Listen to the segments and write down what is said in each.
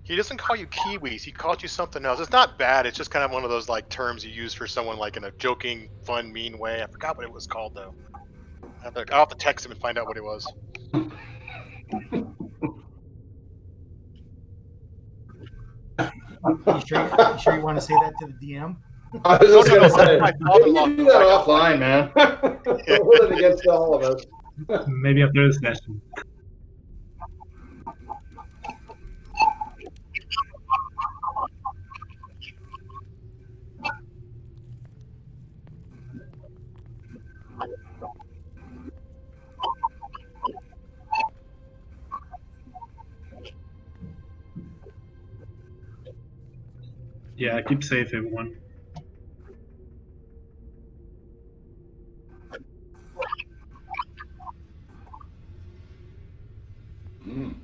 He doesn't call you kiwis. He calls you something else. It's not bad. It's just kind of one of those like terms you use for someone like in a joking, fun, mean way. I forgot what it was called though. I'll have to text him and find out what it was. You sure you want to say that to the DM? I was just No, going to say, my you father-in-law can do goes that back offline, man. Don't hold it against all of us. Maybe after this session. Yeah, keep safe, everyone. Mm.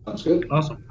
That's good. Awesome.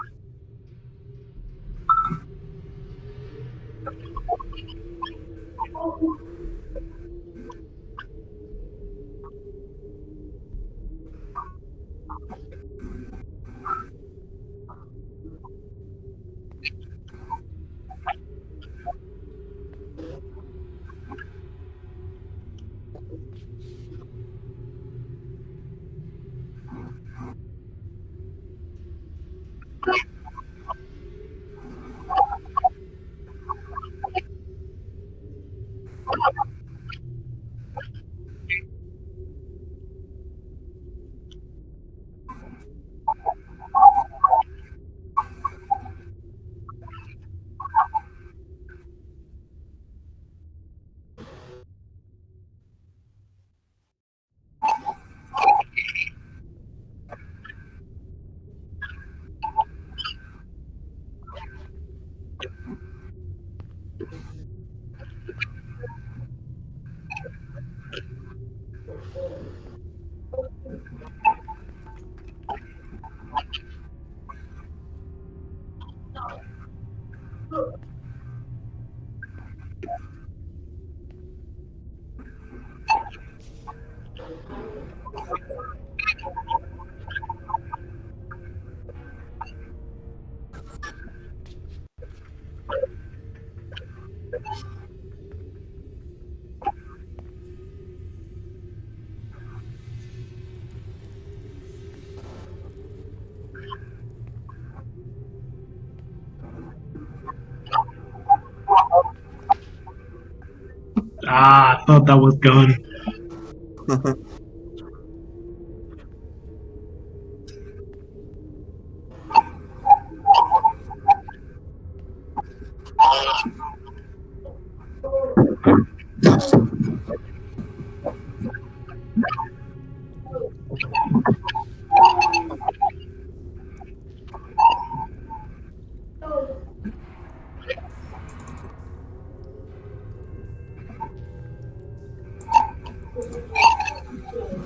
Ah, I thought that was gone.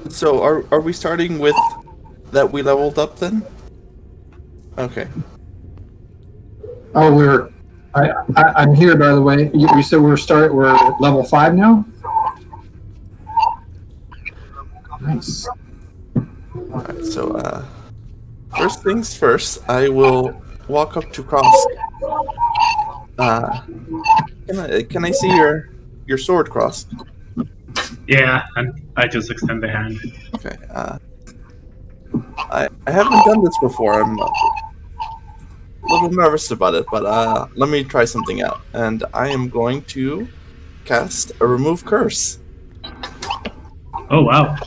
So are we starting with that we leveled up then? Okay. Oh, I'm here, by the way. You said we're level 5 now? Nice. Alright, so first things first, I will walk up to Cross. Can I see your sword, Cross? Yeah, and I just extend the hand. Okay. I haven't done this before. I'm a little nervous about it, but let me try something out. And I am going to cast a remove curse. Oh, wow.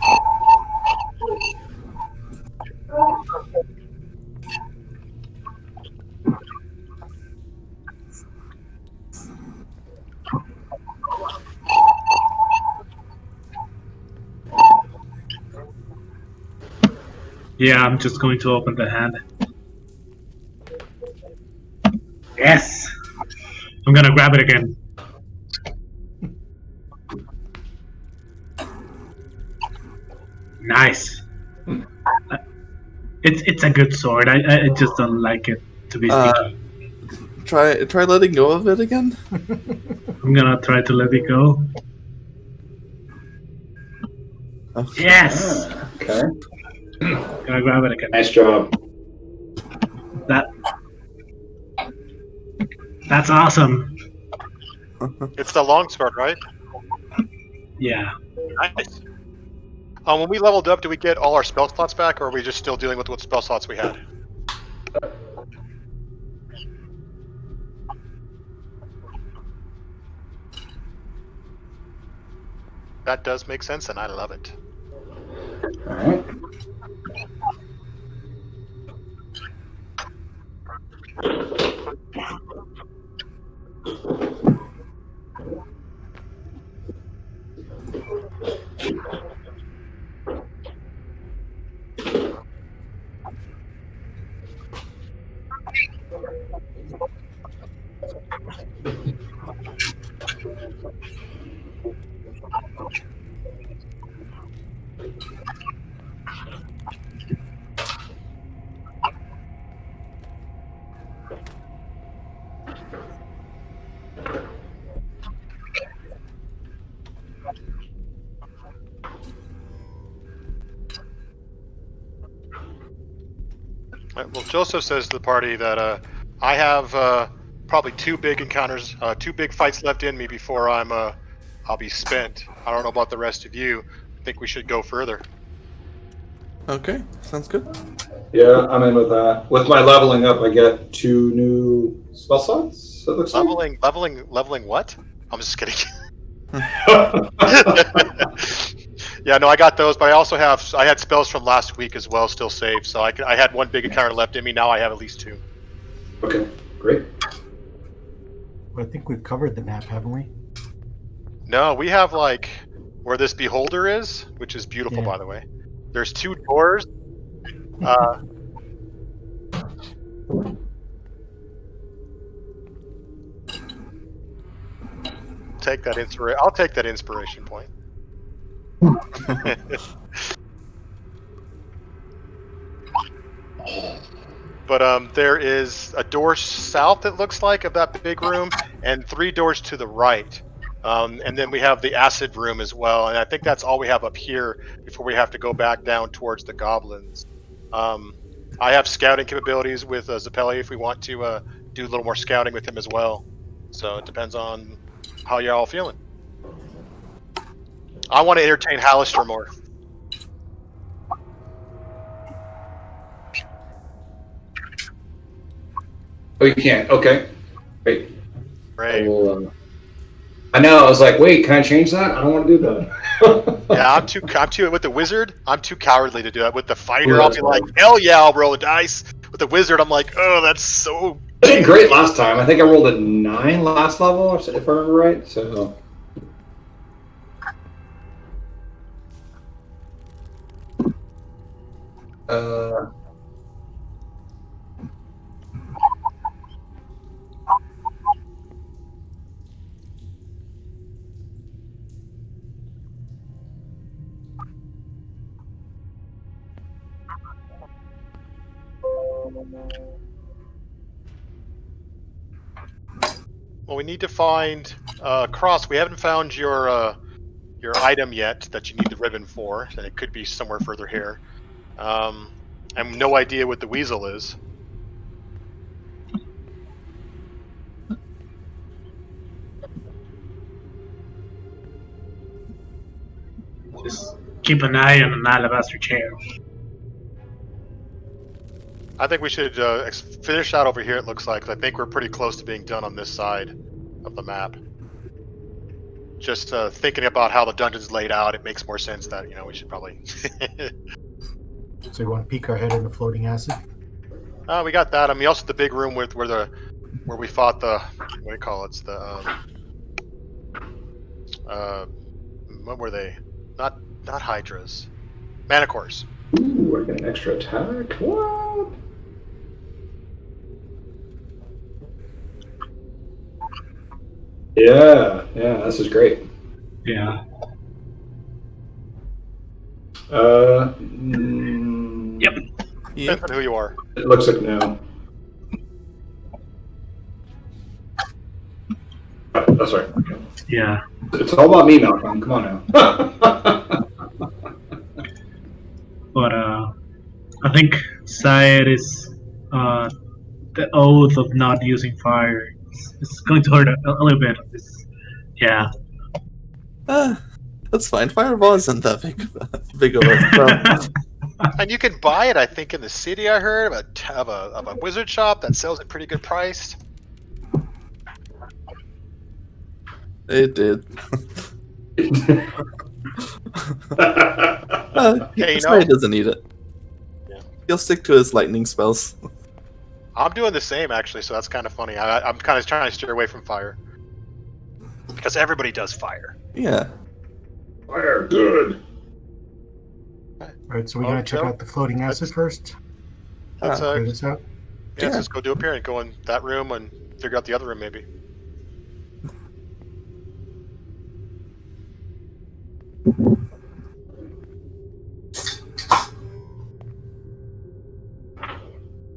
Yeah, I'm just going to open the hand. Yes! I'm gonna grab it again. Nice. It's a good sword. I just don't like it to be sticky. try letting go of it again. I'm gonna try to let it go. Okay. Yes! Ah, okay. Gonna grab it again. Nice job. That's awesome. It's the longsword, right? Yeah. Nice. When we leveled up, do we get all our spell slots back, or are we just still dealing with what spell slots we had? That does make sense, and I love it. All right. Well, Joseph says to the party that I have probably two big encounters, two big fights left in me before I'll be spent. I don't know about the rest of you. I think we should go further. Okay, sounds good. Yeah, I'm in with that. With my leveling up, I get 2 new spell slots. It looks like. Leveling what? I'm just kidding. Yeah, no, I got those, but I had spells from last week as well, still saved. So I had one big encounter left in me. Now I have at least 2. Okay, great. But I think we've covered the map, haven't we? No, we have like where this beholder is, which is beautiful, Yeah. by the way. There's 2 doors. Uh, I'll take that inspiration point. But there is a door south, it looks like, of that big room, and 3 doors to the right. And then we have the acid room as well, and I think that's all we have up here before we have to go back down towards the goblins. I have scouting capabilities with Zappelli if we want to do a little more scouting with him as well. So it depends on how you're all feeling. I want to entertain Hallister more. Oh, you can't. Okay. Great. Right. I know. I was like, wait, can I change that? I don't want to do that. Yeah, I'm too with the wizard. I'm too cowardly to do that. With the fighter, Ooh, I'll that's be like, hard. hell yeah, I'll roll a dice. With the wizard, I'm like, oh, that's so. I did great last time. I think I rolled a 9 last level, if I remember right. So. Well, we need to find Cross. We haven't found your item yet that you need the ribbon for, and it could be somewhere further here. I have no idea what the weasel is. Just keep an eye on an alabaster chair. I think we should finish out over here. It looks like 'cause I think we're pretty close to being done on this side of the map. Just thinking about how the dungeon's laid out, it makes more sense that we should probably. So you want to peek our head in the floating acid? We got that. I mean, also the big room where we fought the what do you call it? It's the what were they? Not hydras, manticores. Ooh, I get an extra attack. What? Yeah, this is great. Yeah. Depends on who you are. It looks like no. That's right. Yeah. It's all about me, Malcolm. Come on now. But I think Syed is the oath of not using fire. It's going to hurt a little bit. Yeah. That's fine. Fireball isn't that big of a spell. And you can buy it, I think, in the city. I heard of a wizard shop that sells it pretty good priced. It did. Hey, you know, He doesn't need it. Yeah. He'll stick to his lightning spells. I'm doing the same actually, so that's kind of funny. I'm kind of trying to steer away from fire because everybody does fire. Yeah. Fire, good. All right, so we're gonna check out the floating acid first. Let's Clear this out. yeah, let's just go do up here and go in that room and figure out the other room maybe.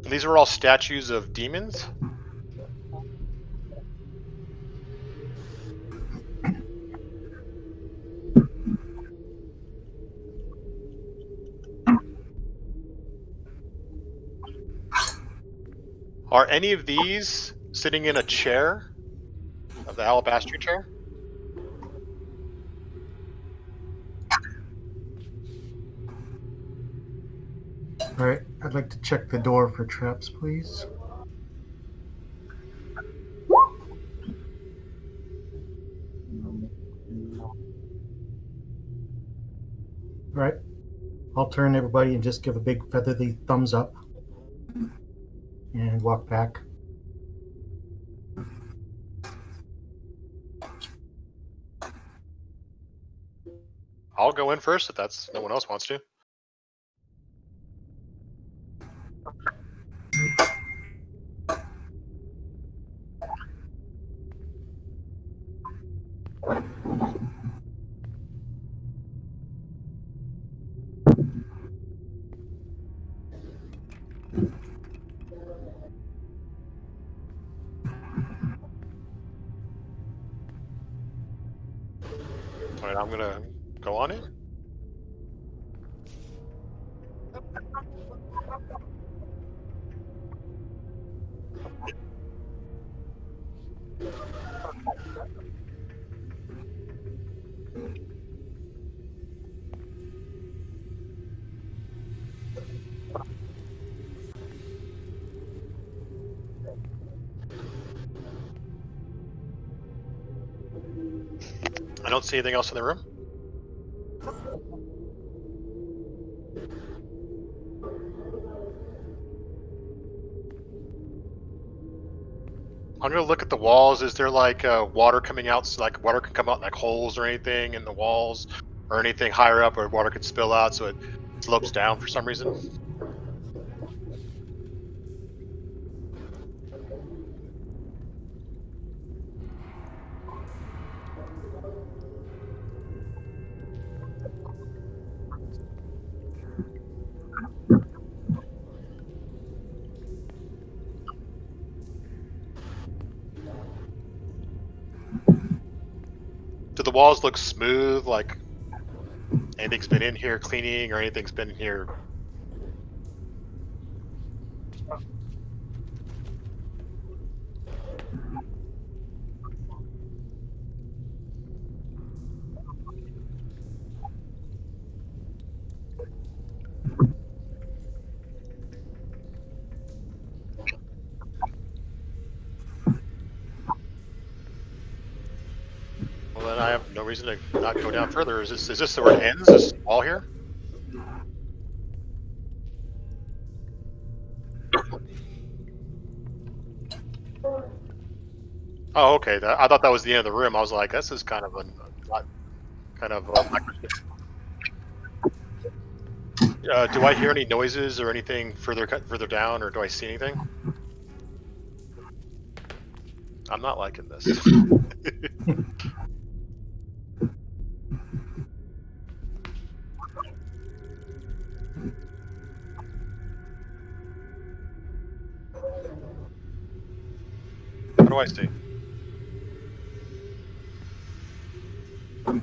And these are all statues of demons. Are any of these sitting in a chair of the alabaster chair? All right, I'd like to check the door for traps, please. All right, I'll turn everybody and just give a big featherly thumbs up and walk back. I'll go in first if that's no one else wants to. All right, I'm gonna go on in. I don't see anything else in the room. I'm gonna look at the walls. Is there like water coming out? So like water can come out like holes or anything in the walls, or anything higher up where water could spill out, so it slopes down for some reason. Do the walls look smooth? Like anything's been in here cleaning, or anything's been in here? Well, then I have no reason to not go down further. Is this where it ends? This wall here? Oh, okay. I thought that was the end of the room. I was like, this is kind of a do I hear any noises or anything further down, or do I see anything? I'm not liking this. What do I see? So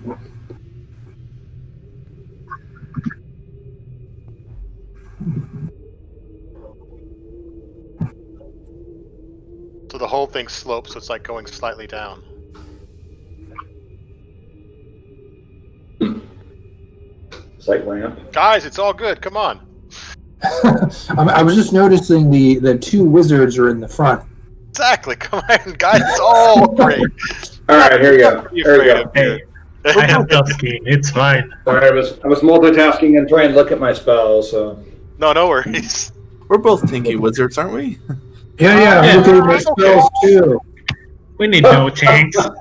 the whole thing slopes, so it's like going slightly down. Site ramp. Guys, it's all good. Come on. I was just noticing the two wizards are in the front. Exactly. Come on, guys. It's all great. All right, here you go. What are you There you afraid go. of? Hey, I have Dusky. It's fine. Sorry, I was multitasking and trying to look at my spells. So No worries. We're both tanky wizards, aren't we? Yeah, I'm Yeah. looking at my spells too. We need no tanks. What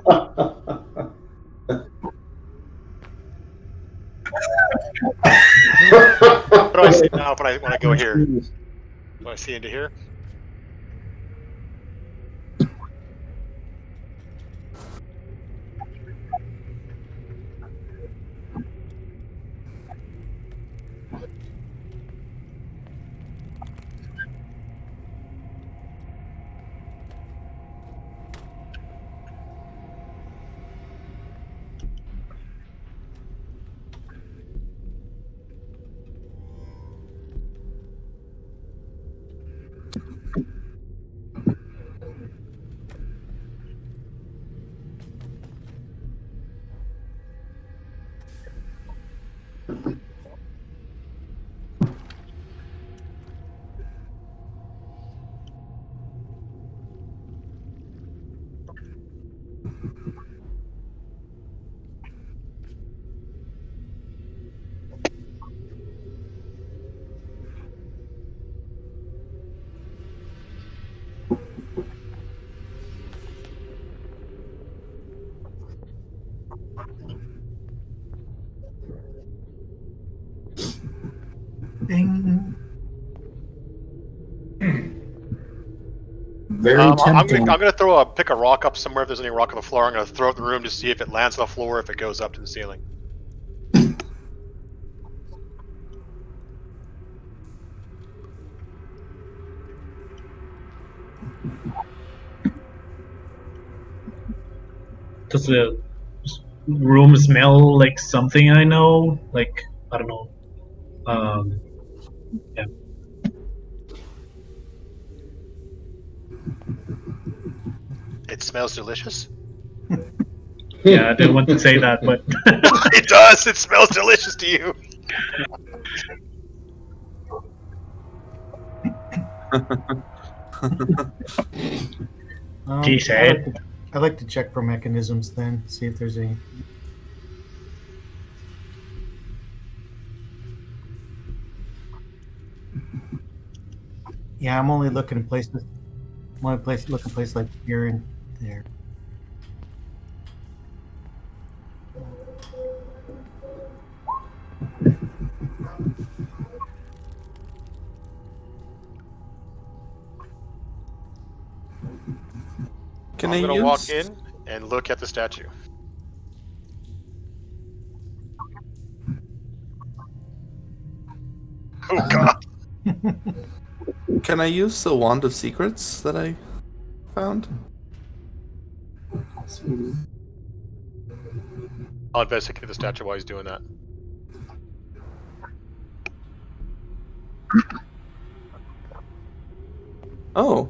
do I see now when I go here? Do I see into here? Ding. Very I'm tempting. gonna pick a rock up somewhere. If there's any rock on the floor, I'm gonna throw it in the room to see if it lands on the floor, or if it goes up to the ceiling. Does the room smell like something I know? Like, I don't know. Yeah. It smells delicious. Yeah, I didn't want to say that, but It does. It smells delicious to you. Geez, I like to check for mechanisms then, see if there's any. Yeah, I'm only looking at places. Looking places like here and there. Can I'm I gonna use? walk in and look at the statue. Oh God! Can I use the wand of secrets that I found? I'll investigate the statue while he's doing that. Oh.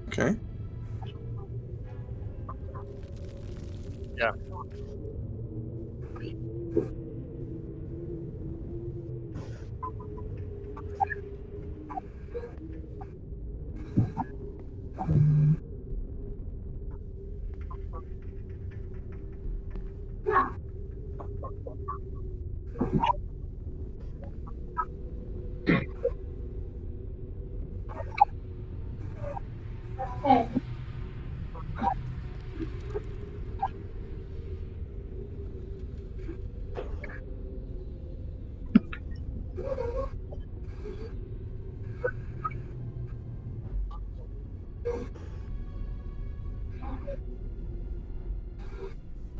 Okay. Yeah.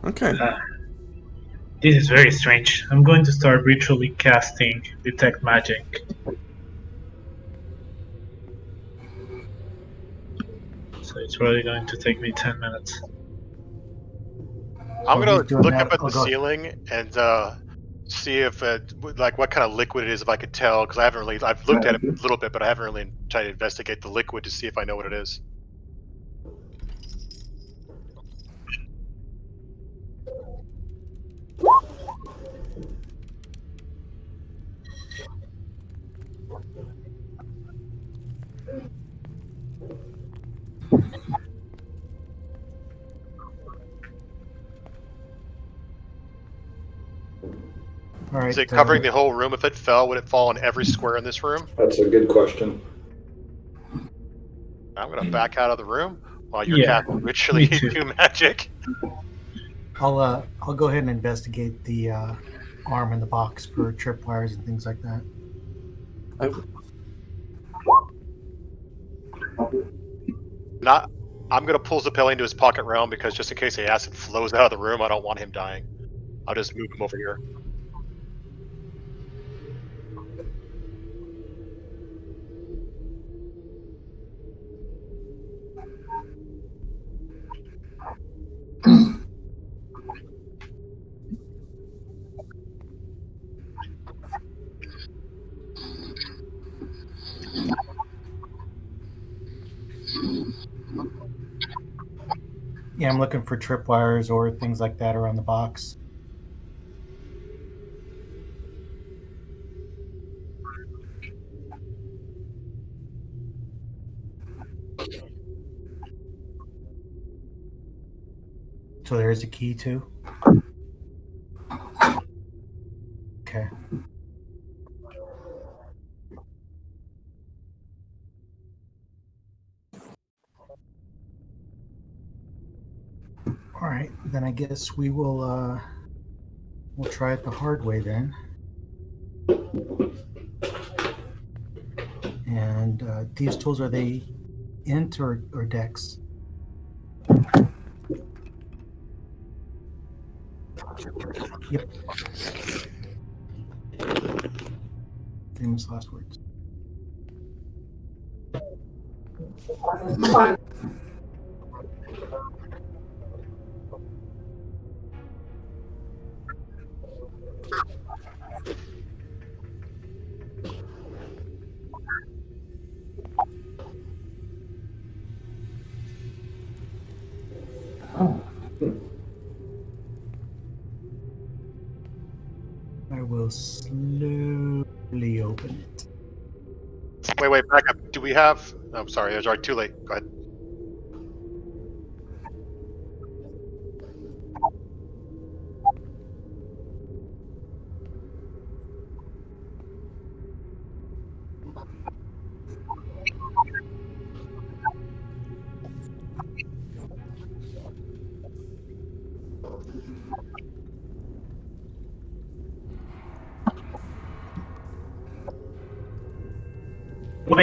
Okay. This is very strange. I'm going to start ritually casting Detect Magic. So it's really going to take me 10 minutes. I'm While gonna he's doing look that, up at I'll the go. ceiling and see if like what kind of liquid it is, if I could tell, because I've looked at it a little bit, but I haven't really tried to investigate the liquid to see if I know what it is. All right. Is it covering the whole room? If it fell, would it fall in every square in this room? That's a good question. I'm gonna back out of the room while you're Yeah, casting ritually me too. do magic. I'll go ahead and investigate the arm in the box for tripwires and things like that. Not. I'm gonna pull Zappelli into his pocket realm because just in case the acid flows out of the room, I don't want him dying. I'll just move him over here. Yeah, I'm looking for tripwires or things like that around the box. So there's a key too. Okay. All right, then I guess we'll try it the hard way then. And these tools, are they int or dex? Yep. Famous last words. I will slowly open it. Wait, back up. Do we have? Oh, I'm sorry. I was already too late. Go ahead.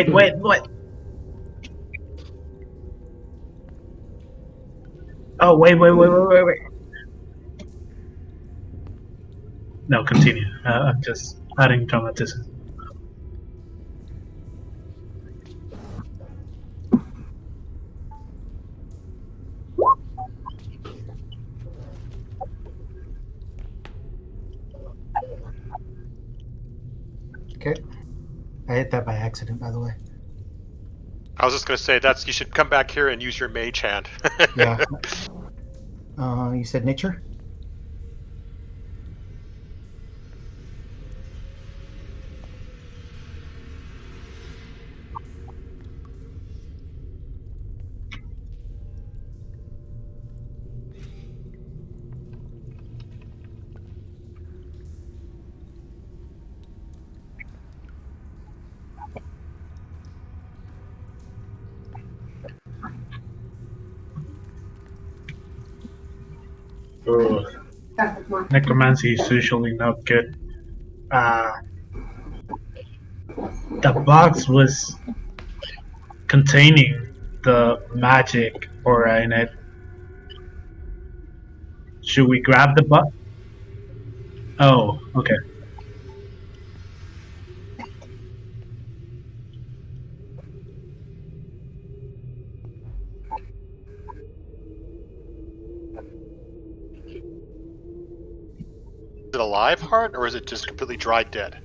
Wait. Oh, wait. No, continue. I'm just adding dramatism. Okay. I hit that by accident, by the way. I was just gonna say you should come back here and use your mage hand. Yeah. You said nature? Necromancy is usually not good. The box was containing the magic aura in it. Should we grab the box? Oh, okay. Is it a live heart or is it just completely dried dead?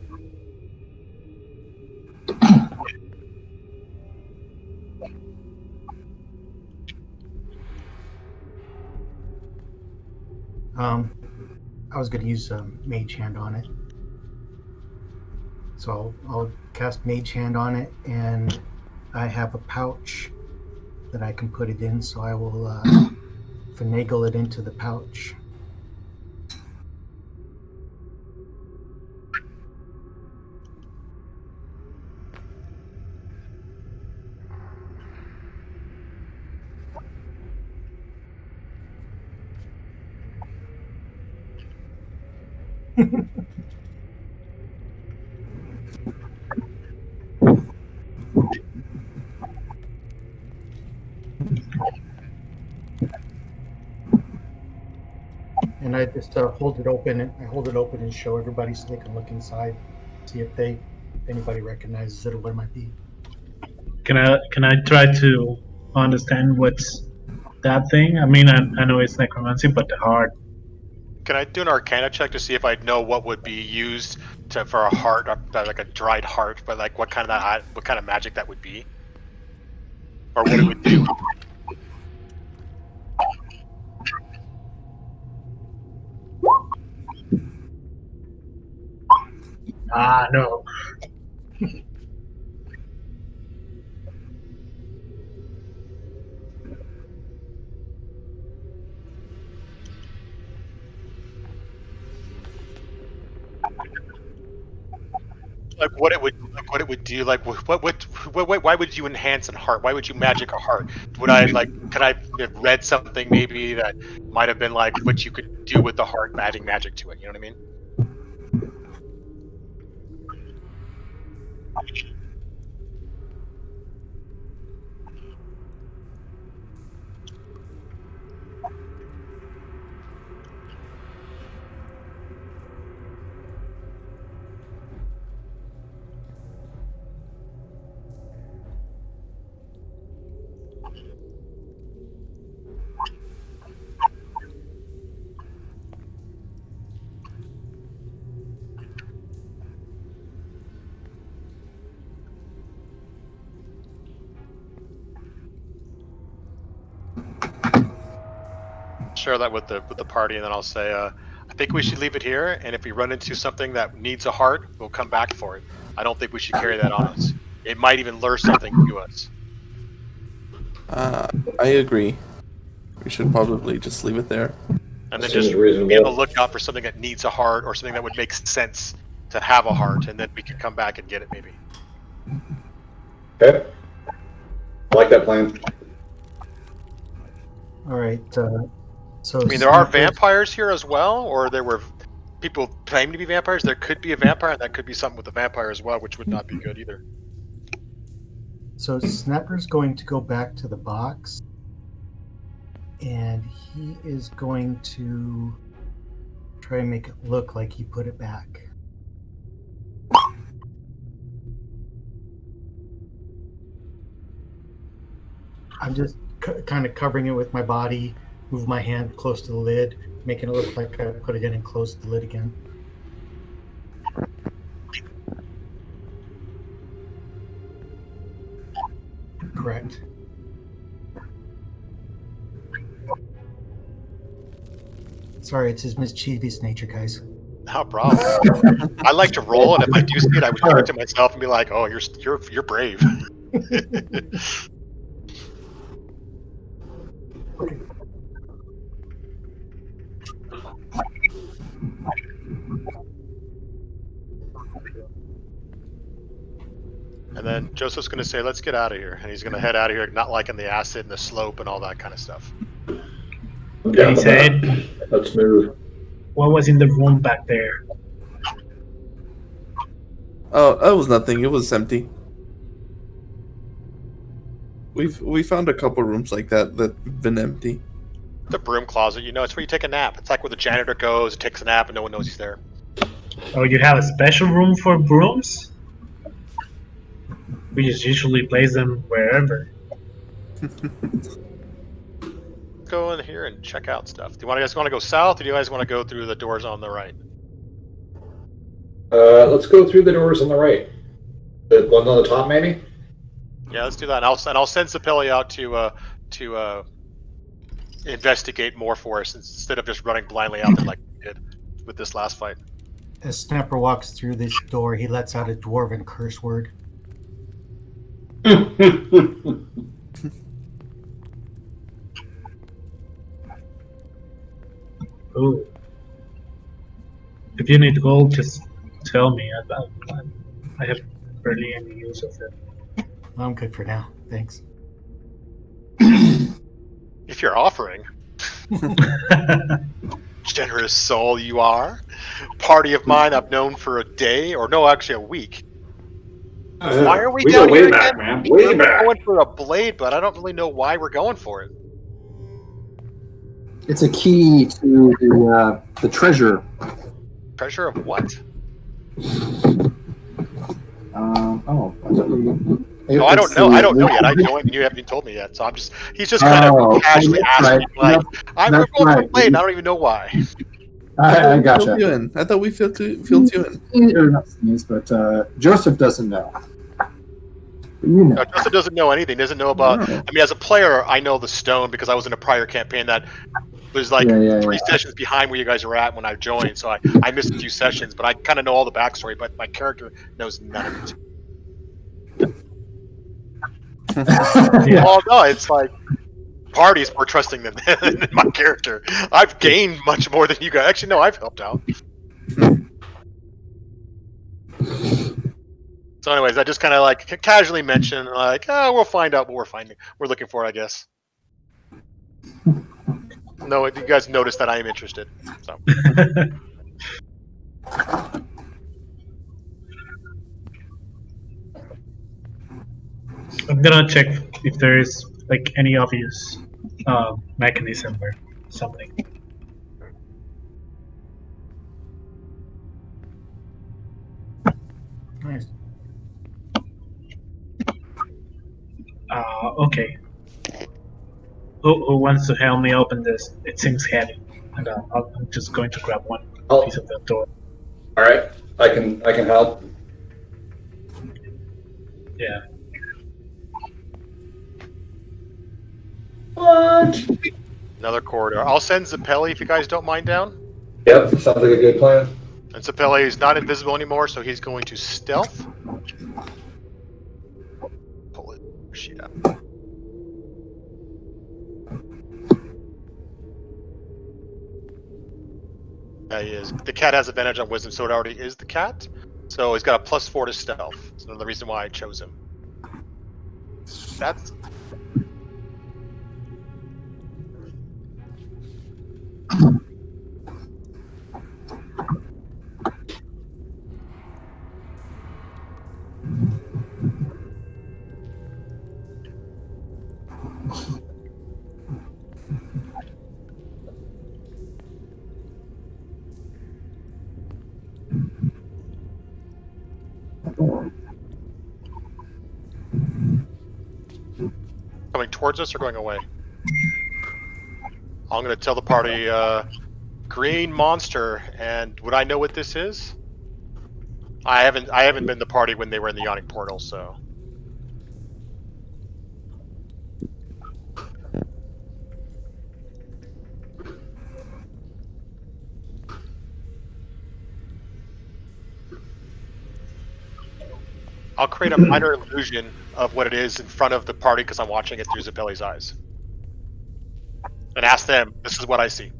I was going to use Mage Hand on it. So I'll cast Mage Hand on it, and I have a pouch that I can put it in, so I will finagle it into the pouch. And I just hold it open, and I hold it open and show everybody so they can look inside, see if anybody recognizes it or what it might be. Can I try to understand what's that thing? I mean, I know it's necromancy, but the heart. Can I do an Arcana check to see if I know what would be used for a heart, like a dried heart, but like what kind of magic that would be, or what it would do? No. Like what it would do? Like why would you enhance a heart? Why would you magic a heart? Could I have read something maybe that might have been like what you could do with the heart, adding magic to it? You know what I mean? Share that with the party, and then I'll say, I think we should leave it here. And if we run into something that needs a heart, we'll come back for it. I don't think we should carry that on us. It might even lure something to us. I agree. We should probably just leave it there. And then Seems just reasonable. be on the lookout for something that needs a heart or something that would make sense to have a heart, and then we can come back and get it maybe. Okay. I like that plan. All right. So I mean, there are Snickers- vampires here as well, or there were people claiming to be vampires. There could be a vampire, and that could be something with the vampire as well, which would not be good either. So Snapper's going to go back to the box, and he is going to try and make it look like he put it back. I'm just kind of covering it with my body, move my hand close to the lid, making it look like I put it in and closed the lid again. Correct. Sorry, it's his mischievous nature, guys. No problem. I like to roll, and if I do see it, I would turn to myself and be like, "Oh, you're brave." And then Joseph's going to say, "Let's get out of here," and he's going to head out of here, not liking the acid and the slope and all that kind of stuff. Yeah, He said, let's move. what was in the room back there? Oh, that was nothing. It was empty. We found a couple rooms like that've been empty. The broom closet, it's where you take a nap. It's like where the janitor goes, takes a nap, and no one knows he's there. Oh, you have a special room for brooms? We just usually place them wherever. Go in here and check out stuff. Do you guys want to go south, or do you guys want to go through the doors on the right? Let's go through the doors on the right. The one on the top, maybe. Yeah, let's do that. And I'll send Sapelli out to investigate more for us instead of just running blindly out there like we did with this last fight. As Snapper walks through this door, he lets out a dwarven curse word. Ooh. If you need gold, just tell me. I have barely any use of it. I'm good for now. Thanks. If you're offering. Generous soul you are. Party of mine I've known for a day, or no, actually a week. Why are we go down way here back, again? man. Way We're back. going for a blade, but I don't really know why we're going for it. It's a key to the treasure. Treasure of what? No, I don't know. I don't know yet. I joined and you haven't even told me yet. So I'm just, he's just kind of casually asking, like, we're going for a blade, and I don't even know why. I gotcha. Filled you in. I thought we filled you in. Or not sneeze, but Joseph doesn't know. You know. No, Joseph doesn't know anything. Doesn't know about. No. I mean, as a player, I know the stone because I was in a prior campaign that was like three sessions behind where you guys were at when I joined. So I missed a few sessions, but I kind of know all the backstory. But my character knows none of it. Yeah. Oh no, it's like party is more trusting than my character. I've gained much more than you guys. Actually, no, I've helped out. So, anyways, I just kind of like casually mention, like, oh, we'll find out what we're looking for, I guess. No, you guys noticed that I am interested. So. I'm gonna check if there is like any obvious mechanism or something. Nice. Okay. Who wants to help me open this? It seems heavy, and I'm just going to grab one piece of the door. All right, I can help. Yeah. What? Another corridor. I'll send Zapelli if you guys don't mind down. Yep, sounds like a good plan. And Zapelli is not invisible anymore, so he's going to stealth. Pull it sheet up. He is. The cat has advantage on wisdom, so it already is the cat. So he's got a +4 to stealth. That's another reason why I chose him. That's. Coming towards us or going away? I'm going to tell the party, green monster, and would I know what this is? I haven't been the party when they were in the yawning portal, so. I'll create a minor illusion of what it is in front of the party because I'm watching it through Zapelli's eyes. And ask them, this is what I see.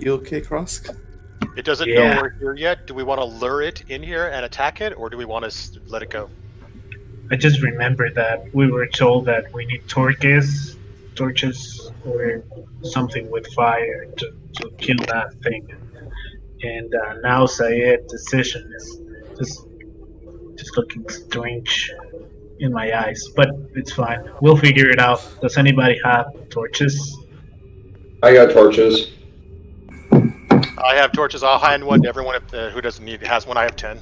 You okay, Krosk? It doesn't know we're here yet. Do we want to lure it in here and attack it, or do we want to let it go? I just remember that we were told that we need torches, or something with fire to kill that thing. And now Sayed's decision is just just looking strange in my eyes, but it's fine. We'll figure it out. Does anybody have torches? I got torches. I have torches. I'll hand one to everyone who doesn't need has one. I have 10.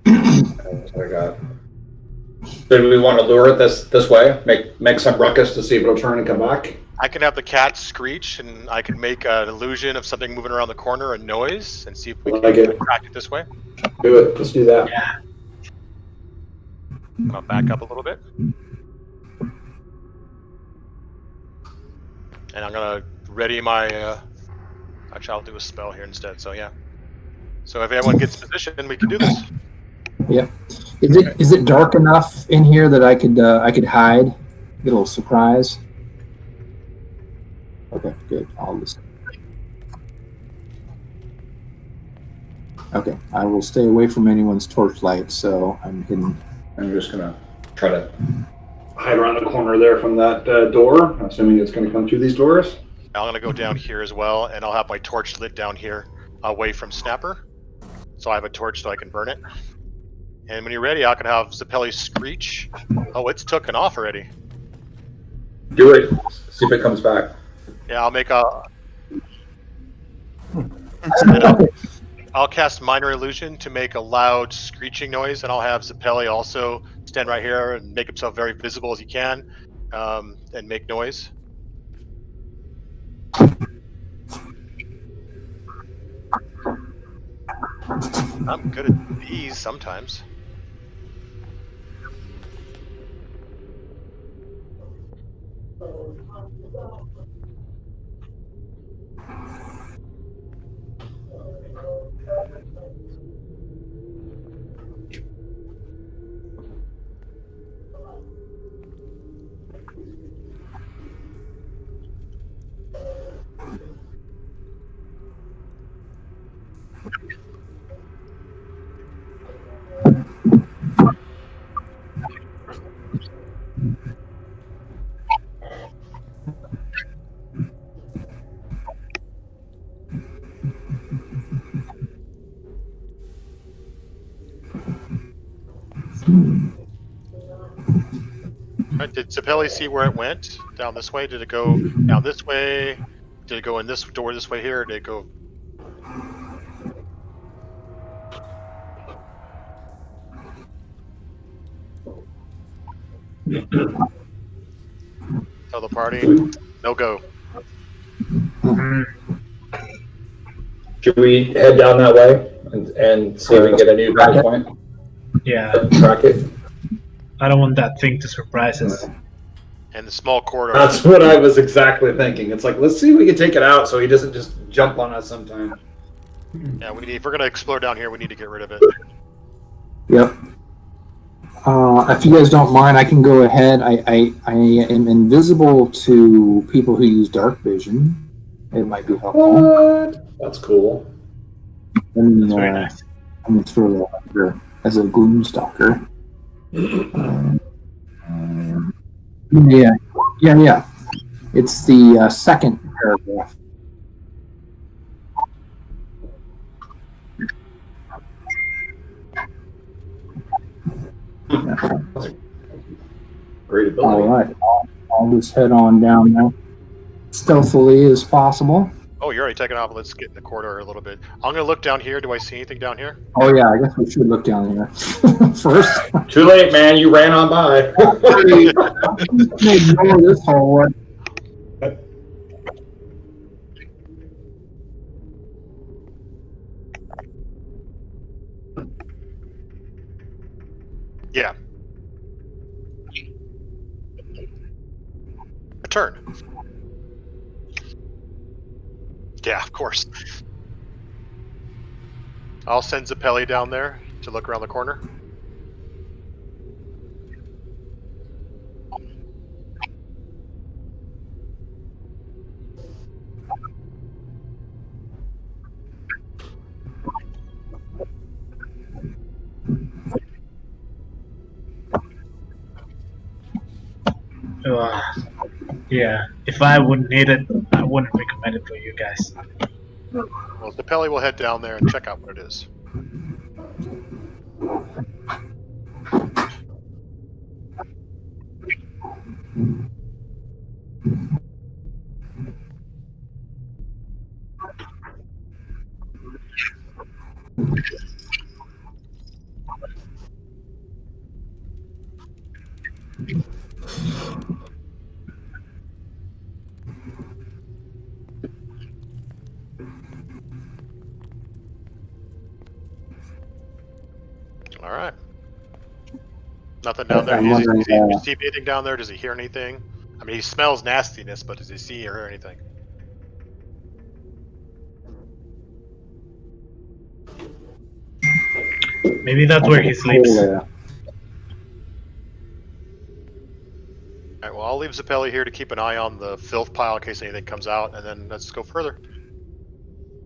That's what I got. Did we want to lure it this way? Make some ruckus to see if it'll turn and come back? I can have the cat screech, and I can make an illusion of something moving around the corner, a noise, and see if we can attract it this way. Do it. Let's do that. Yeah. I'll back up a little bit. And I'm going to ready my... actually, I'll do a spell here instead, so yeah. So if everyone gets positioned, we can do this. Yeah. Is it dark enough in here that I could hide? Get a little surprise. Okay, good. I'll listen. Okay, I will stay away from anyone's torchlight, so I'm hidden. I'm just gonna try to hide around the corner there from that door, assuming it's gonna come through these doors. I'm going to go down here as well, and I'll have my torch lit down here away from Snapper. So I have a torch so I can burn it. And when you're ready, I can have Zappelli screech. Oh, it's taken off already. Do it. See if it comes back. Yeah, I'll make a... I'll cast Minor Illusion to make a loud screeching noise, and I'll have Zappelli also stand right here and make himself very visible as he can, and make noise. I'm good at these sometimes. Right, did Zappelli see where it went? Down this way? Did it go down this way? Did it go in this door this way here? Or did it go... Tell the party, no go. Should we head down that way and see if we can get a new battle point? Yeah. Track it. I don't want that thing to surprise us. And the small corridor. That's what I was exactly thinking. It's like, let's see if we can take it out so he doesn't just jump on us sometime. Yeah, if we're gonna explore down here, we need to get rid of it. Yep. If you guys don't mind, I can go ahead. I am invisible to people who use dark vision. It might be helpful. What? That's cool. And, That's very nice. I'm going to throw that under as a gloom stalker. Yeah. It's the second paragraph. Great ability. All right. I'll just head on down there stealthily as possible. Oh, you're already taking off. Let's get in the corridor a little bit. I'm gonna look down here. Do I see anything down here? Oh yeah, I guess we should look down here first. Too late, man. You ran on by. Ignore this whole one. Yeah. A turn. Yeah, of course. I'll send Zappelli down there to look around the corner. Uh, yeah, if I would need it, I wouldn't recommend it for you guys. Well, Zapelli will head down there and check out what it is. All right. Nothing down there. I'm Does wondering. he see anything down there? Does he hear anything? I mean, he smells nastiness, but does he see or hear anything? Maybe that's where he sleeps. All right. Well, I'll leave Zapelli here to keep an eye on the filth pile in case anything comes out, and then let's go further.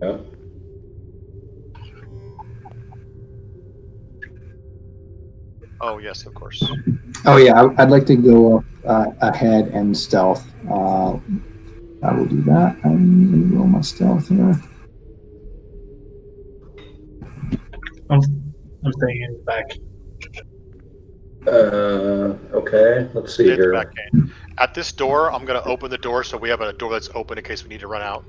Yeah. Oh yes, of course. Oh yeah, I'd like to go ahead and stealth. I will do that. I'm gonna roll my stealth here. I'm staying in the back. Okay. Let's see Stay at the here. back gate. At this door, I'm going to open the door so we have a door that's open in case we need to run out.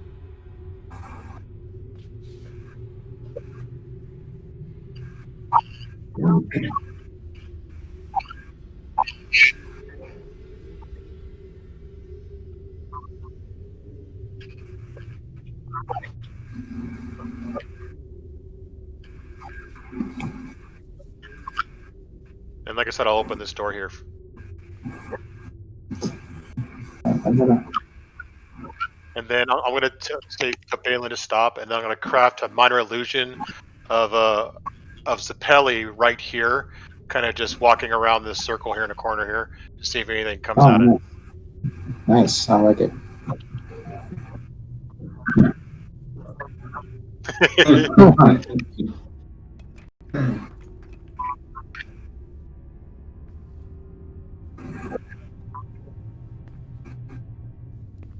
And like I said, I'll open this door here. I'm gonna. And then I'm going to say to Balin to stop, and then I'm going to craft a minor illusion of Zapelli right here, kind of just walking around this circle here in the corner here to see if anything comes out of it. Nice. I like it.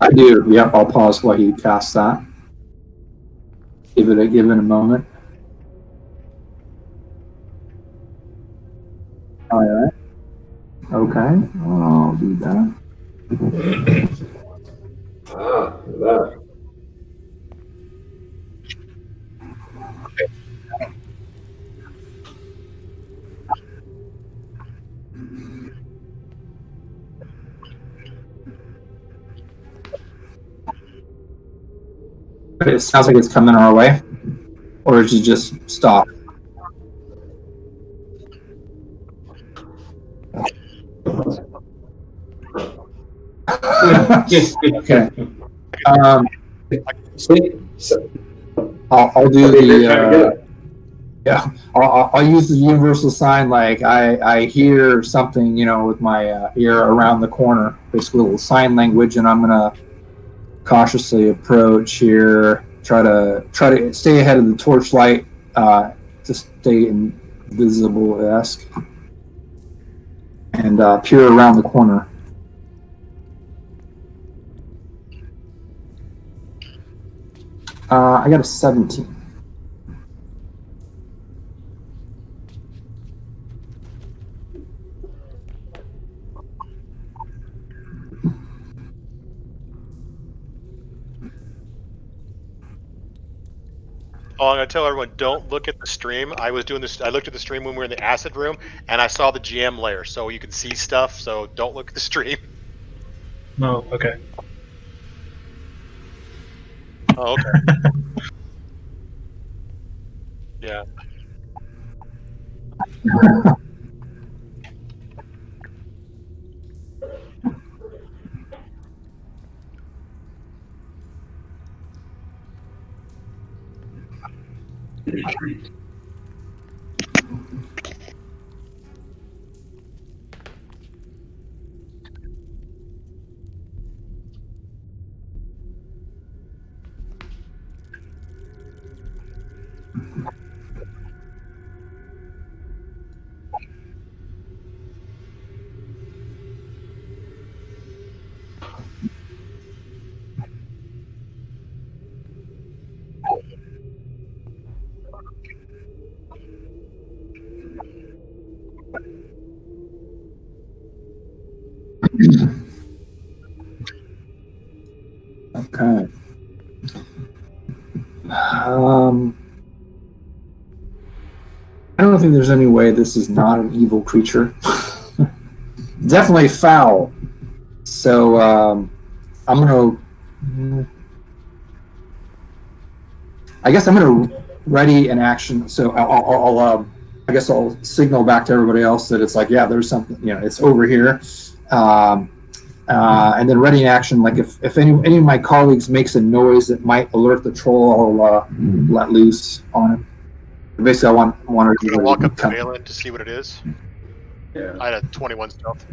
I do. Yep. I'll pause while he casts that. Give it a moment. All right. Okay. I'll do that. That. It sounds like it's coming our way, or is it just stop? Okay. I'll do the. Yeah, I'll use the universal sign. Like I hear something, with my ear around the corner. Basically, a little sign language, and I'm gonna cautiously approach here. Try to stay ahead of the torchlight. To stay invisible-esque, and peer around the corner. I got a 17. Oh, I'm gonna tell everyone, don't look at the stream. I was doing this. I looked at the stream when we were in the acid room, and I saw the GM layer, so you can see stuff. So don't look at the stream. No, okay. Oh, okay. Yeah. Okay. I don't think there's any way this is not an evil creature. Definitely foul. So I'm gonna. I guess I'm gonna ready an action. So I guess I'll signal back to everybody else that it's like, yeah, there's something. It's over here. And then ready in action, like if any of my colleagues makes a noise that might alert the troll, I'll let loose on him. Basically, I want I'm gonna walk to up to Valen to see what it is. Yeah. I had a 21 stealth.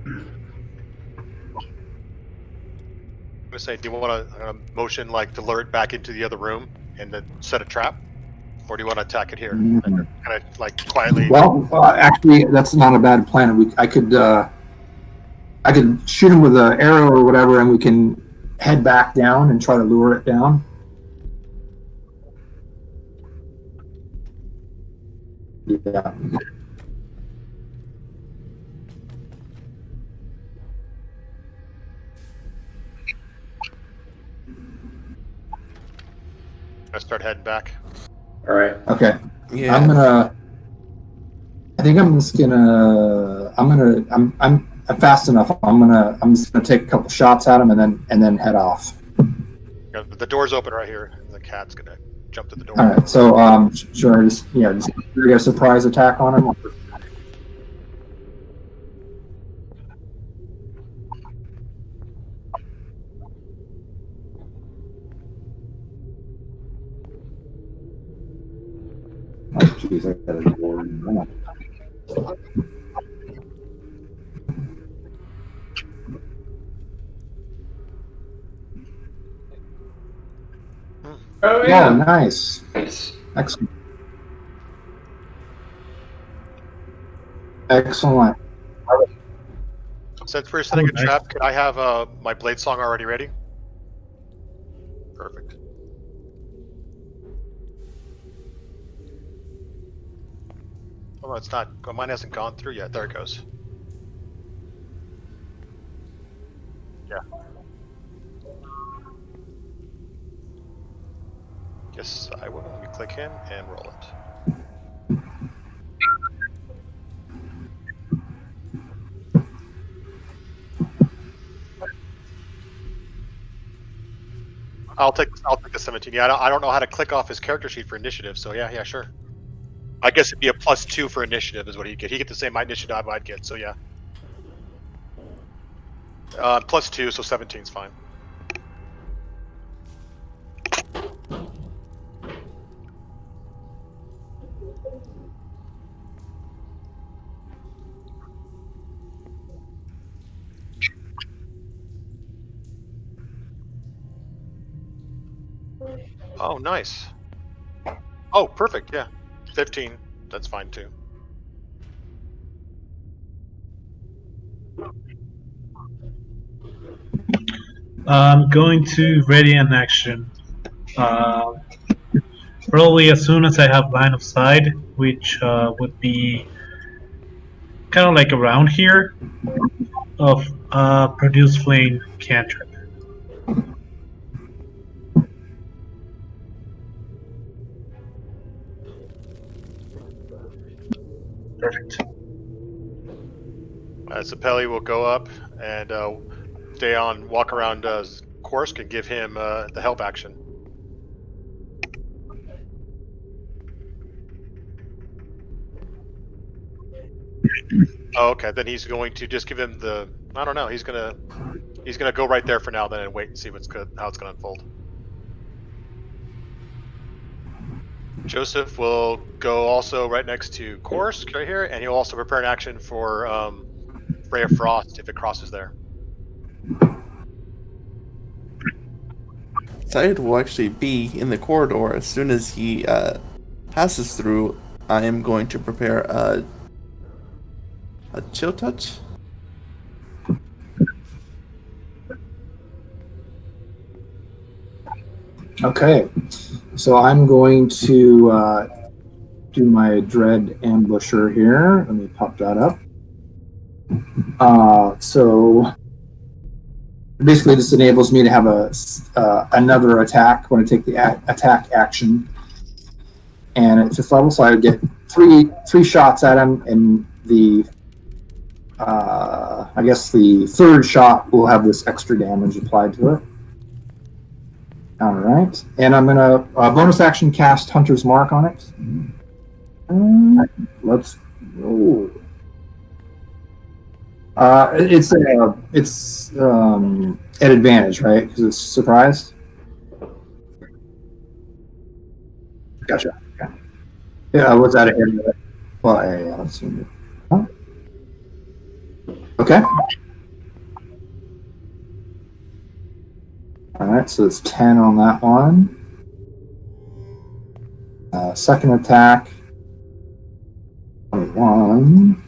I'm gonna say, do you want to motion like to lure it back into the other room and then set a trap, or do you want to attack it here? Kind of like quietly. Well, actually, that's not a bad plan. I could shoot him with an arrow or whatever, and we can head back down and try to lure it down. Yeah. I start heading back. All right. Okay. Yeah. I think I'm just gonna. I'm fast enough. I'm just gonna take a couple shots at him and then head off. The door's open right here. The cat's gonna jump to the door. All right. So sure. Just get a surprise attack on him. Oh, jeez, I got a door. Oh Yeah, yeah. nice. Nice. Excellent. Excellent. Since we're setting a nice. trap, could I have my blade song already ready? Perfect. Oh, it's not. Mine hasn't gone through yet. There it goes. Yeah. Yes, I will. Let me click him and roll it. I'll take the 17. Yeah, I don't know how to click off his character sheet for initiative, so yeah, sure. I guess it'd be a +2 for initiative is what he'd get. He'd get the same initiative I'd get, so yeah. +2, so 17's fine. Oh, nice. Oh, perfect, yeah. 15, that's fine too. I'm going to ready an action. Probably as soon as I have line of sight, which would be kind of like around here, of produce flame cantrip. Perfect. Zapelli will go up and stay on, walk around Korsk and give him the help action. Oh, okay, then he's going to just give him the. I don't know. He's gonna go right there for now, then, and wait and see how it's gonna unfold. Joseph will go also right next to Korsk right here, and he'll also prepare an action for Ray of Frost if it crosses there. Syed will actually be in the corridor as soon as he passes through. I am going to prepare a chill touch. Okay, so I'm going to do my dread ambusher here. Let me pop that up. So basically, this enables me to have another attack when I take the attack action, and at 5th level, so I would get three shots at him, and I guess the 3rd shot will have this extra damage applied to it. All right, and I'm gonna bonus action cast Hunter's Mark on it. Let's roll. It's at advantage, right? Because it's surprise. Gotcha. Okay. Yeah, what's that again? Well, yeah, let's see. Huh? Okay. All right, so it's 10 on that one. Second attack, 21.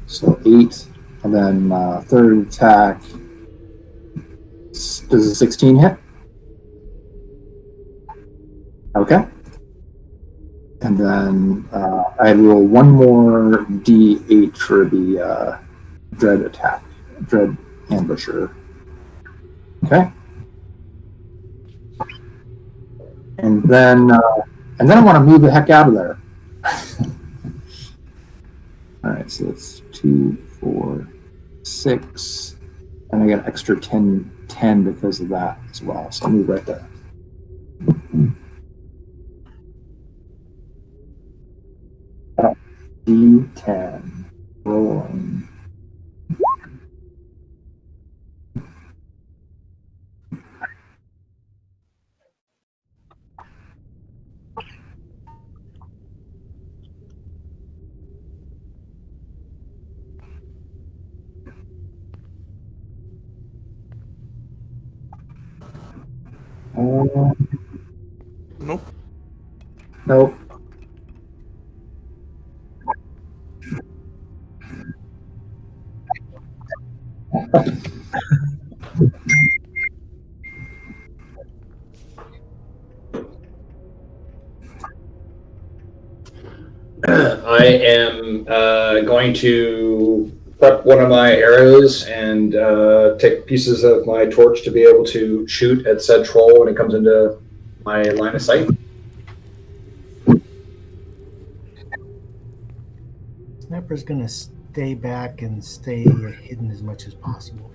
So 8, and then 3rd attack. Does a 16 hit? Okay. And then I roll one more D8 for the dread attack, dread ambusher. Okay. And then I want to move the heck out of there. All right, so it's 2, 4, 6, and I get an extra 10 because of that as well. So I'll move right there. D10 rolling. Nope. Nope. I am going to prep one of my arrows and take pieces of my torch to be able to shoot at said troll when it comes into my line of sight. Sniper's gonna stay back and stay hidden as much as possible.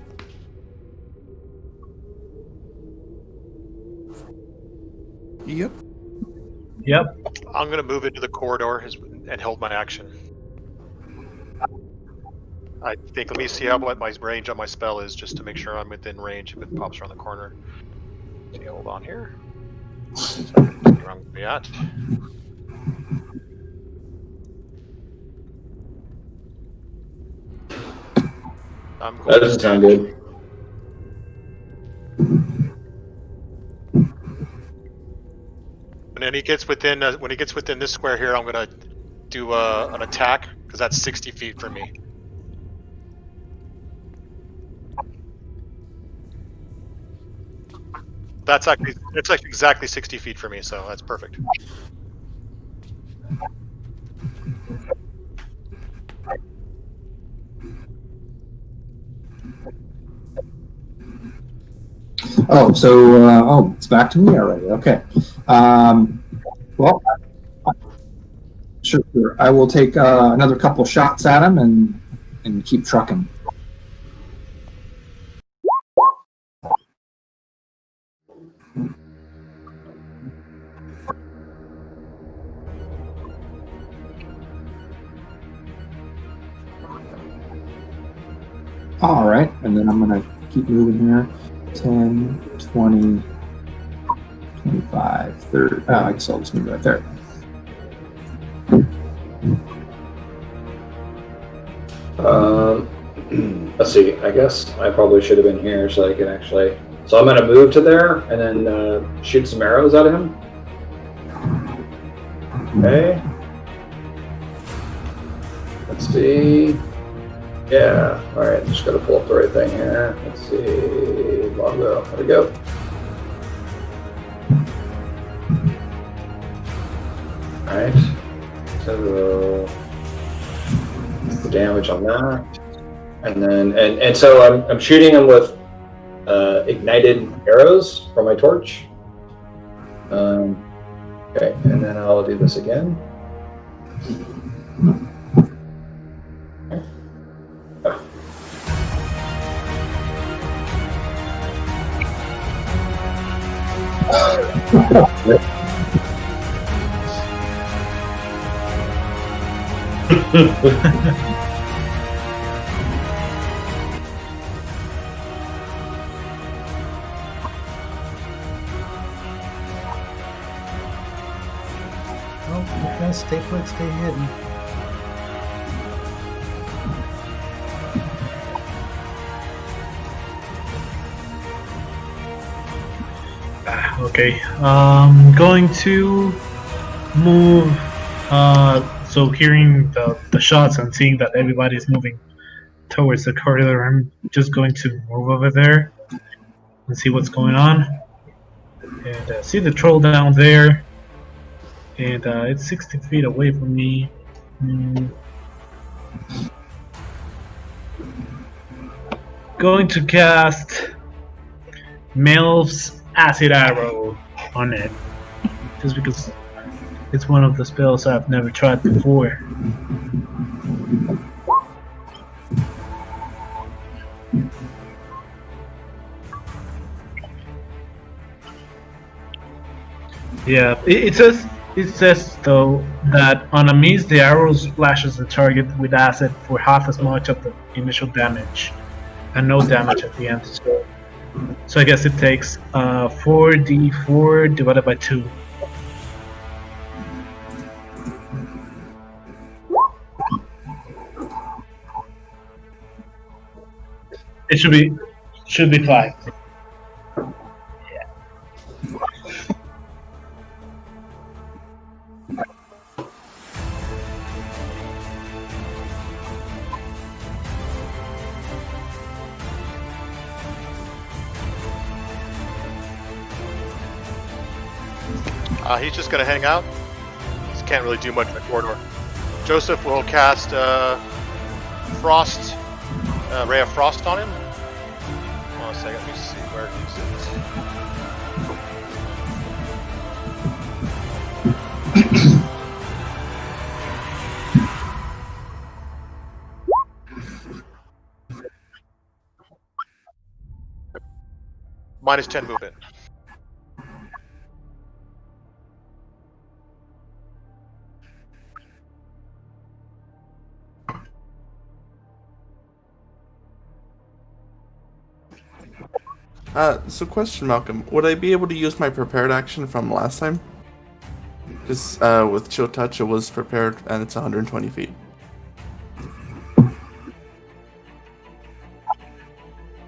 Yep. Yep. I'm going to move into the corridor and hold my action. I think, let me see what my range on my spell is just to make sure I'm within range if it pops around the corner. Okay, hold on here. So, where I'm going to be at. That doesn't sound good. When he gets within this square here, I'm going to do an attack because that's 60 feet from me. It's like exactly 60 feet for me, so that's perfect. Oh, so it's back to me already. Okay. Well, sure. I will take another couple shots at him and keep trucking. All right, and then I'm going to keep moving here. 10, 20, 25, 30. Oh, I guess I'll just move right there. Let's see. I guess I probably should have been here so I can actually. So I'm going to move to there and then shoot some arrows at him. Okay. Let's see. Yeah. All right. Just got to pull up the right thing here. Let's see. Longbow. There we go. All right. So what's the damage on that? And then and so I'm shooting them with ignited arrows from my torch. Okay, and then I'll do this again. Oh, you guys stay put, stay hidden. Okay. Going to move. So hearing the shots and seeing that everybody's moving towards the corridor, I'm just going to move over there and see what's going on. And see the troll down there. And it's 60 feet away from me. Going to cast Melv's Acid Arrow on it. Just because it's one of the spells I've never tried before. Yeah, it says though that on a miss the arrow splashes the target with acid for half as much of the initial damage, and no damage at the end. So I guess it takes 4d4 divided by 2. It should be 5. He's just going to hang out. He can't really do much in the corridor. Joseph will cast Frost, Ray of Frost on him. Hold on a second, let me see where he's at. -10 movement. So question, Malcolm. Would I be able to use my prepared action from last time? Because with Chill Touch, it was prepared, and it's 120 feet.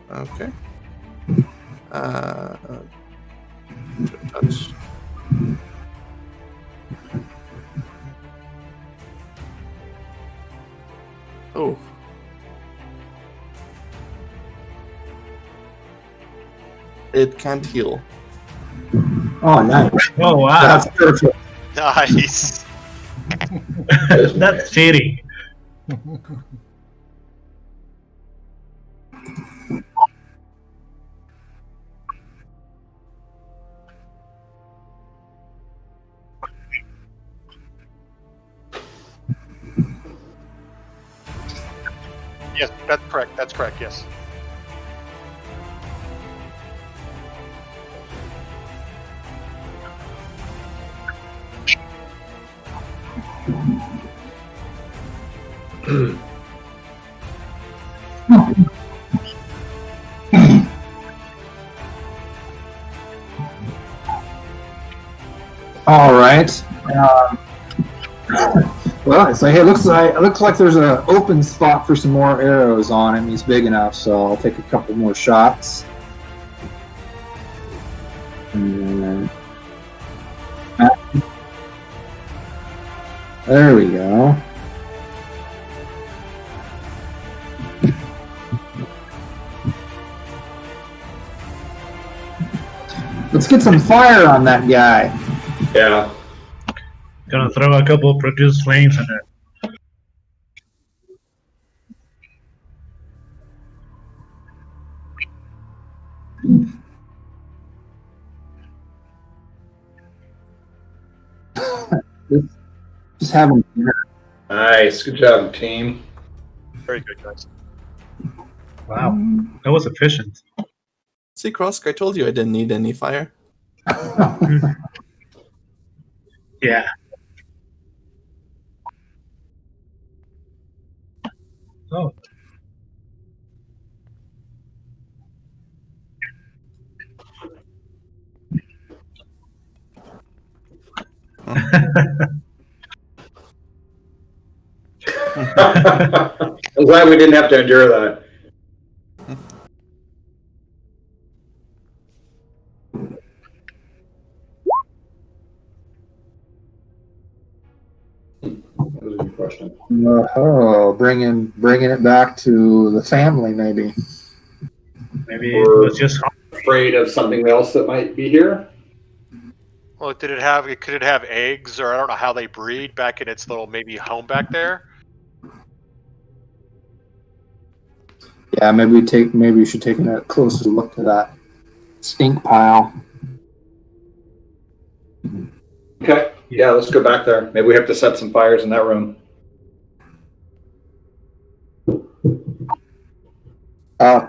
Okay. Chill Touch. Oh. It can't heal. Oh, nice. Oh wow, That's perfect. Nice. that's cheating. Yes, that's correct. That's correct, yes. All right. Well, it's like, it looks like there's an open spot for some more arrows on him. He's big enough, so I'll take a couple more shots. And there we go. Let's get some fire on that guy. Yeah. Gonna throw a couple of produce flames in it. having dinner. Nice. Good job, team. Very good, guys. Wow, that was efficient. See, Krosk, I told you I didn't need any fire. Yeah. Oh. I'm glad we didn't have to endure that. That was a good question. Oh, bringing it back to the family, maybe. Maybe it was just Afraid of something else that might be here? Well, could it have eggs, or I don't know how they breed back in its little maybe home back there? Yeah, maybe we should take a closer look to that stink pile. Okay. Yeah, let's go back there. Maybe we have to set some fires in that room. Uh,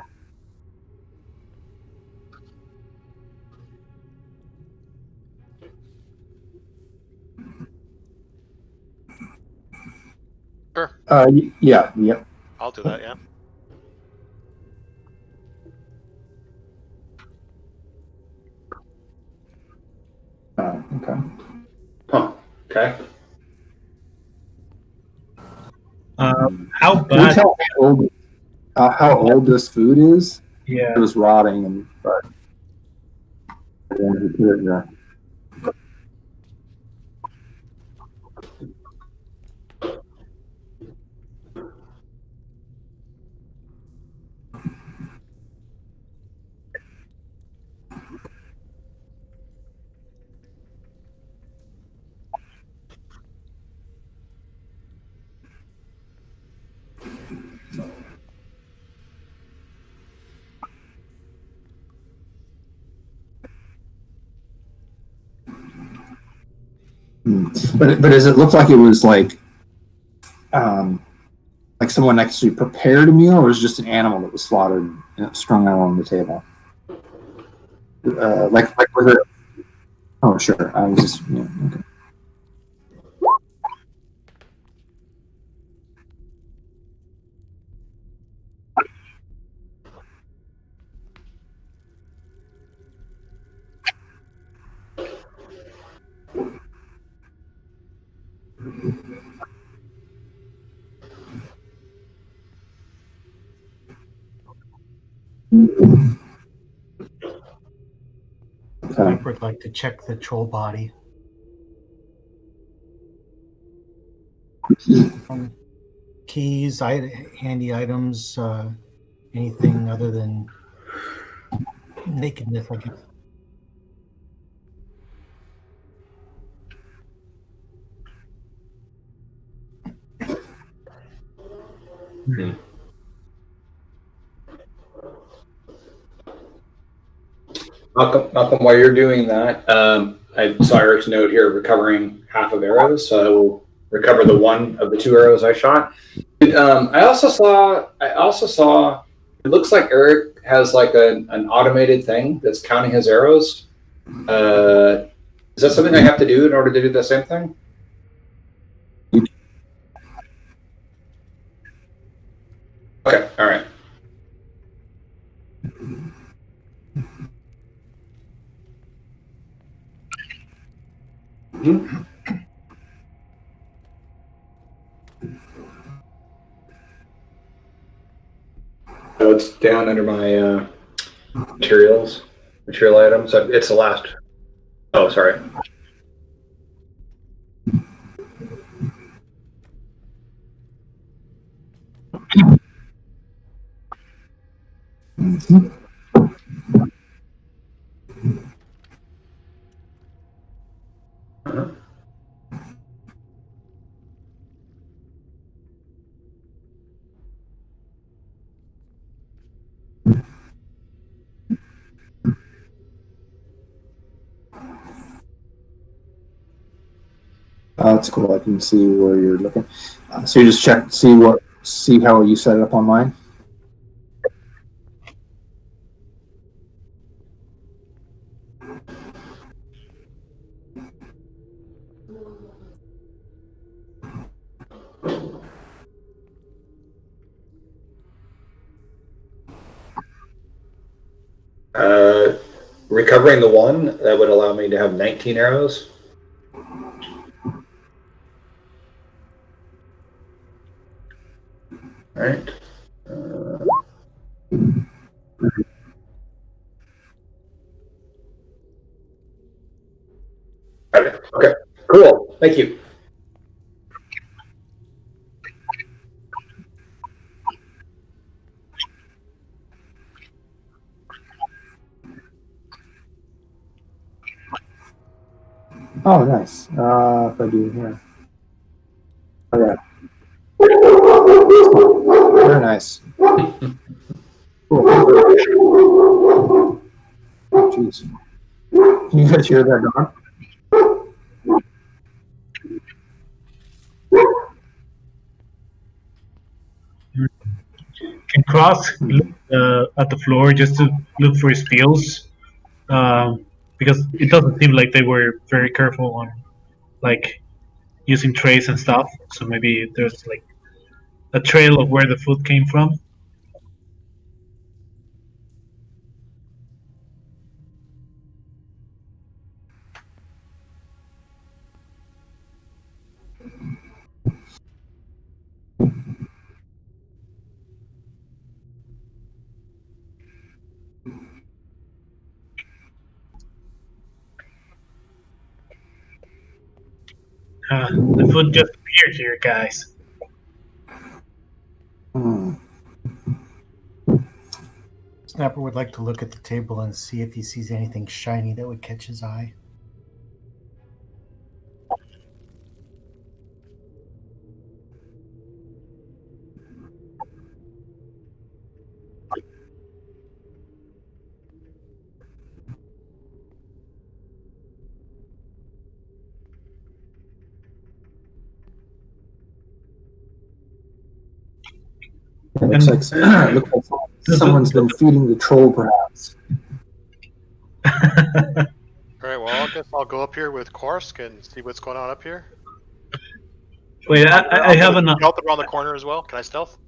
Sure, yeah. I'll do that. Yeah. Okay. Huh. Okay. how Can you bad? tell how old this food is? Yeah. It was rotting, and but then he put it there. But does it look like it was like someone actually prepared a meal, or was it just an animal that was slaughtered and strung out on the table? Like was it? Oh, sure. I was just okay. I would like to check the troll body. Keys, handy items, anything other than nakedness, I guess. Malcolm, while you're doing that, I saw Eric's note here, recovering half of arrows, so I will recover the one of the 2 arrows I shot. I also saw. It looks like Eric has like an automated thing that's counting his arrows. Is that something I have to do in order to do the same thing? Okay. All right. Mm-hmm. Oh, it's down under my material items. It's the last. Oh, sorry. Uh-huh. Oh, that's cool. I can see where you're looking. So you just check, see how you set it up on mine. Recovering the one, that would allow me to have 19 arrows. All right. Okay. Cool. Thank you. Oh, nice. If I do here. Okay. Very nice. Cool. Jeez. Can you guys hear that dog? Can Cross look at the floor just to look for his pills? Because it doesn't seem like they were very careful on like using trays and stuff. So maybe there's like a trail of where the food came from. The food just appeared here, guys. Snapper would like to look at the table and see if he sees anything shiny that would catch his eye. It looks like someone's been feeding the troll, perhaps. All right. Well, I guess I'll go up here with Korsk and see what's going on up here. Wait, I have an stealth around the corner as well. Can I stealth?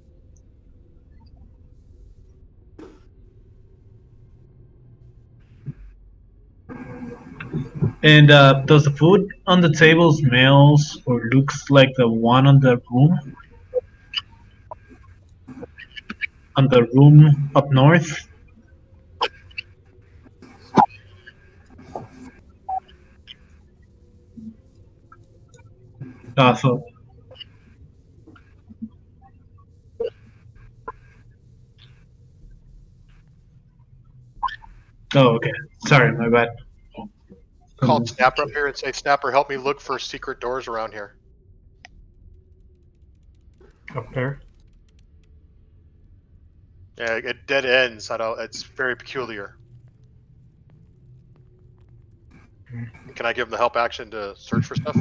And does the food on the table smells or looks like the one on the room? On the room up north? So. Oh, okay. Sorry, my bad. Call Snapper up here and say, Snapper, help me look for secret doors around here. Up there? Yeah, it dead ends. I don't. It's very peculiar. Can I give him the help action to search for stuff?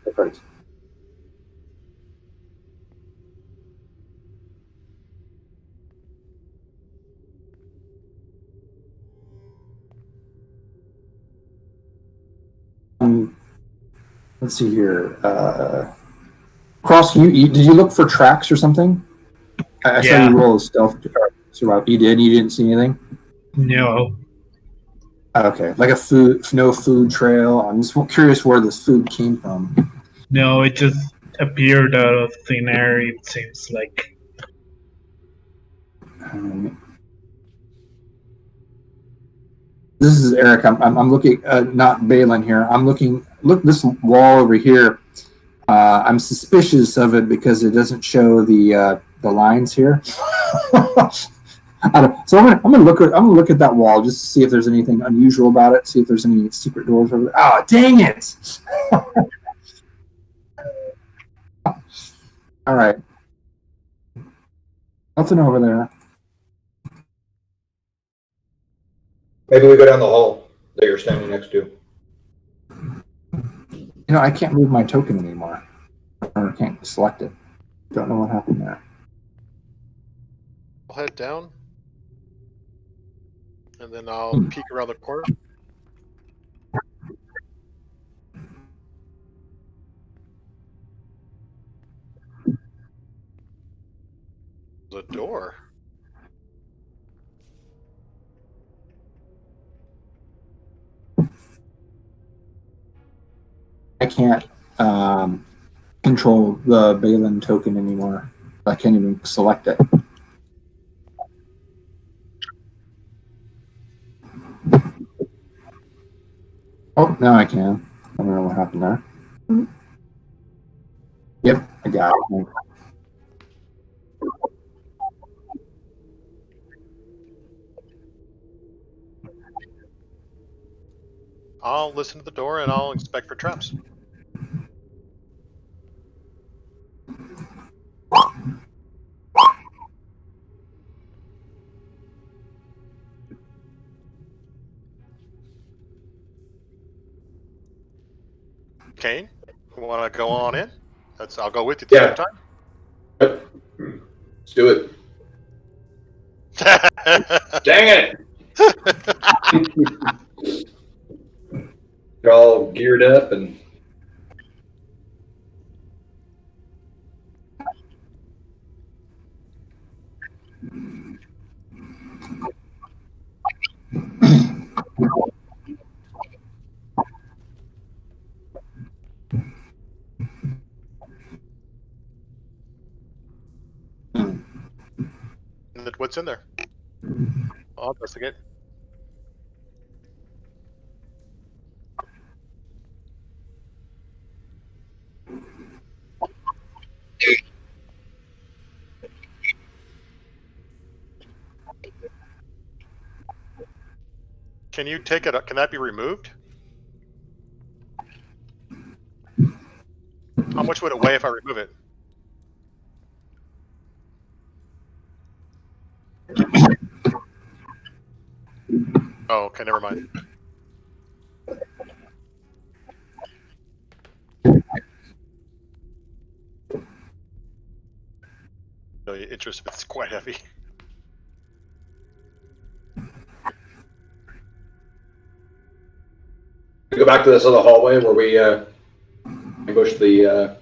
Perfect. Let's see here. Cross, did you look for tracks or something? I saw you roll a stealth. You did? You didn't see anything? No. Okay, like no food trail. I'm just curious where this food came from. No, it just appeared out of thin air, it seems like. This is Eric. I'm looking, not Balin here. I'm looking. Look, this wall over here. I'm suspicious of it because it doesn't show the lines here. So I'm gonna look at that wall just to see if there's anything unusual about it. See if there's any secret doors over there. Oh, dang it! All right, nothing over there. Maybe we go down the hall that you're standing next to. You know, I can't move my token anymore, or I can't select it. Don't know what happened there. I'll head down, and then I'll peek around the corner. The door. I can't control the Balin token anymore. I can't even select it. Oh, now I can. I don't know what happened there. Yep, I got it. I'll listen to the door and I'll inspect for traps. Kane, you want to go on in? I'll go with you at the Yeah. same Yep. Let's do it. time. Dang it! They're all geared up and What's in there? I'll investigate. Can you take it? Can that be removed? How much would it weigh if I remove it? Oh, okay, never mind. Really interested, but it's quite heavy. we go back to this other hallway where we ambushed the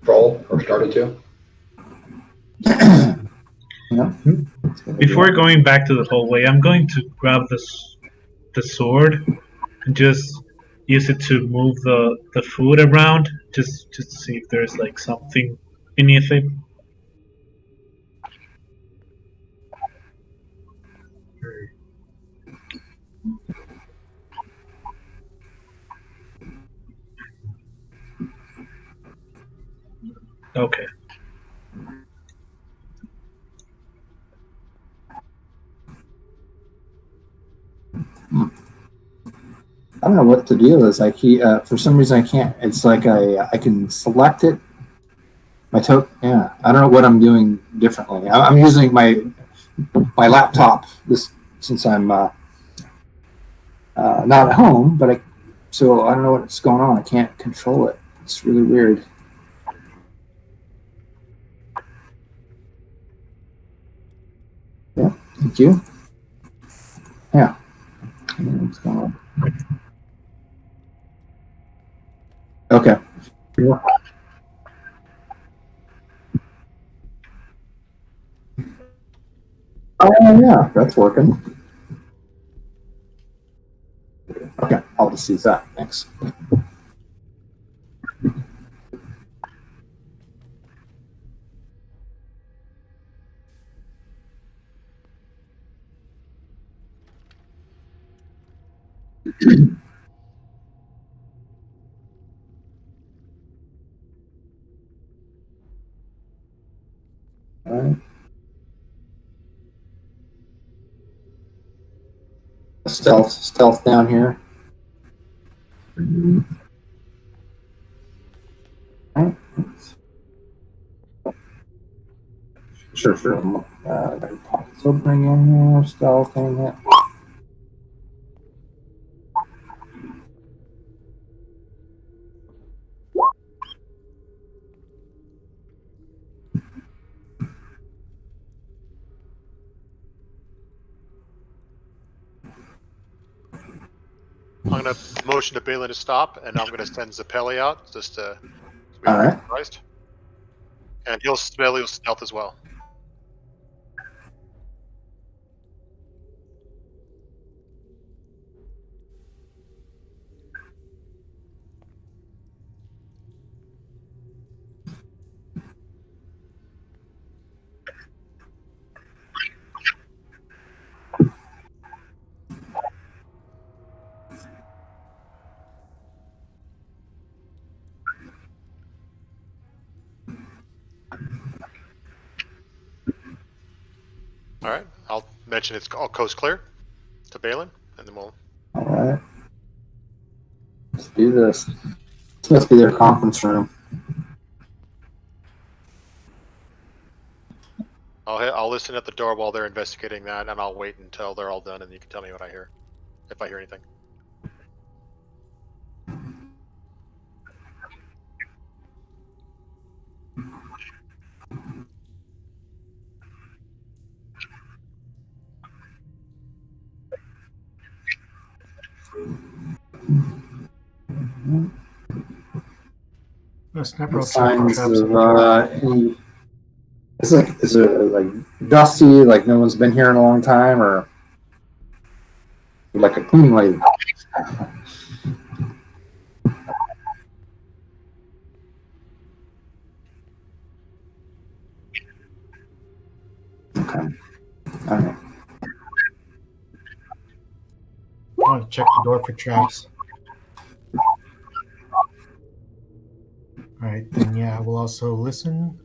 troll or started to. Yeah. Before going back to the hallway, I'm going to grab the sword and just use it to move the food around, just to see if there's like something beneath it. Okay. I don't know what the deal is. Like for some reason, I can't. It's like I can select it. My token. Yeah, I don't know what I'm doing differently. I'm using my laptop this since I'm not at home, but so I don't know what's going on. I can't control it. It's really weird. Yeah. Thank you. Yeah. What's going on? Okay. Yeah. Oh yeah, that's working. Okay, I'll just use that. Thanks. All right. stealth down here. Alright. Sure. Pockets opening in here, stealthing it. I'm going to motion to Balin to stop, and I'm going to send Zappelli out just to be All right. surprised. And he'll stealth as well. All right, I'll mention it's all coast clear to Balin, and then we'll. All right. Let's do this. This must be their conference room. I'll listen at the door while they're investigating that, and I'll wait until they're all done, and you can tell me what I hear, if I hear anything. No, Snapper will check for Signs traps. of any. Is it like dusty? Like no one's been here in a long time, or like a cleaning lady? Okay. All right. I want to check the door for traps. All right, then yeah, we'll also listen.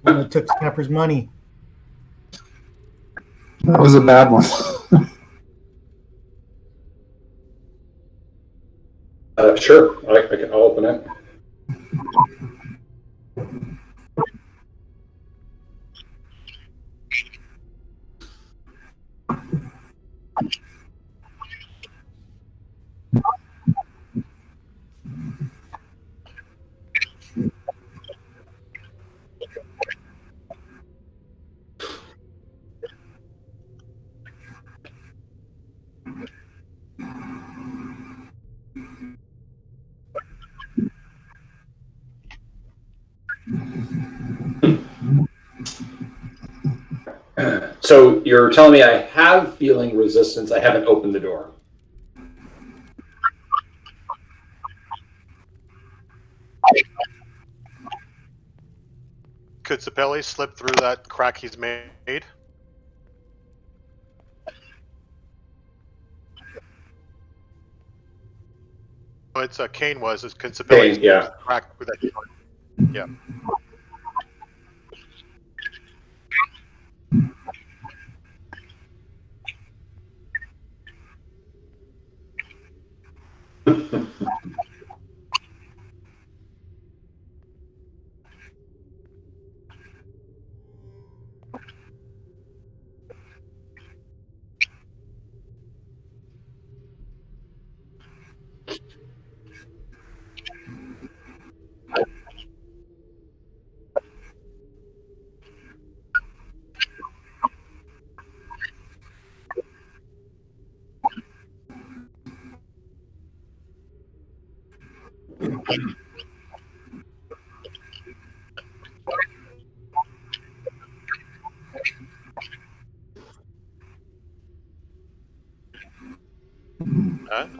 Well, it took Snapper's money. That was a bad one. Sure, I'll open it. So you're telling me I have feeling resistance. I haven't opened the door. Could Zappelli slip through that crack he's made? Oh, it's Kane was. Can Zappelli Yeah. crack with that? Yeah.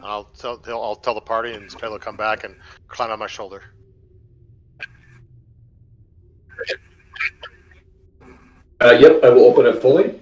I'll tell the party, and Zappelli will come back and climb on my shoulder. Yep, I will open it fully.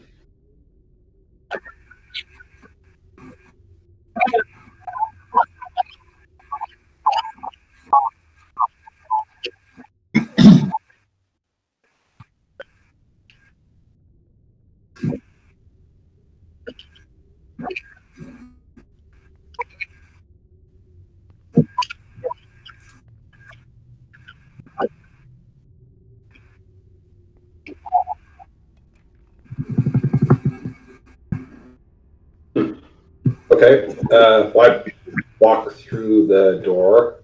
Okay. Well, I walk through the door.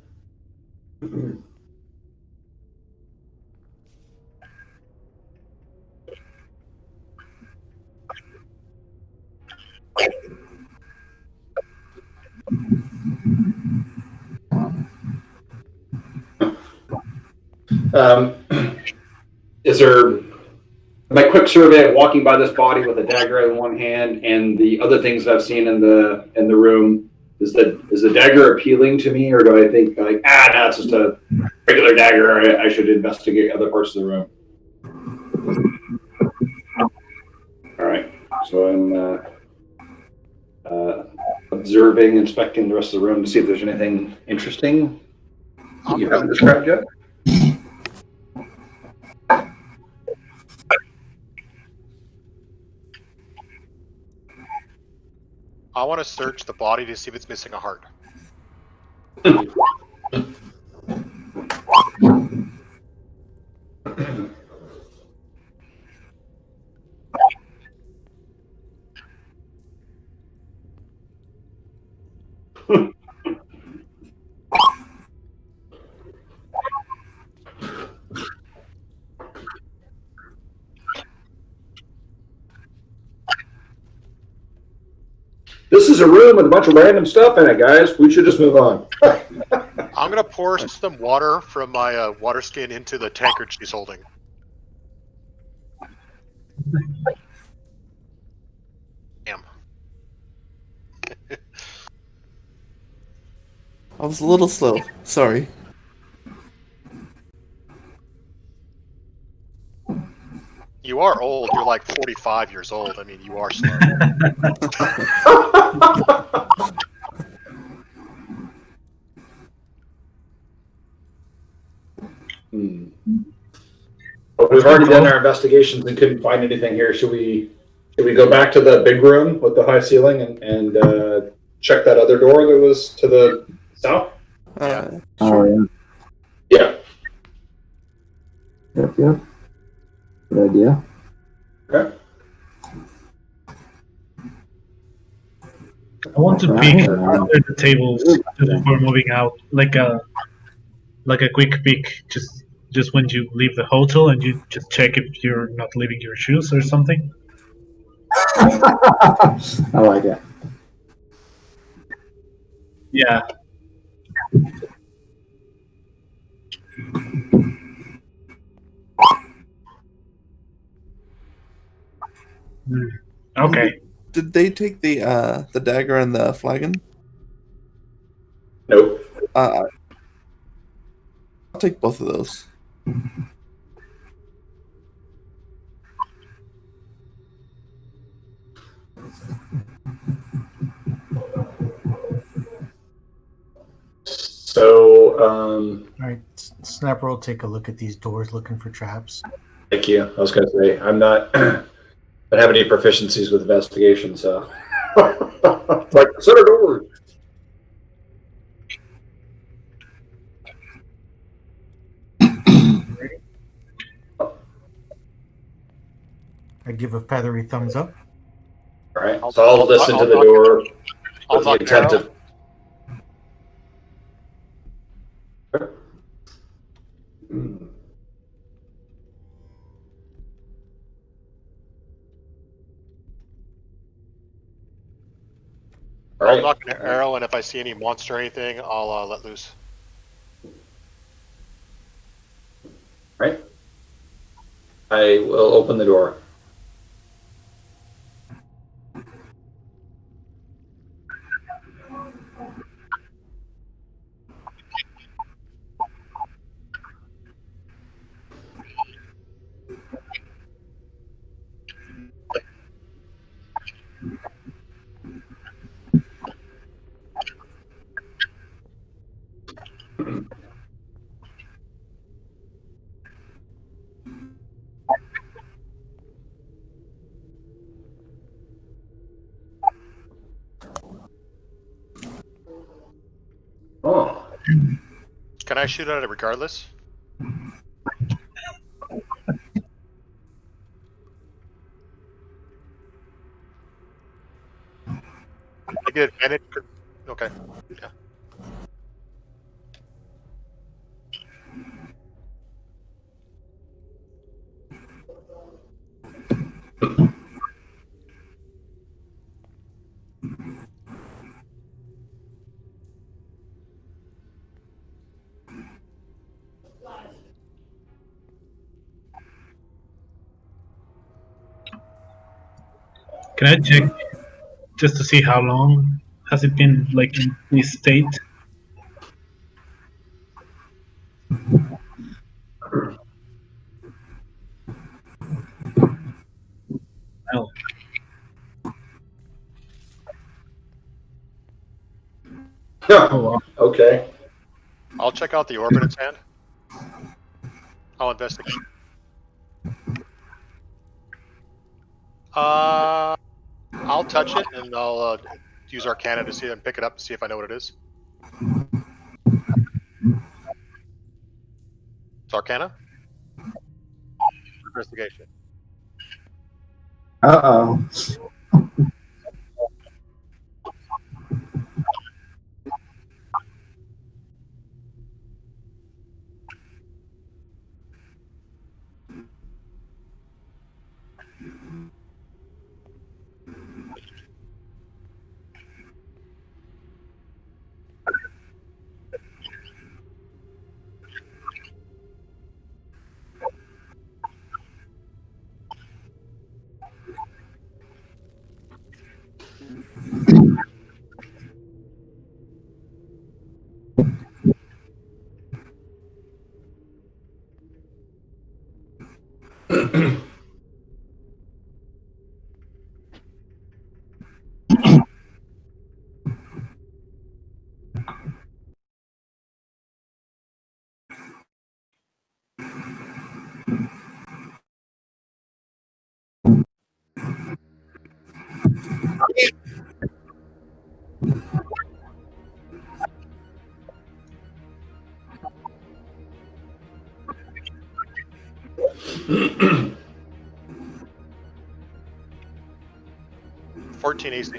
Is there my quick survey of walking by this body with a dagger in one hand and the other things that I've seen in the room? Is the dagger appealing to me, or do I think like no, it's just a regular dagger? I should investigate other parts of the room. All right, so I'm observing, inspecting the rest of the room to see if there's anything interesting that you haven't described yet. I want to search the body to see if it's missing a heart. This is a room with a bunch of random stuff in it, guys. We should just move on. I'm going to pour some water from my water skin into the tankard she's holding. Damn. I was a little slow. Sorry. You are old. You're like 45 years old. I mean, you are slow. Well, we've already done our investigations and couldn't find anything here. Should we go back to the big room with the high ceiling and check that other door that was to the south? Yeah. Oh, Yeah. Yep. Good idea. Okay. I want to peek under the tables before moving out, like a quick peek, just when you leave the hotel, and you just check if you're not leaving your shoes or something. I like it. Yeah. Okay. Did they take the dagger and the flagon? Nope. I'll take both of those. So, All right, Snapper will take a look at these doors, looking for traps. thank you. I was going to say I'm not. I don't have any proficiencies with investigation, so like center door. I give a feathery thumbs up. All right, so I'll listen to the door I'll with the knock an intent arrow. of. All I'll right. knock an arrow, and if I see any monster or anything, I'll let loose. Right. I will open the door. Can I shoot at it regardless? I get advantage. Okay. Yeah. Can I check just to see how long has it been like in this state? Oh, oh wow. Okay. I'll check out the orb in its hand. I'll investigate. I'll touch it and I'll use Arcana to see and pick it up to see if I know what it is. It's Arcana. Investigation. Uh-oh. Okay. 14 AC.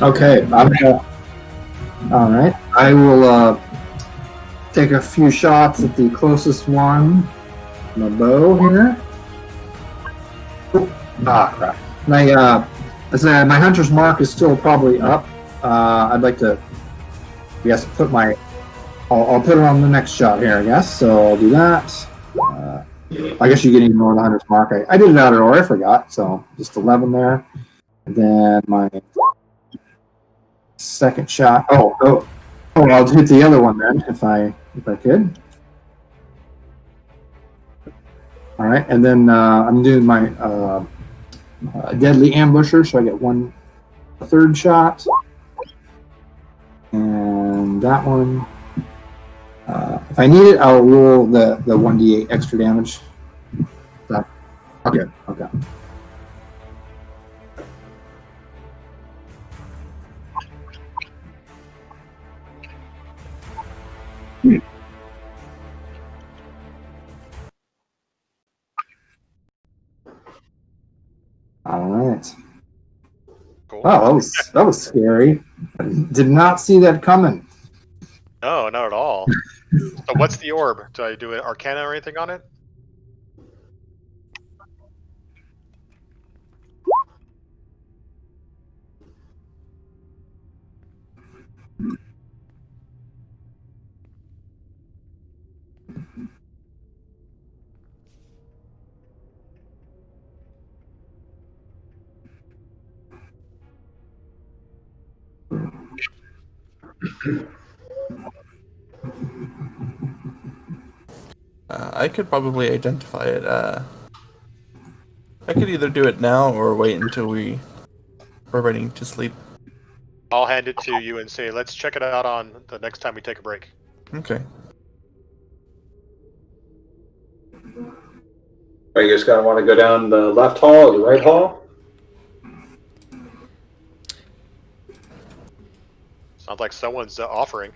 Okay, all right. I will take a few shots at the closest one. My bow here. Ah, crap. My hunter's mark is still probably up. I'd like to, I guess, I'll put it on the next shot here, I guess. So I'll do that. I guess you can ignore the hunter's mark. I did it out of order, I forgot. So just 11 there. And then my second shot. Oh, I'll hit the other one then, if I could. All right, and then I'm doing my deadly ambusher, so I get a third shot, and that one. If I need it, I'll roll the 1d8 extra damage. Okay. All right. Cool. Wow, that was scary. Did not see that coming. No, not at all. So what's the orb? Do I do an arcana or anything on it? I could probably identify it. I could either do it now or wait until we're ready to sleep. I'll hand it to you and say, let's check it out on the next time we take a break. Okay. Are you guys gonna want to go down the left hall or the right hall? Sounds like someone's offering.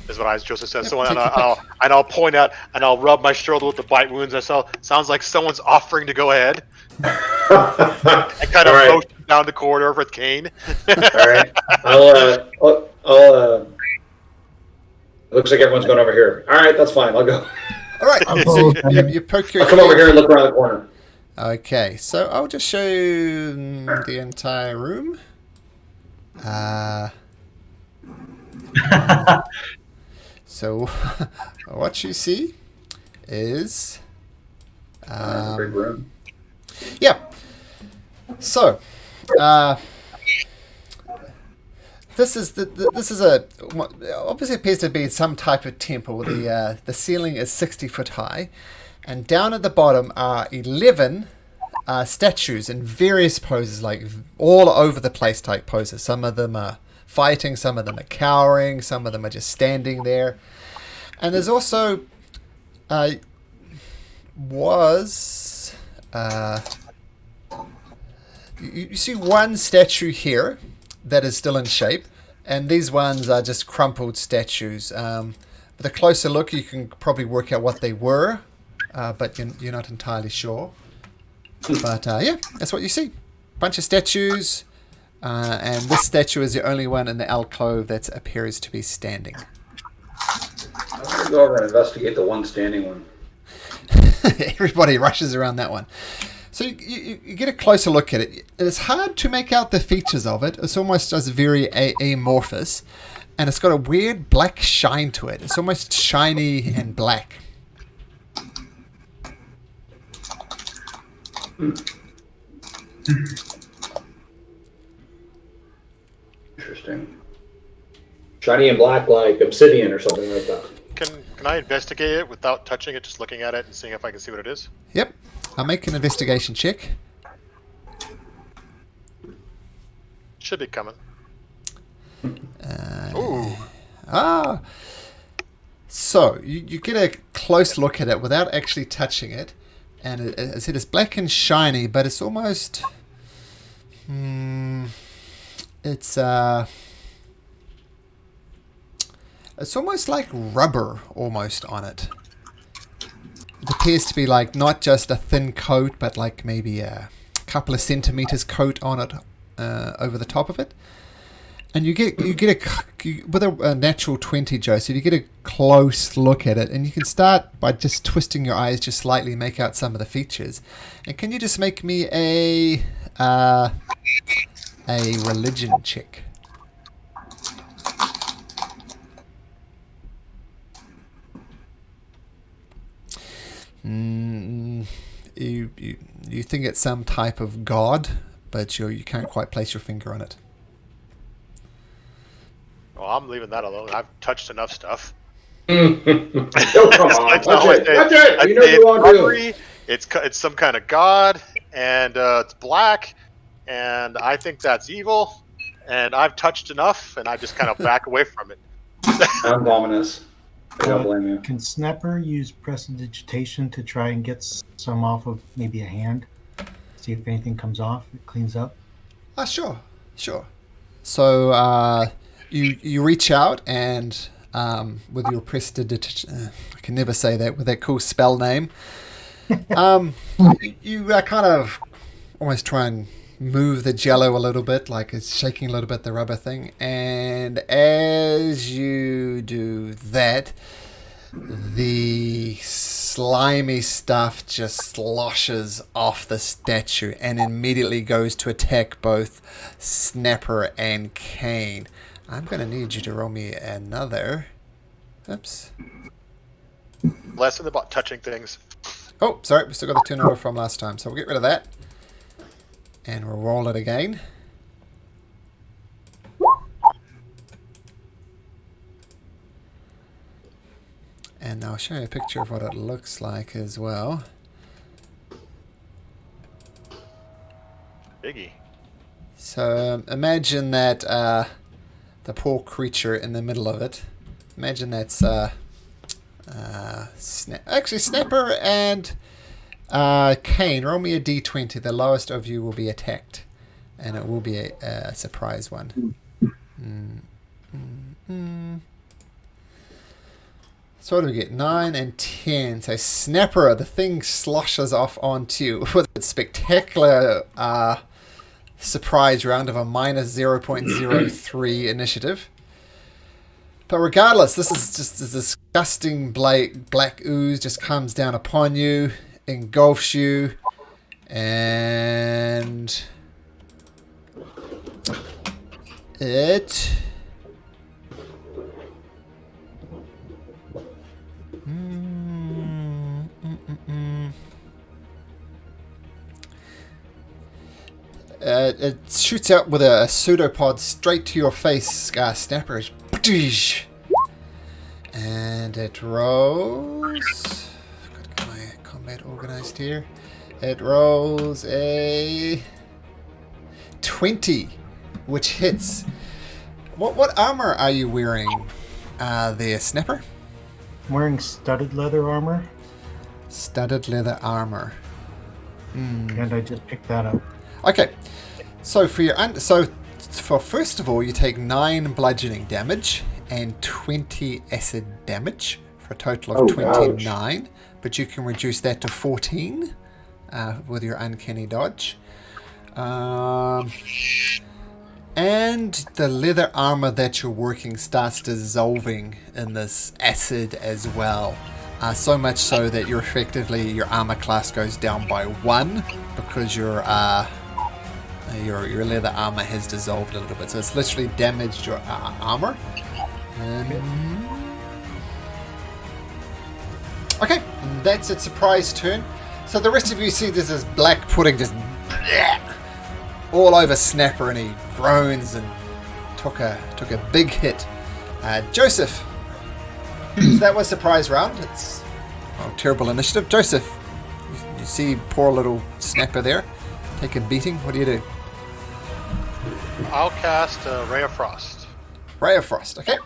Is what Joseph says. Someone, and I'll point out and I'll rub my shoulder with the bite wounds. Sounds like someone's offering to go ahead. I kind of motion down the corridor with Kane. All right. Looks like everyone's going over here. All right, that's fine. I'll go. All right. So you poke your I'll come over here and look around the corner. Okay, so I'll just show you the entire room. So what you see is Big room. yeah. So this is a obviously appears to be some type of temple. The ceiling is 60 foot high, and down at the bottom are 11 statues in various poses, like all over the place type poses. Some of them are fighting, some of them are cowering, some of them are just standing there. And there's also you see one statue here that is still in shape, and these ones are just crumpled statues. With a closer look, you can probably work out what they were, but you're not entirely sure. But yeah, that's what you see. Bunch of statues, and this statue is the only one in the alcove that appears to be standing. I'm going to go over and investigate the one standing one. Everybody rushes around that one. So you get a closer look at it. It's hard to make out the features of it. It's almost just very amorphous, and it's got a weird black shine to it. It's almost shiny and black. Interesting. Shiny and black like obsidian or something like that. Can I investigate it without touching it, just looking at it and seeing if I can see what it is? Yep. I'll make an investigation check. Should be coming. Ooh. So you get a close look at it without actually touching it, and as it is black and shiny, but it's almost it's almost like rubber almost on it. It appears to be like not just a thin coat, but like maybe a couple of centimeters coat on it over the top of it. And you get with a natural 20, Joseph, you get a close look at it, and you can start by just twisting your eyes just slightly, make out some of the features. And can you just make me a religion check? You think it's some type of god, but you can't quite place your finger on it. Well, I'm leaving that alone. I've touched enough stuff. Oh, come on. Touch it. You know you want to. It's some kind of god, and it's black, and I think that's evil, and I've touched enough, and I just kind of back away from it. I'm ominous. I don't blame you. Can Snapper use prestidigitation to try and get some off of maybe a hand? See if anything comes off, it cleans up? Sure. So you reach out and with your prestidigitation, I can never say that with that cool spell name. You kind of almost try and move the jello a little bit, like it's shaking a little bit, the rubber thing. And as you do that, the slimy stuff just sloshes off the statue and immediately goes to attack both Snapper and Kane. I'm going to need you to roll me another. Oops. Lesson about touching things. Oh, sorry, we still got the 2 in order from last time, so we'll get rid of that. And we'll roll it again. And I'll show you a picture of what it looks like as well. Biggie. So imagine that the poor creature in the middle of it. Imagine that's actually Snapper and Kane. Roll me a d20. The lowest of you will be attacked, and it will be a surprise one. So what do we get? 9 and 10. So Snapper, the thing sloshes off onto you with a spectacular surprise round of a minus 0.03 initiative. But regardless, this is just a disgusting black ooze just comes down upon you, engulfs you, and it... It shoots out with a pseudopod straight to your face, Snapper. And it rolls... Got to get my combat organized here. It rolls a 20, which hits. What armor are you wearing there, Snapper? I'm wearing studded leather armor. Studded leather armor. And I just picked that up. Okay, so for first of all, you take 9 bludgeoning damage and 20 acid damage for a total of 29. But you can reduce that to 14 with your uncanny dodge. And the leather armor that you're working starts dissolving in this acid as well. So much so that your armor class goes down by 1 because your leather armor has dissolved a little bit. So it's literally damaged your armor. Okay, that's its surprise turn. So the rest of you see there's this black pudding just all over Snapper, and he groans and took a big hit. Joseph, so that was surprise round. It's terrible initiative. Joseph, you see poor little Snapper there take a beating. What do you do? I'll cast Ray of Frost. Ray of Frost, okay.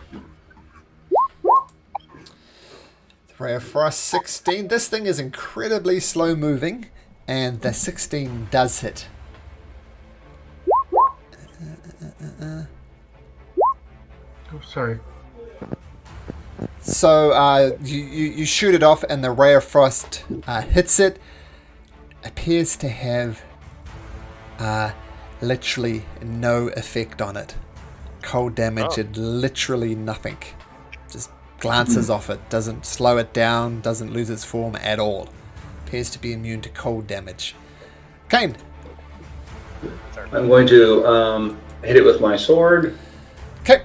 Ray of Frost 16. This thing is incredibly slow moving, and the 16 does hit. Oh, sorry. So you shoot it off, and the Ray of Frost hits it. Appears to have literally no effect on it. Cold damage, it literally nothing. Just glances off it, doesn't slow it down, doesn't lose its form at all. Appears to be immune to cold damage. Kane. I'm going to hit it with my sword. Okay.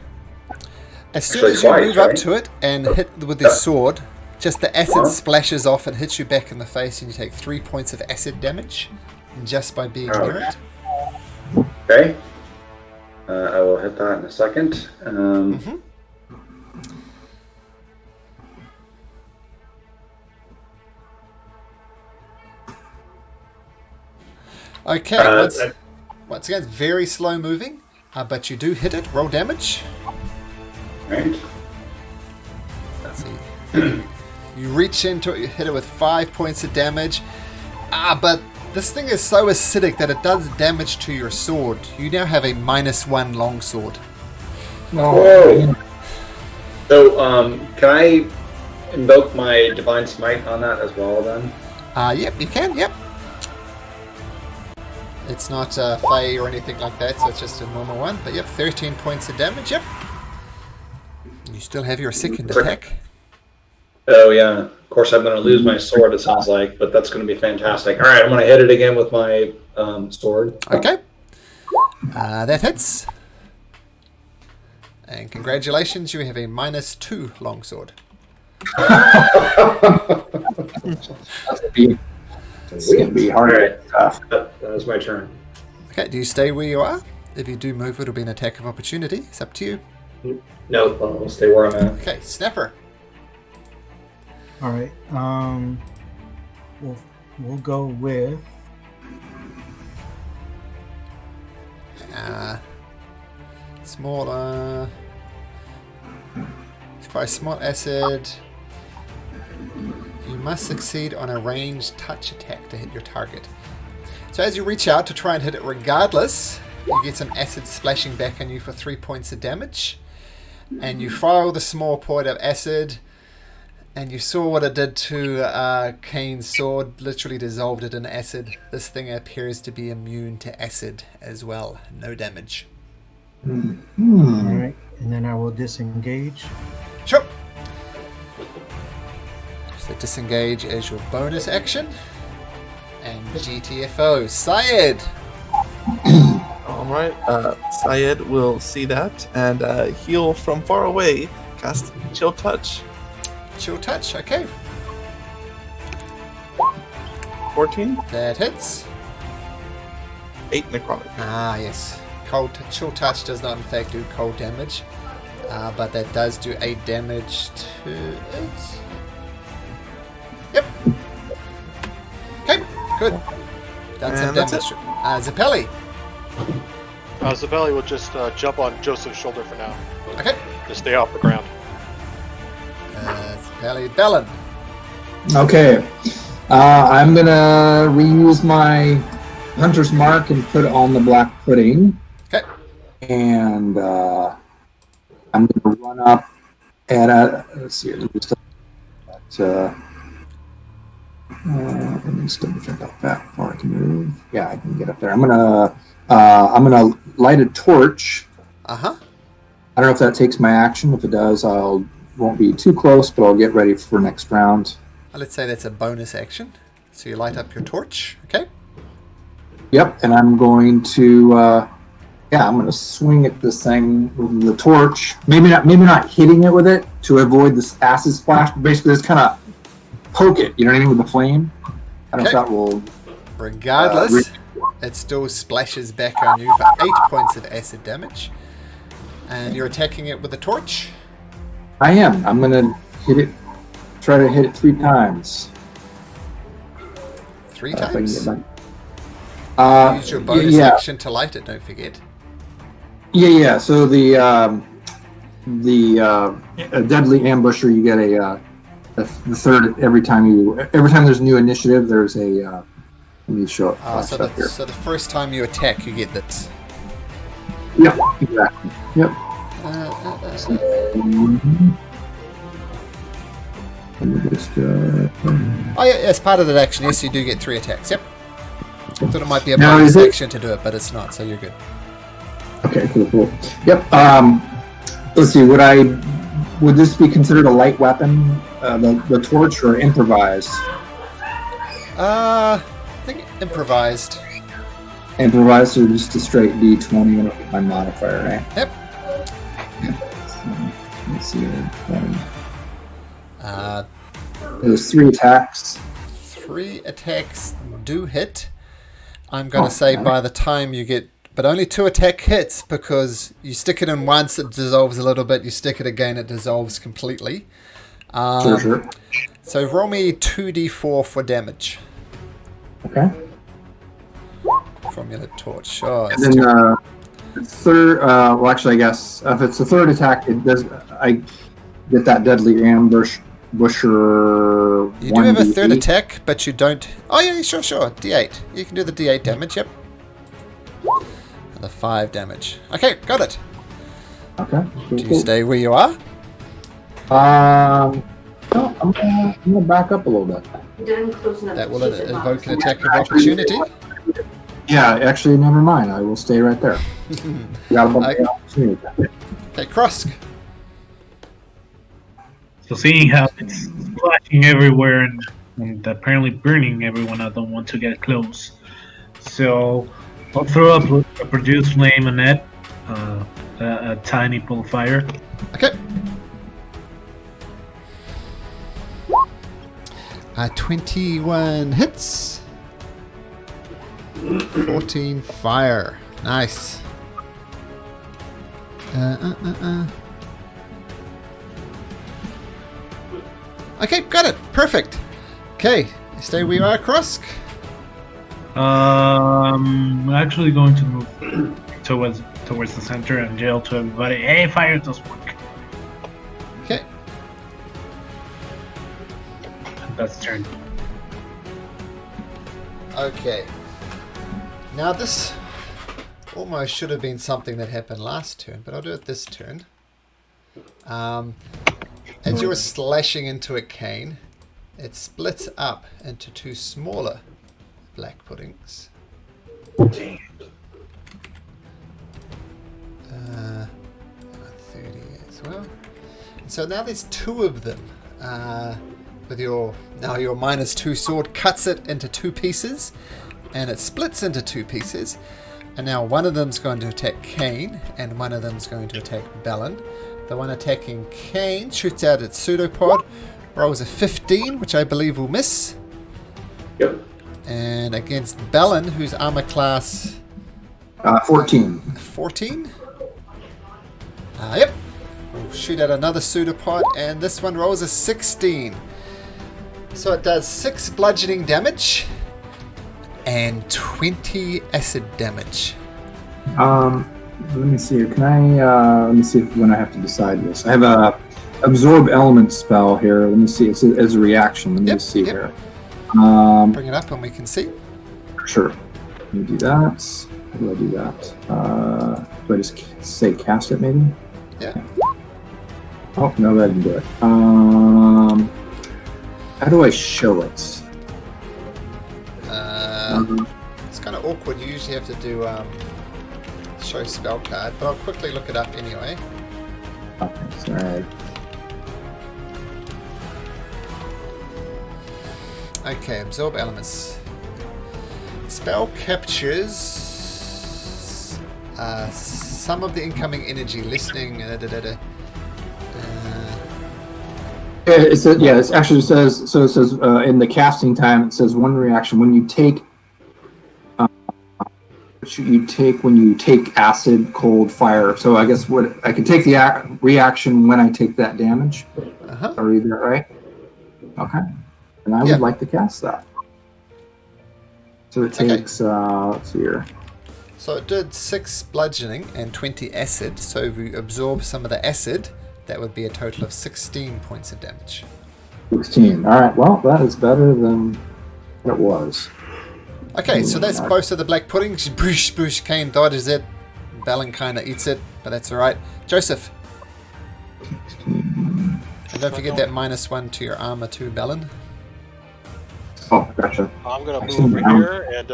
As soon as you move up to it and hit with the sword, just the acid splashes off and hits you back in the face, and you take 3 points of acid damage just by being near it. Okay. I will hit that in a second. Okay, once again, it's very slow moving, but you do hit it. Roll damage. Right. Let's see. You reach into it, you hit it with 5 points of damage. But this thing is so acidic that it does damage to your sword. You now have a -1 longsword. Whoa. So, can I invoke my Divine Smite on that as well then? Yep, you can, yep. It's not Fey or anything like that, so it's just a normal one. But yep, 13 points of damage, yep. You still have your second attack. Oh, yeah. Of course, I'm going to lose my sword, it sounds like, but that's going to be fantastic. All right, I'm going to hit it again with my sword. Okay. That hits. And congratulations, you have a -2 longsword. It's going to be hard. All right, that was my turn. Okay, do you stay where you are? If you do move, it'll be an attack of opportunity. It's up to you. No, I'll stay where I'm at. Okay, Snapper. All right. We'll go with Small, try small acid. You must succeed on a ranged touch attack to hit your target. So as you reach out to try and hit it regardless, you get some acid splashing back on you for 3 points of damage. And you fire the small point of acid, and you saw what it did to Kane's sword, literally dissolved it in acid. This thing appears to be immune to acid as well. No damage. all right, and then I will disengage. Sure. So disengage as your bonus action. And GTFO, Syed. Alright, Syed will see that and heal from far away. Cast Chill Touch. Chill touch, okay. 14, That hits. 8 necrotic. Ah, yes. Chill touch does not in fact do cold damage. But that does do 8 damage to it. Yep. Okay, good. That's some And that's damage. Zappelli. Zabelli will just jump on Joseph's shoulder for now. Okay. Just stay off the ground. Zappelli. Bellin. Okay. I'm going to reuse my Hunter's Mark and put it on the black pudding. Okay. And I'm going to run up at a. Let's see. Let me just double check how far I can move. Yeah, I can get up there. I'm gonna light a torch. Uh-huh. I don't know if that takes my action. If it does, won't be too close, but I'll get ready for next round. Let's say that's a bonus action. So you light up your torch, okay? Yep, and I'm going to I'm gonna swing at this thing with the torch. Maybe not hitting it with it to avoid this acid splash, but basically just kind of poke it, you know what I mean, with the flame. I don't know if that will. Regardless, it still splashes back on you for 8 points of acid damage. And you're attacking it with a torch? I am. I'm gonna try to hit it 3 times. 3 If I can times? get my- Use your bonus action to light it, don't forget. Yeah. So the a deadly ambusher, you get the third every time there's a new initiative. There's a let me show it. So the first time you attack, you get that. Yep, exactly. Yep. Oh yeah, as part of that action, yes, you do get 3 attacks. Yep. I thought it might be a Now, bonus is it- action to do it, but it's not, so you're good. Okay, cool. Yep. Let's see. Would this be considered a light weapon, the torch, or improvised? I think improvised. Improvised, or just a straight D20? I don't get my modifier, right? Yep. Let's see. Uh, There's 3 attacks. 3 attacks do hit. I'm going to say by the time you get... But only 2 attack hits, because you stick it in once, it dissolves a little bit. You stick it again, it dissolves completely. Sure. So roll me 2d4 for damage Okay. from your torch. Oh, And it's then third. Well, actually, I guess if it's the third attack, it does. I get that deadly ambusher. You do have a third attack, but you don't... Oh, yeah, sure. D8. You can do the D8 damage, yep. And the 5 damage. Okay, got it. Okay. Do you stay where you are? No, I'm gonna back up a little bit. That will invoke an attack of opportunity. Yeah, actually, never mind. I will stay right there. Got a Okay. opportunity. Okay, Krosk. So seeing how it's splashing everywhere and apparently burning everyone, I don't want to get close. So I'll throw up a produce flame on it, a tiny pull fire. Okay. 21 hits. 14 fire. Nice. Okay, got it. Perfect. Okay, stay where you are, Krosk. I'm actually going to move towards the center and yell to everybody, "Hey, fire does work!" Okay. That's turn. Okay. Now this almost should have been something that happened last turn, but I'll do it this turn. As you're slashing into a cane, it splits up into two smaller black puddings. 30 as well. And so now there's two of them. With your -2 sword cuts it into two pieces, and it splits into two pieces. And now one of them's going to attack Kane, and one of them's going to attack Balin. The one attacking Kane shoots out its pseudopod, rolls a 15, which I believe will miss. Yep. And against Balin, whose armor class 14. 14. Yep. We'll shoot out another pseudopod, and this one rolls a 16. So it does 6 bludgeoning damage and 20 acid damage. Let me see here. Can I? Let me see when I have to decide this. I have a absorb element spell here. Let me see. It's as a reaction. Let me just see here. Bring it up and we can see. Sure. Let me do that. How do I do that? Do I just say cast it maybe? Yeah. Oh no, that didn't do it. How do I show it? It's kind of awkward. You usually have to do show spell card, but I'll quickly look it up anyway. Okay, sorry. Okay, absorb elements. Spell captures some of the incoming energy. Listening. It says, yeah, it actually says, so it says in the casting time, it says one reaction when you take when you take acid, cold, fire. So I guess what I can take the reaction when I take that damage. Uh-huh. Are you that right? Okay. And I would like to cast that. So it takes, let's see here. So it did 6 bludgeoning and 20 acid. So if you absorb some of the acid, that would be a total of 16 points of damage. 16. All right. Well, that is better than it was. Okay, so that's most of the black pudding. Boosh, boosh, Kane dodges it. Balin kind of eats it, but that's alright. Joseph. And don't forget that -1 to your armor too, Balin. Oh, gotcha. I'm going to move over here, and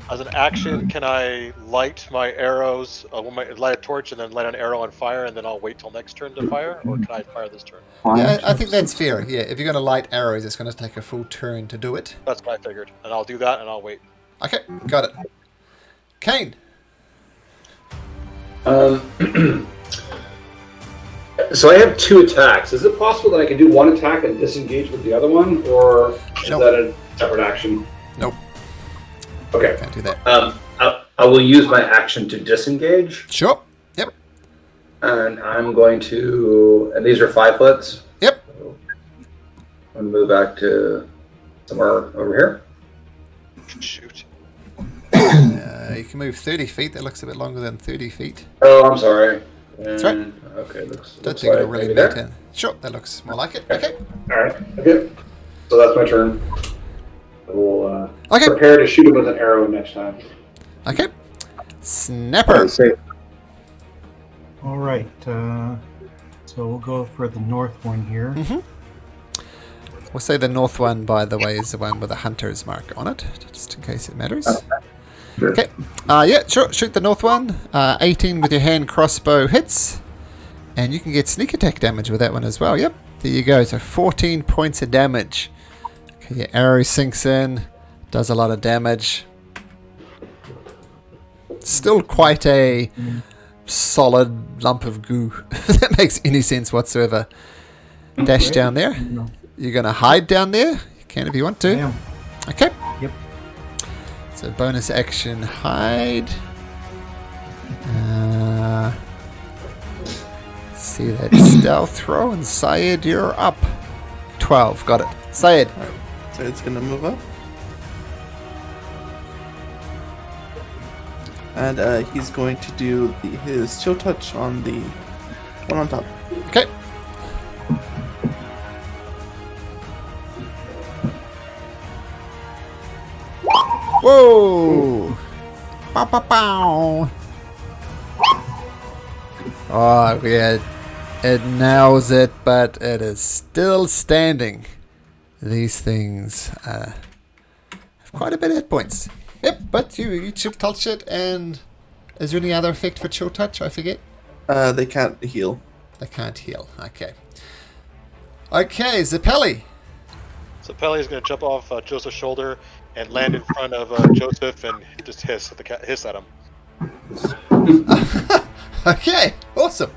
as an action, can I light my arrows, light a torch, and then light an arrow on fire, and then I'll wait till next turn to fire? Or can I fire this turn? Yeah, I think that's fair. Yeah, if you're going to light arrows, it's going to take a full turn to do it. That's what I figured. And I'll do that, and I'll wait. Okay, got it. Kane. So I have 2 attacks. Is it possible that I can do one attack and disengage with the other one, or is that a separate action? Nope. Okay. Can't do that. I will use my action to disengage. Sure. Yep. And I'm going to... And these are 5 foots? Yep. I'll move back to somewhere over here. Shoot. You can move 30 feet. That looks a bit longer than 30 feet. Oh, I'm sorry. That's right. Okay, looks Don't think like it'll really maybe there. matter. Sure, that looks more like it. Okay. Alright, okay. So that's my turn. I will Okay. prepare to shoot him with an arrow next time. Okay. Snapper. All right. So we'll go for the north one here. We'll say the north one, by the way, is the one with the hunter's mark on it, just in case it matters. Okay. Sure. Okay. Yeah, sure. Shoot the north one. 18 with your hand crossbow hits. And you can get sneak attack damage with that one as well. Yep. There you go. So 14 points of damage. Okay, your arrow sinks in. Does a lot of damage. Still quite a solid lump of goo. If that makes any sense whatsoever. Dash down there. You're going to hide down there. You can if you want to. Damn. Okay. Yep. So bonus action hide. See that stealth throw, and Syed, you're up. 12, got it. Syed. So it's gonna move up. And he's going to do his chill touch on the one on top. Okay. Whoa! Bow, bow, bow. Oh, yeah. It nails it, but it is still standing. These things have quite a bit of hit points. Yep, but you chill touch it, and is there any other effect for chill touch? I forget. They can't heal. They can't heal. Okay. Okay, Zappelli. So Pelly is going to jump off Joseph's shoulder and land in front of Joseph and just hiss at him. Okay, awesome.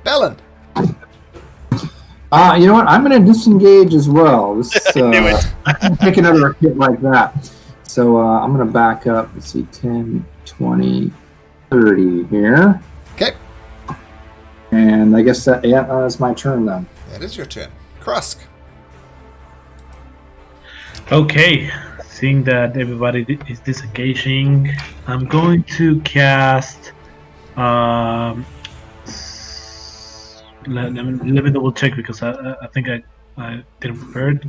Bellin. You know what? I'm going to disengage as well. This take another hit like that. So I'm going to back up. Let's see, 10, 20, 30 here. Okay. And I guess that's my turn then. That is your turn. Krusk. Okay, seeing that everybody is disengaging, I'm going to cast. Let me double check because I think I didn't prepare it.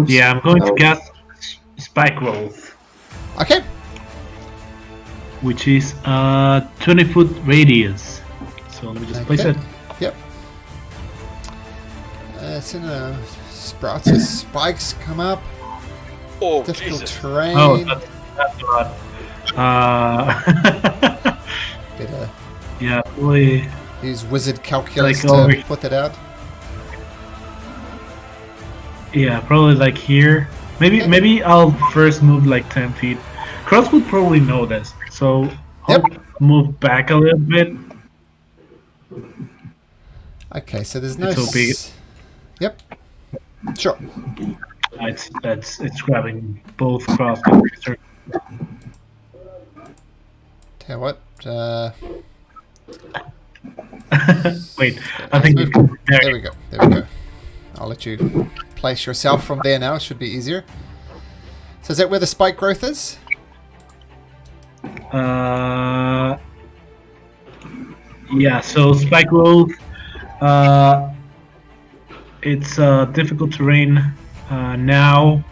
Yeah, I'm going to cast Spike Growth, Okay. which is a 20-foot radius. So let me just place it. Yep. It's in a sprouts of spikes come up. Oh, Difficult Jesus. terrain. Oh, that's not. Bit of Yeah, probably. use wizard calculus Like over- to put that out. Yeah, probably like here. Maybe I'll first move like 10 feet. Cross would probably know this, so I'll move back a little bit. Okay, so there's no. It's so big. Yep. Sure. It's grabbing both cross. Tell you what. Wait, I think Let's move. There we go. There we go. I'll let you place yourself from there now. It should be easier. So is that where the spike growth is? Yeah. So spike growth. It's difficult terrain now.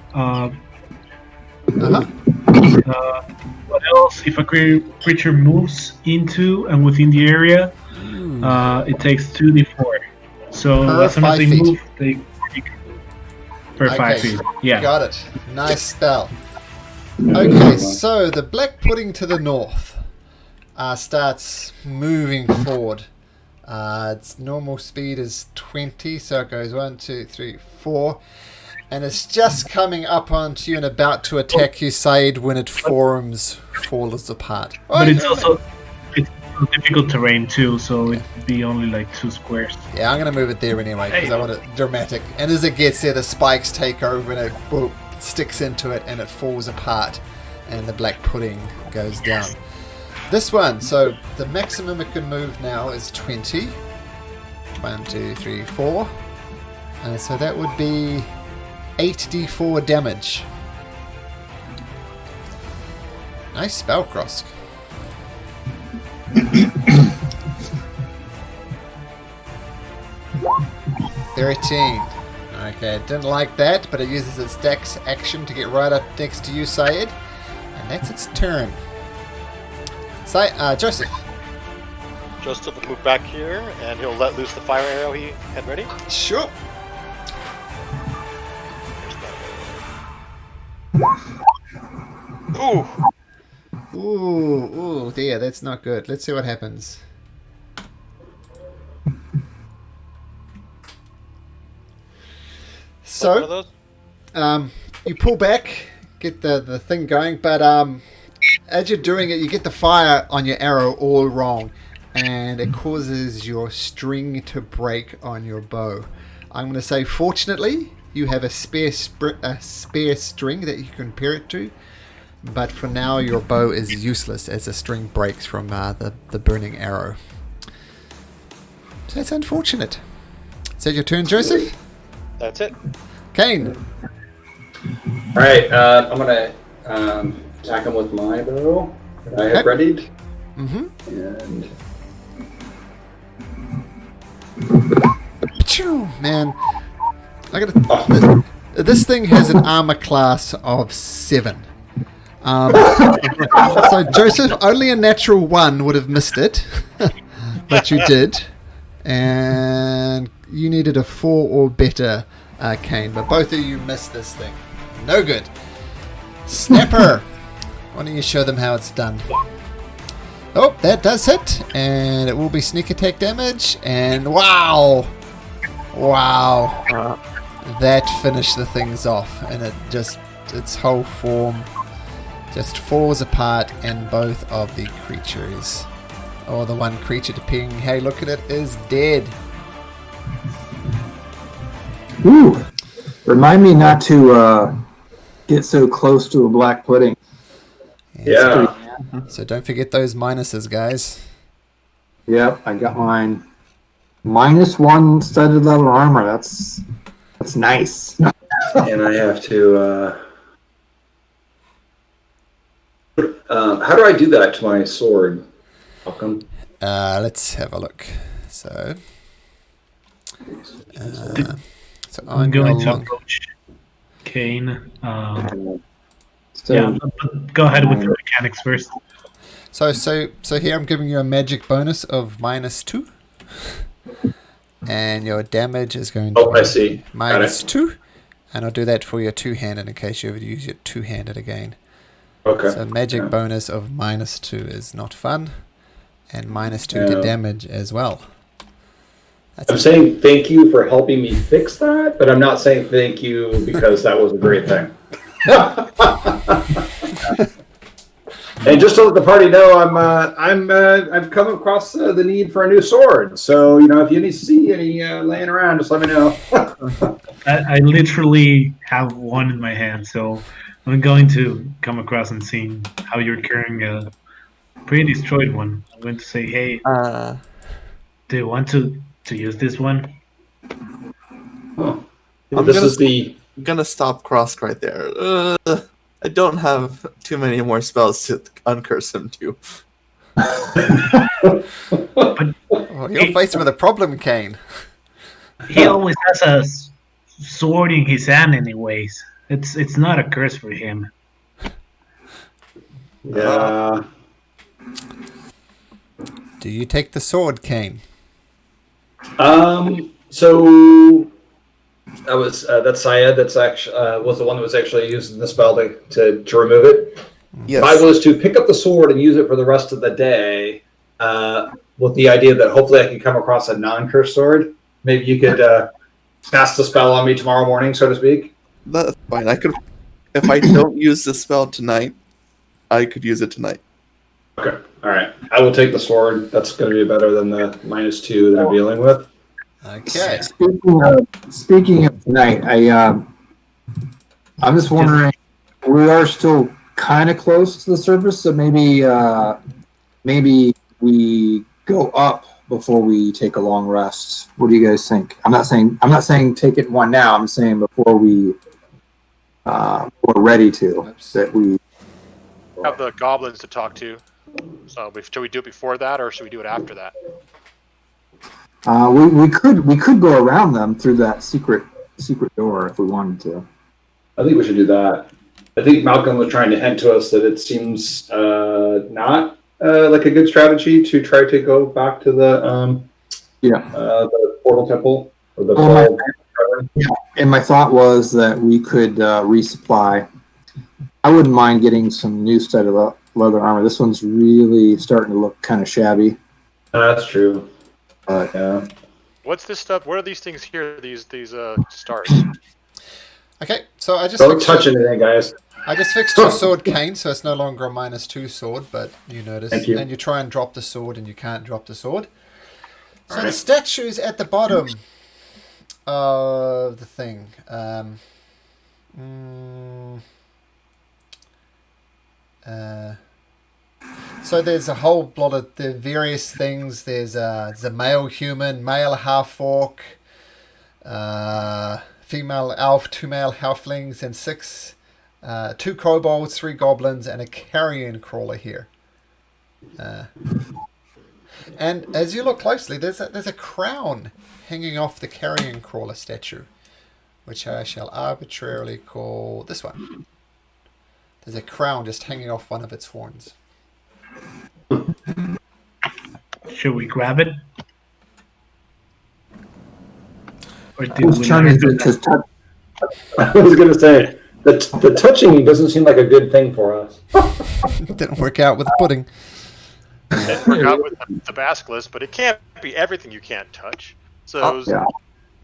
What else? If a creature moves into and within the area, it takes 2d4. So Per as soon as 5 they feet. move, they per 5 Okay. feet. Yeah. Got it. Nice spell. Okay, so the black pudding to the north starts moving forward. Its normal speed is 20, so it goes 1, 2, 3, 4. And it's just coming up onto you and about to attack you, Said, when it falls apart. But it's also difficult terrain too, so it'd be only like 2 squares. Yeah, I'm going to move it there anyway, because I want it dramatic. And as it gets there, the spikes take over and it boop, sticks into it and it falls apart. And the black pudding goes down. This one, so the maximum it can move now is 20. 1, 2, 3, 4. So that would be 8d4 damage. Nice spell, Krosk. Okay, didn't like that, but it uses its dex action to get right up next to you, Syed. And that's its turn. Joseph. Joseph will move back here, and he'll let loose the fire arrow he had ready. Sure. Ooh! Ooh, dear, that's not good. Let's see what happens. One of So, those? you pull back, get the thing going, but as you're doing it, you get the fire on your arrow all wrong, and it causes your string to break on your bow. I'm going to say, fortunately, you have a spare string that you can pair it to, but for now, your bow is useless as the string breaks from the burning arrow. So that's unfortunate. Is that your turn, Joseph? That's it. Kane. All right, I'm gonna attack him with my bow that I have readied. Mm-hmm. And Man, I gotta. This thing has an armor class of 7. So Joseph, only a natural 1 would have missed it, but you did, and you needed a 4 or better, Kane. But both of you missed this thing. No good. Snapper, why don't you show them how it's done? Oh, that does hit, and it will be sneak attack damage. And wow, that finished the things off, and its whole form just falls apart, and both of the creatures, or the one creature, depending how you look at it, is dead. Ooh. Remind me not to get so close to a black pudding. yeah, So don't forget those minuses, guys. Yep, I got mine. -1 studded leather armor. That's nice. and I have to. How do I do that to my sword? Welcome. Let's have a look. So I'm going to approach Kane. So, But go ahead with the mechanics first. So here I'm giving you a magic bonus of -2, and your damage is going to Oh, I see. Got it. -2, and I'll do that for your two-handed in case you ever use your two-handed again. Okay. So magic bonus of -2 is not fun, and -2 to damage as well. I'm saying thank you for helping me fix that, but I'm not saying thank you because that was a great thing. And just to let the party know, I've come across the need for a new sword. So if you see any laying around, just let me know. I literally have one in my hand, so I'm going to come across and see how you're carrying a pretty destroyed one. I'm going to say, hey, do you want to use this one? Oh. I'm This is gonna stop Crosk right there. I don't have too many more spells to uncurse him to. Oh, you're faced with a problem, Kane. He always has a sword in his hand, anyways. It's not a curse for him. Yeah. Do you take the sword, Kane? So that was that's Syed. That's actually was the one that was actually using the spell to remove it. Yes. If I was to pick up the sword and use it for the rest of the day, with the idea that hopefully I can come across a non-cursed sword, maybe you could cast the spell on me tomorrow morning, so to speak. That's fine. I could, if I don't use the spell tonight, I could use it tonight. Okay. All right. I will take the sword. That's going to be better than the -2 that I'm dealing with. Okay. Speaking of tonight, I'm just wondering. We are still kind of close to the surface, so maybe we go up before we take a long rest. What do you guys think? I'm not saying take it one now. I'm saying before we're ready to that we Have the goblins to talk to. So should we do it before that, or should we do it after that? we could go around them through that secret door if we wanted to. I think we should do that. I think Malcolm was trying to hint to us that it seems not like a good strategy to try to go back to the portal temple or the ball? And my thought was that we could resupply. I wouldn't mind getting some new set of leather armor. This one's really starting to look kind of shabby. That's true. Yeah. What's this stuff? What are these things here? These stars. Okay, so I just Don't touch anything, guys. I just fixed your sword, Kane, so it's no longer a -2 sword, but you notice. Thank you. And you try and drop the sword, and you can't drop the sword. So the statue's at the bottom of the thing. So there's a whole lot of the various things. There's a male human, male half-orc, female elf, 2 male halflings, and 2 kobolds, 3 goblins, and a carrion crawler here. And as you look closely, there's a crown hanging off the carrion crawler statue, which I shall arbitrarily call this one. There's a crown just hanging off one of its horns. Should we grab it? Or did Whose we turn learn is it that- to touch? I was gonna say the touching doesn't seem like a good thing for us. Didn't work out with the pudding. It worked out with the basilisk, but it can't be everything you can't touch. So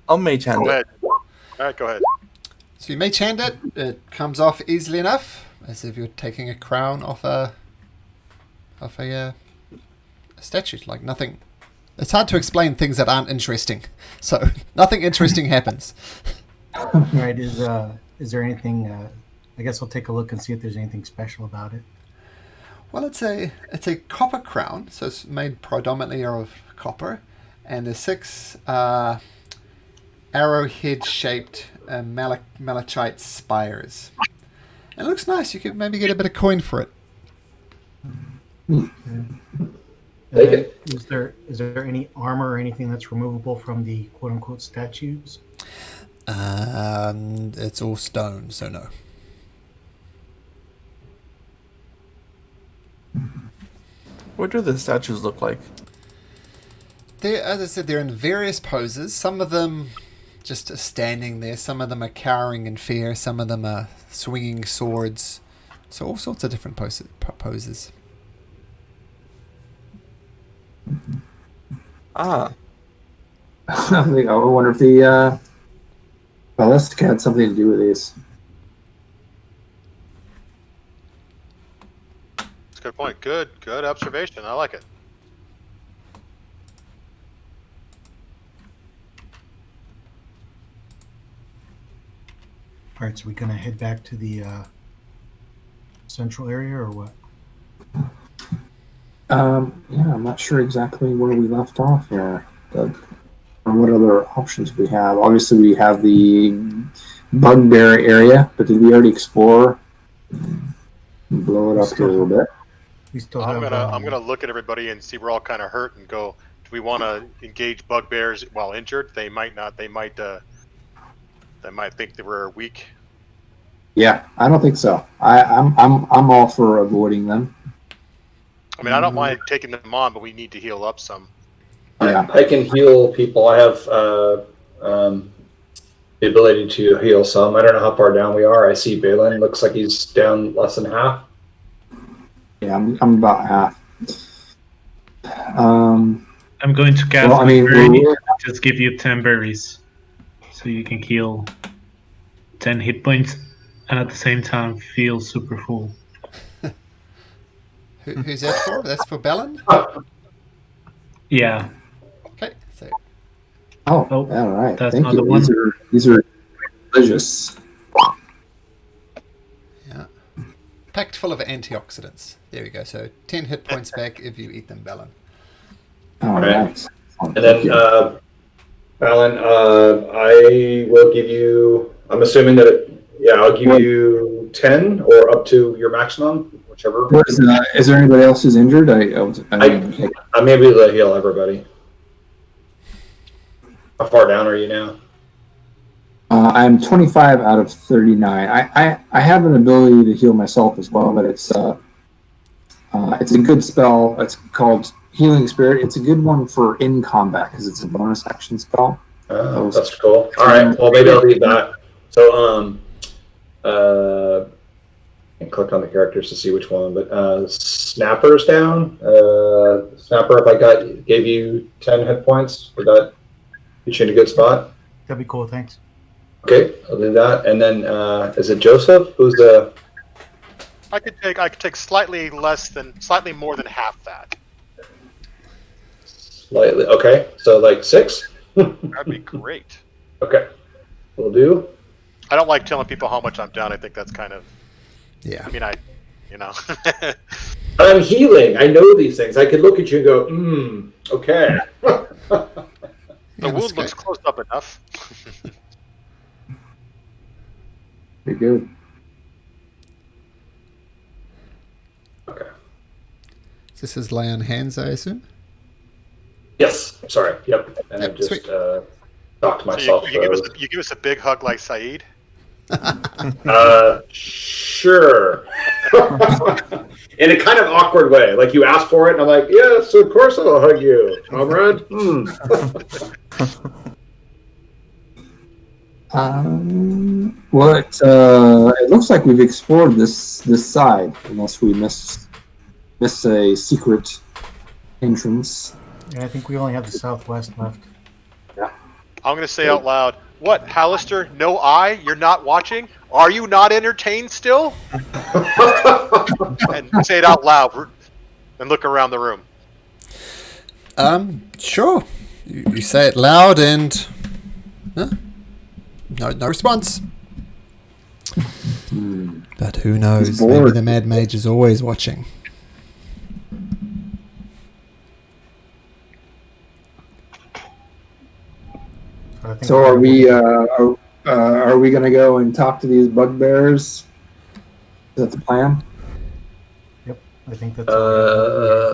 I'll mage hand go it. ahead. All right, go ahead. So you may hand it. It comes off easily enough, as if you're taking a crown off a statue. Like nothing. It's hard to explain things that aren't interesting. So nothing interesting happens. All right, is there anything? I guess I'll take a look and see if there's anything special about it. Well, it's a copper crown, so it's made predominantly of copper, and there's 6 arrowhead-shaped malachite spires. It looks nice. You could maybe get a bit of coin for it. Take it. Is there any armor or anything that's removable from the quote unquote statues? It's all stone, so no. What do the statues look like? As I said, they're in various poses. Some of them just are standing there. Some of them are cowering in fear. Some of them are swinging swords. So all sorts of different poses. Ah, I wonder if the ballistic had something to do with these. That's a good point. Good observation. I like it. All right, so we're gonna head back to the central area or what? Yeah, I'm not sure exactly where we left off here, or what other options we have. Obviously, we have the bugbear area, but did we already explore? Blow it up here a little bit. We still I'm have. gonna look at everybody and see we're all kind of hurt and go. Do we want to engage bugbears while injured? They might not. They might think that we're weak. Yeah, I don't think so. I'm all for avoiding them. I mean, I don't mind taking them on, but we need to heal up some. Yeah. I can heal people. I have the ability to heal some. I don't know how far down we are. I see Balin. Looks like he's down less than half. Yeah, I'm about half. I'm going to cast Well, I mean, berry, just give you 10 berries. So you can heal 10 hit points and at the same time feel super full. Who's that for? That's for Bellin? Yeah. Okay, so Oh, Oh, all right. that's Thank not you. the one. These are delicious. yeah. Packed full of antioxidants. There we go. So 10 hit points back if you eat them, Bellin. All Right. right. And then, Balin, I will give you. I'm assuming that. I'll give you 10 or up to your maximum, whichever. Is there anybody else who's injured? I I'm able to heal everybody. How far down are you now? I'm 25 out of 39. I have an ability to heal myself as well, but it's It's a good spell. It's called Healing Spirit. It's a good one for in combat because it's a bonus action spell. That's cool. All right. Well, maybe I'll read that. So, and click on the characters to see which one. But Snapper's down. Snapper, if gave you 10 hit points, would that put you in a good spot? That'd be cool. Thanks. Okay, I'll do that. And then is it Joseph? Who's the? I could take slightly more than half that. Slightly. Okay, so like 6. That'd be great. Okay, we'll do. I don't like telling people how much I'm down. I think that's kind of. Yeah. I mean, you know. I'm healing. I know these things. I could look at you and go, okay. The wound looks close up enough. Pretty good. Okay. This is lay on hands, I assume? Yes. Sorry. Yep. And Yep, I just sweet. talked to myself. So you give us a big hug like Saeed? Sure. In a kind of awkward way. Like you asked for it, and I'm like, yes, of course I'll hug you, comrade. Well, it looks like we've explored this side, unless we missed a secret entrance. Yeah, I think we only have the southwest left. I'm going to say out loud, what, Hallister, no eye? You're not watching? Are you not entertained still? And say it out loud and look around the room. Sure. You say it loud and... Huh? No response. But who knows? Maybe the Mad Mage is always watching. So are we going to go and talk to these bugbears? Is that the plan? Yep, I think that's.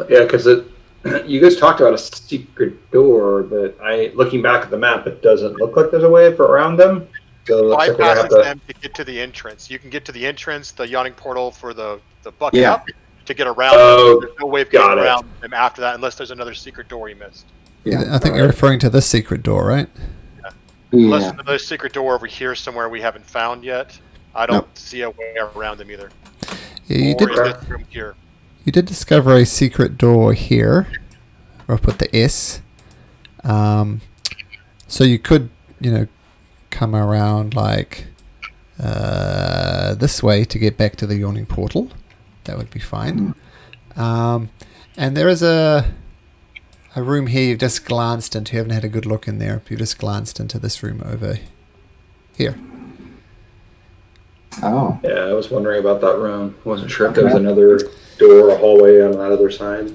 Yeah, because you guys talked about a secret door, but looking back at the map, it doesn't look like there's a way around them. So it looks like we're gonna have bypasses to. them to get to the entrance. You can get to the entrance, the yawning portal for the bucket Yeah. up to get around. Oh, There's no way of getting got it. around them after that unless there's another secret door you missed. Yeah. I think you're referring to this secret door, right? Unless Yeah. there's another secret door over here somewhere we haven't found yet. I don't see a way around them either. Yeah, you Or did. in this room here. You did discover a secret door here. I'll put the S. So you could, come around like this way to get back to the yawning portal. That would be fine. And there is a room here you've just glanced into. You haven't had a good look in there. You've just glanced into this room over here. Oh. Yeah, I was wondering about that room. Wasn't sure if there was another door or hallway on that other side.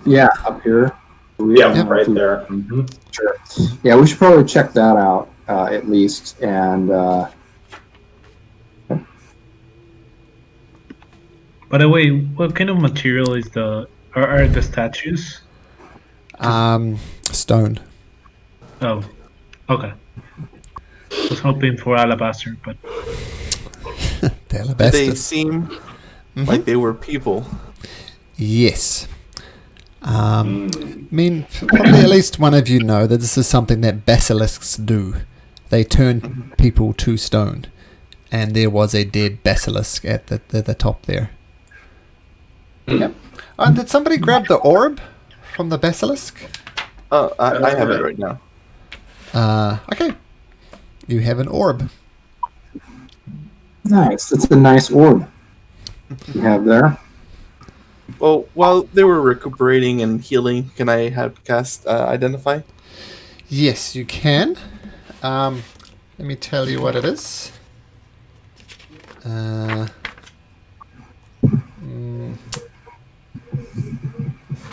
Yeah, up here. Yeah, right there. Mm-hmm. Sure. Yeah, we should probably check that out at least. And By the way, what kind of material is are the statues? Stone. Oh, okay. I was hoping for alabaster, but The They alabaster. seem like they were people. Yes. I mean, probably at least one of you know that this is something that basilisks do. They turn people to stone. And there was a dead basilisk at the top there. Yep. Did somebody grab the orb from the basilisk? Oh, I have it right now. Okay. You have an orb. nice. That's a nice orb you have there. Well, while they were recuperating and healing, can I have cast Identify? Yes, you can. Let me tell you what it is.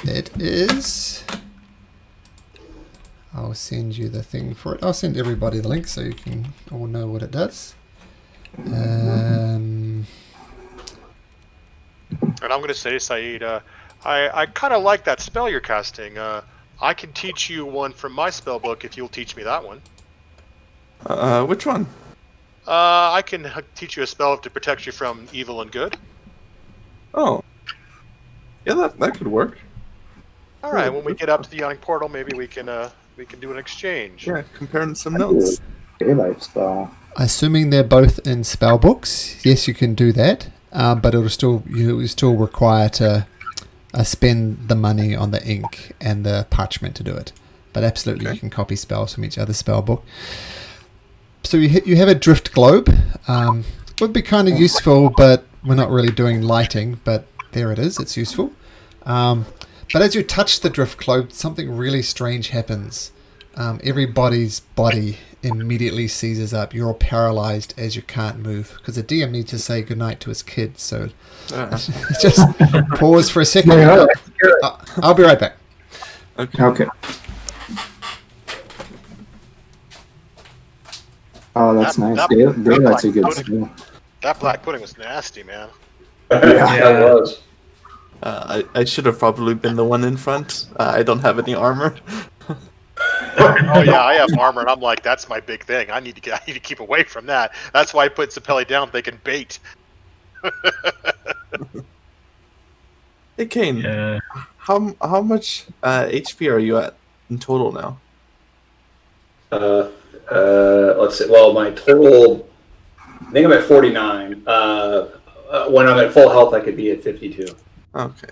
It is... I'll send you the thing for it. I'll send everybody the link so you can all know what it does. And I'm going to say, Saeed, I kind of like that spell you're casting. I can teach you one from my spell book if you'll teach me that one. Which one? I can teach you a spell to protect you from evil and good. Oh. Yeah, that could work. All right, when we get up to the yawning portal, maybe we can do an exchange. Yeah, comparing some I do notes. a daylight spell. Assuming they're both in spell books, yes, you can do that. But you still require to spend the money on the ink and the parchment to do it. But absolutely, Okay. you can copy spells from each other's spell book. So you have a drift globe. Would be kind of useful, but we're not really doing lighting. But there it is. It's useful. But as you touch the drift globe, something really strange happens. Everybody's body immediately seizes up. You're all paralyzed as you can't move because the DM needs to say goodnight to his kids. So just pause for a second. Yeah, I'll be right back. Okay. Oh, that's nice. Daylight's a good spell. That black pudding was nasty, man. That was. I should have probably been the one in front. I don't have any armor. Oh yeah, I have armor, and I'm like, that's my big thing. I need to keep away from that. That's why I put Sapelli down. They can bait. Hey Kane, Yeah. how much HP are you at in total now? Let's see. Well, my total, I think I'm at 49. When I'm at full health, I could be at 52. Okay.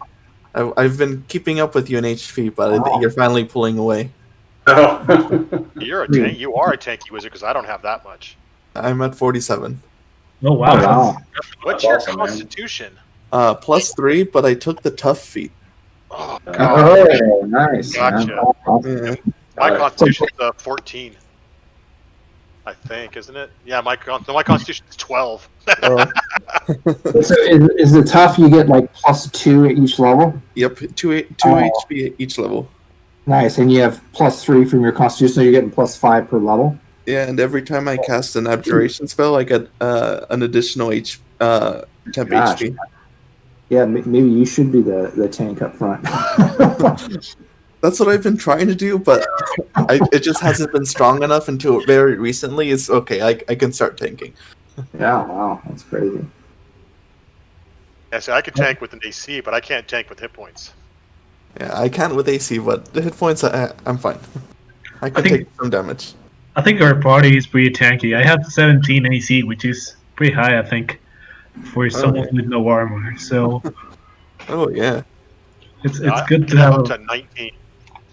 I've been keeping up with you in HP, but I think you're finally pulling away. Oh. You're a tank. You are a tanky wizard because I don't have that much. I'm at 47. Oh wow. Oh, wow. What's That's your awesome, man. constitution? +3, but I took the tough feat. Oh god, Oh, nice. Gotcha. Man. Yeah. my constitution's 14. I think, isn't it? Yeah, my constitution's 12. Oh, So is it tough? You get like +2 at each level. yep, 2 Oh. HP at each level. Nice, and you have +3 from your constitution, so you're getting +5 per level. Yeah, and every time I cast an abjuration spell, I get an additional temp Gosh. HP. Yeah, maybe you should be the tank up front. That's what I've been trying to do, but it just hasn't been strong enough until very recently. It's okay, I can start tanking. Yeah, wow, that's crazy. Yeah, so I can tank with an AC, but I can't tank with hit points. Yeah, I can't with AC, but the hit points, I'm fine. I can think- take some damage. I think our party is pretty tanky. I have 17 AC, which is pretty high, I think, for someone with no armor. So Oh, yeah. it's I good to can have. up to 19,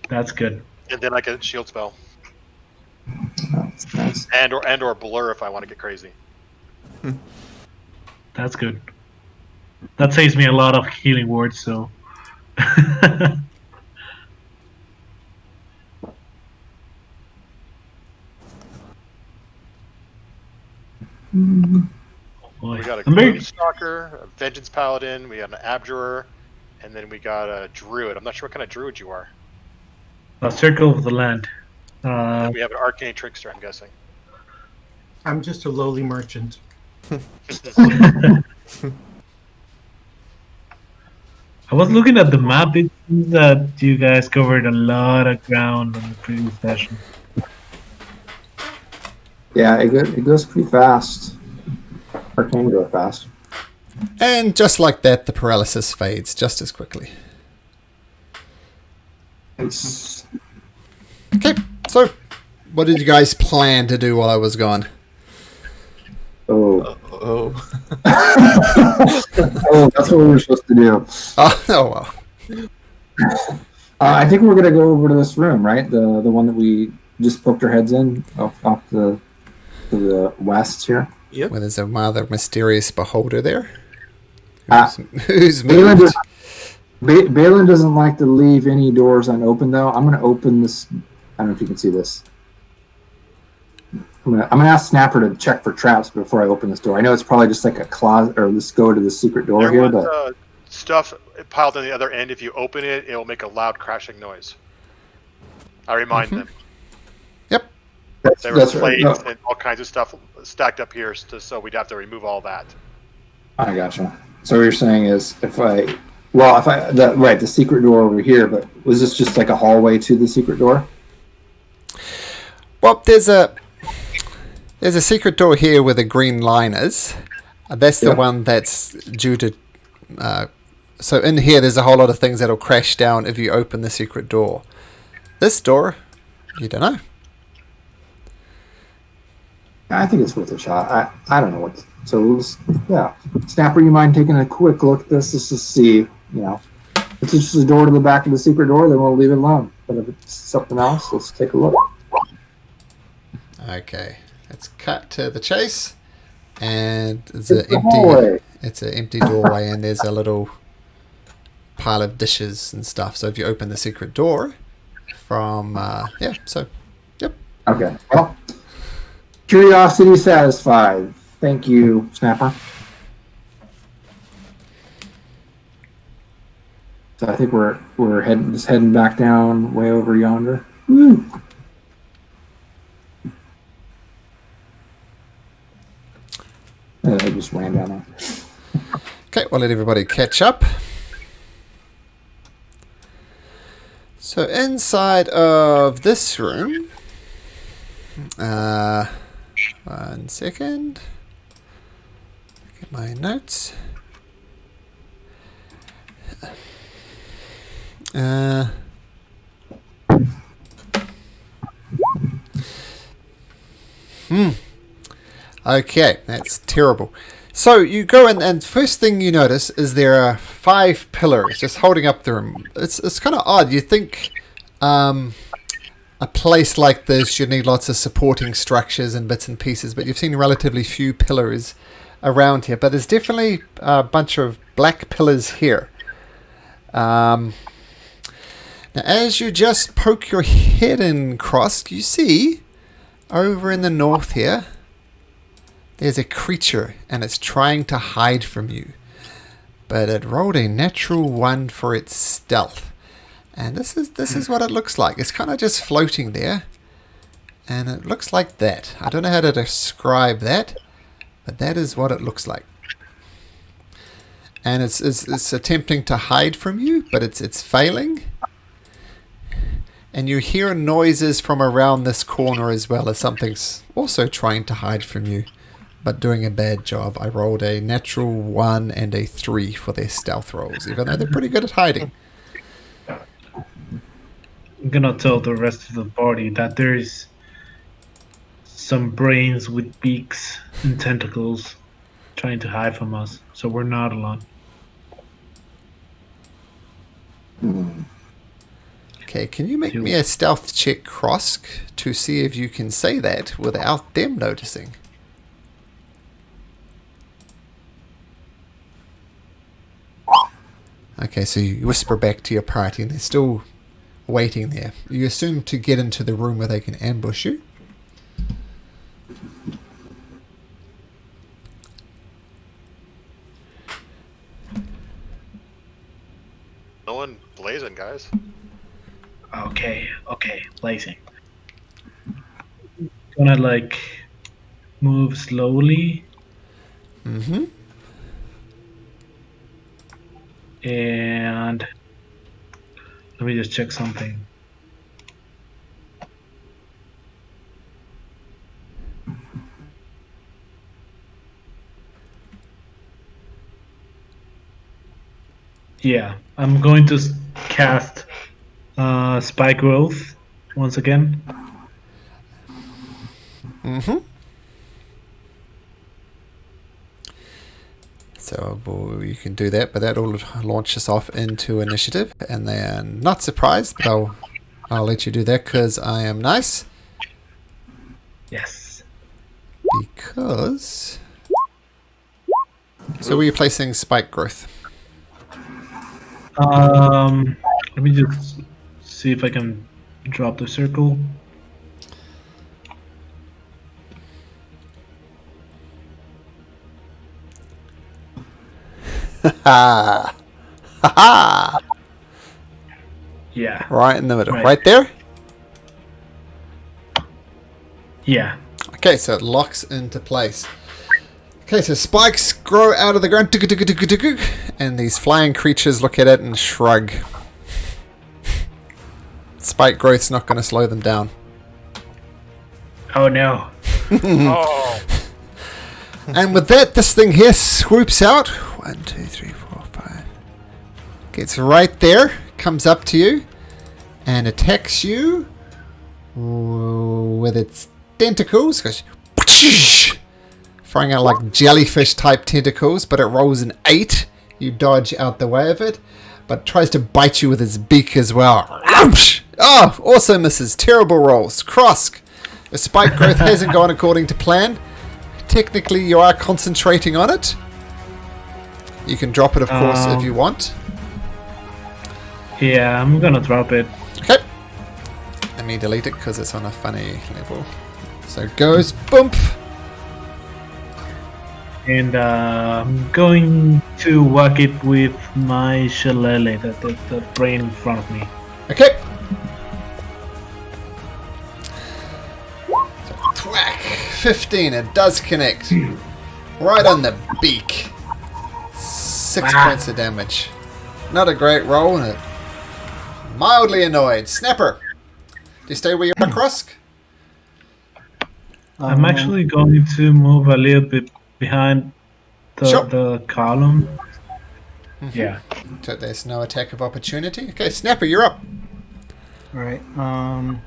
That's good. and then I get a shield spell That's nice. and or blur if I want to get crazy. That's good. That saves me a lot of healing words. So. Boy. We got a I'm very- Gloomstalker, a Vengeance Paladin, we got an Abjurer, and then we got a Druid. I'm not sure what kind of Druid you are. A Circle of the Land. And we have an Arcane Trickster, I'm guessing. I'm just a lowly merchant. I was looking at the map. It seems that you guys covered a lot of ground in the previous session. Yeah, it goes pretty fast. Or can go fast. And just like that, the paralysis fades just as quickly. Nice. Okay, so what did you guys plan to do while I was gone? Oh. Oh. Oh, that's what we were supposed to do. Oh well. I think we're gonna go over to this room, right? The one that we just poked our heads in off to the west here. Yep. Well, there's a rather mysterious beholder there. Ah. Who's Balin, moved? Balin doesn't like to leave any doors unopened, though. I'm gonna open this. I don't know if you can see this. I'm gonna ask Snapper to check for traps before I open this door. I know it's probably just like a closet, or let's go to the secret door There here, was but stuff piled on the other end. If you open it, it will make a loud crashing noise. I remind them. Yep. There were that's right. plates No, and all kinds of stuff stacked up here, so we'd have to remove all that. I gotcha. So what you're saying is, the secret door over here, but was this just like a hallway to the secret door? Well, there's a secret door here where the green line is. That's the Yeah. one that's due to So in here, there's a whole lot of things that'll crash down if you open the secret door. This door, you don't know. I think it's worth a shot. I don't know what. So we'll just, yeah. Snapper, you mind taking a quick look at this just to see, you know, if it's just a door to the back of the secret door, then we'll leave it alone. But if it's something else, let's take a look. Okay, let's cut to the chase, and it's It's an the hallway. empty doorway, and there's a little pile of dishes and stuff. So if you open the secret door from yep. Okay. Well, curiosity satisfied. Thank you, Snapper. So I think we're heading back down way over yonder. Woo. I just ran down there. Okay, we'll let everybody catch up. So inside of this room, 1 second. Get my notes. Okay, that's terrible. So you go in, and first thing you notice is there are 5 pillars just holding up the room. It's kind of odd. You think a place like this should need lots of supporting structures and bits and pieces, but you've seen relatively few pillars around here. But there's definitely a bunch of black pillars here. Now, as you just poke your head in, Cross, you see over in the north here, there's a creature, and it's trying to hide from you. But it rolled a natural 1 for its stealth. And this is what it looks like. It's kind of just floating there. And it looks like that. I don't know how to describe that, but that is what it looks like. And it's attempting to hide from you, but it's failing. And you hear noises from around this corner as well, as something's also trying to hide from you, but doing a bad job. I rolled a natural 1 and a 3 for their stealth rolls, even though they're pretty good at hiding. I'm gonna tell the rest of the party that there's some brains with beaks and tentacles trying to hide from us, so we're not alone. Okay, can you make me a stealth check, Krosk, to see if you can say that without them noticing? Okay, so you whisper back to your party, and they're still waiting there. You assume to get into the room where they can ambush you. No one blazing, guys. Okay, blazing. Gonna like move slowly. Mm-hmm. And let me just check something. Yeah, I'm going to cast Spike Growth once again. Mm-hmm. So you can do that, but that'll launch us off into initiative, and they're not surprised, but I'll let you do that because I am nice. Yes. Because. So where are you placing Spike Growth? Let me just see if I can drop the circle. Ha ha! Yeah. Right in the middle. Right. Right there? Yeah. Okay, so it locks into place. Okay, so spikes grow out of the ground, and these flying creatures look at it and shrug. Spike growth's not going to slow them down. Oh no. Oh, And with that, this thing here swoops out. 1, 2, 3, 4, 5, gets right there, comes up to you, and attacks you with its tentacles. Goes throwing out like jellyfish type tentacles, but it rolls an 8. You dodge out the way of it, but it tries to bite you with its beak as well. Oh, also misses. Terrible rolls. Krosk, your spike growth hasn't gone according to plan. Technically, you are concentrating on it. You can drop it, of course, if you want. Yeah, I'm gonna drop it. Okay. Let me delete it because it's on a funny level. So it goes bump. And I'm going to whack it with my shillelagh, the brain in front of me. Okay. So, thwack. 15. It does connect. Right on the beak. 6 points of damage. Not a great roll, and it mildly annoyed. Snapper. Do you stay where you are, Krosk? I'm actually going to move a little bit behind the column. Yeah. So there's no attack of opportunity. Okay, Snapper, you're up. All right. I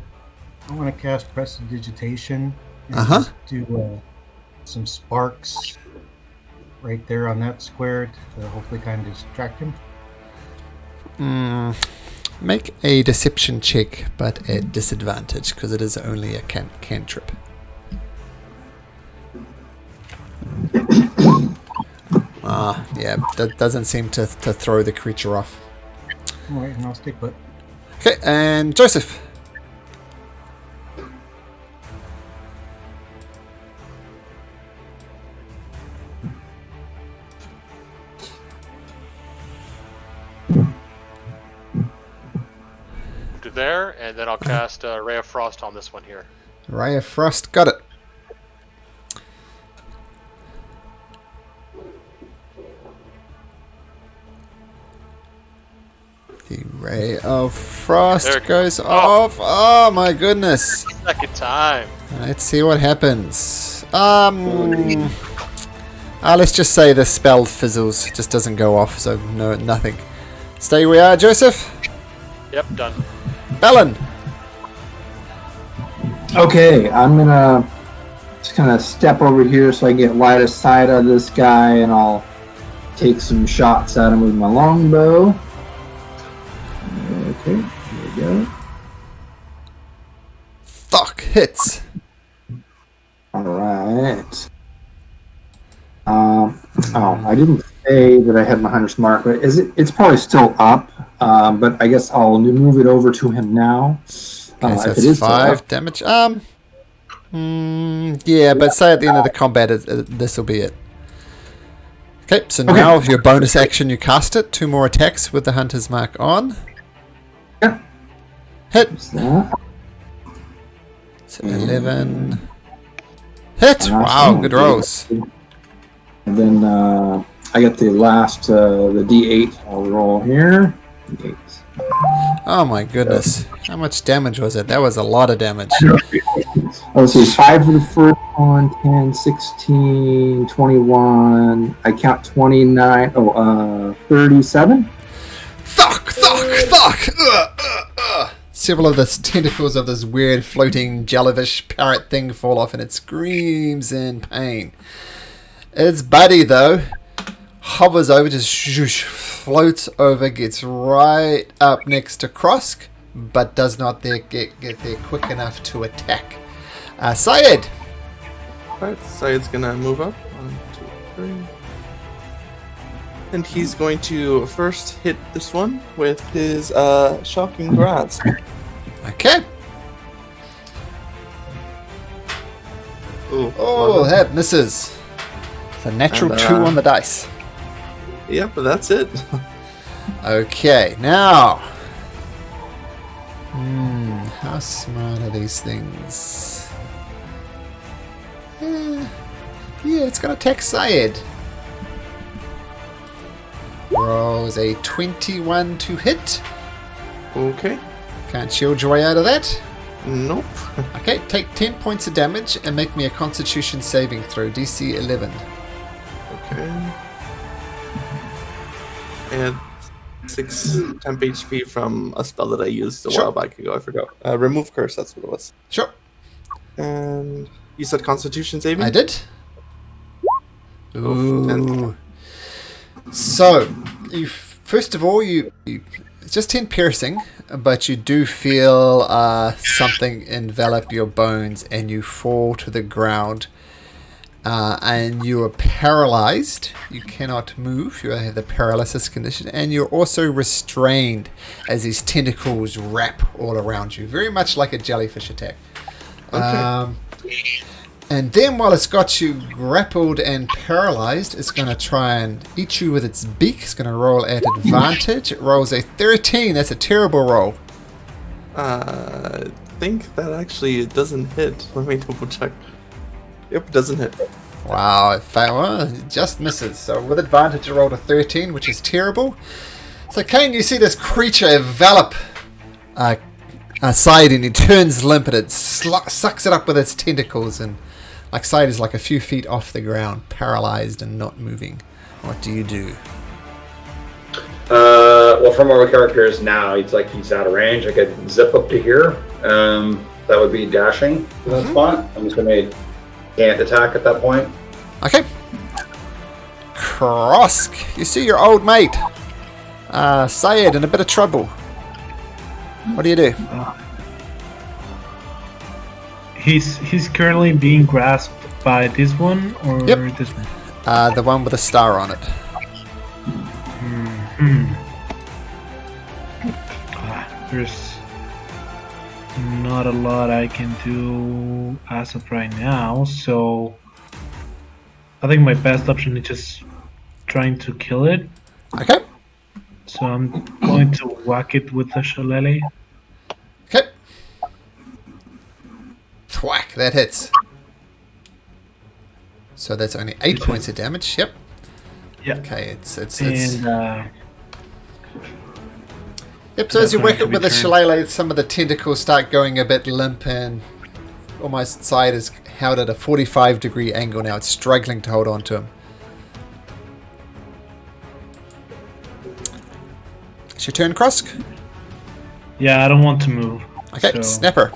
want to cast Prestidigitation and Uh-huh. just do some sparks right there on that square to hopefully kind of distract him. Make a deception check, but at disadvantage, because it is only a cantrip. Yeah, that doesn't seem to throw the creature off. All right, and I'll stick put. Okay, and Joseph. To there, and then I'll cast Ray of Frost on this one here. Ray of Frost, got it. The Ray of Frost There it goes goes. off. Oh my goodness. Second time. Let's see what happens. Let's just say the spell fizzles. It just doesn't go off, so no, nothing. Stay where we are, Joseph. Yep, done. Bellin. Okay, I'm gonna just kind of step over here so I get line of sight of this guy, and I'll take some shots at him with my longbow. Okay, here we go. Fuck, hits. All right. I didn't say that I had my hunter's mark, but it's probably still up. But I guess I'll move it over to him now. Okay, so if it's it is still 5 up. damage. Yeah, but say at the end of the combat, this will be it. Okay, so now your bonus action, you cast it. 2 more attacks with the hunter's mark on. Yeah. Hit. What's that? So 11. Hit. Last Wow, one. good rolls. And then I got the last, the D8. I'll roll here. D8. Oh my goodness. How much damage was it? That was a lot of damage. Let's see, 5 for the first one, 10, 16, 21. I count 29. 37. Fuck! Several of the tentacles of this weird floating jellyfish parrot thing fall off, and it screams in pain. Its buddy, though, hovers over, just floats over, gets right up next to Krosk, but does not get there quick enough to attack. Syed! Alright, Syed's gonna move up. 1, 2, 3. And he's going to first hit this one with his shocking grasp. Okay. Ooh, Oh, 11. that misses. It's a natural And, 2 on the dice. Yep, but that's it. Okay, now. How smart are these things? Yeah, it's gonna attack Syed. Rolls a 21 to hit. Okay. Can't shield your way out of that. Nope. Okay, take 10 points of damage and make me a Constitution saving throw, DC 11. Okay. And 6 temp HP from a spell that I used a Sure. while back ago. I forgot. Remove curse. That's what it was. Sure. And you said Constitution saving. I did. Oh, 10. Ooh. So, first of all, you it's just 10 piercing, but you do feel something envelop your bones, and you fall to the ground. And you are paralyzed. You cannot move. You have the paralysis condition, and you're also restrained as these tentacles wrap all around you, very much like a jellyfish attack. Okay. And then, while it's got you grappled and paralyzed, it's going to try and eat you with its beak. It's going to roll at advantage. It rolls a 13. That's a terrible roll. I think that actually doesn't hit. Let me double check. Yep, it doesn't hit. Wow, it just misses. So with advantage, it rolled a 13, which is terrible. So Kane, you see this creature envelop Side, and he turns limp, and it sucks it up with its tentacles, and like Side is like a few feet off the ground, paralyzed and not moving. What do you do? Well, from where my character is now, it's like he's out of range. I could zip up to here. That would be dashing to that spot. I'm just going to can't attack at that point. Okay. Krosk, you see your old mate, Syed, in a bit of trouble. What do you do? He's currently being grasped by this one or Yep. this one? The one with a star on it. There's not a lot I can do as of right now, so I think my best option is just trying to kill it. Okay. So I'm going to whack it with the shillelagh. Okay. Thwack, that hits. So that's only 8 points of damage. Yep. Yeah. Okay, it's And yep, so as you That's whack going it to with the be shillelagh, some of the tentacles start going a bit limp, and almost Side is held at a 45-degree angle now. It's struggling to hold on to him. It's your turn, Krosk. yeah, I don't want to move. Okay, So- Snapper.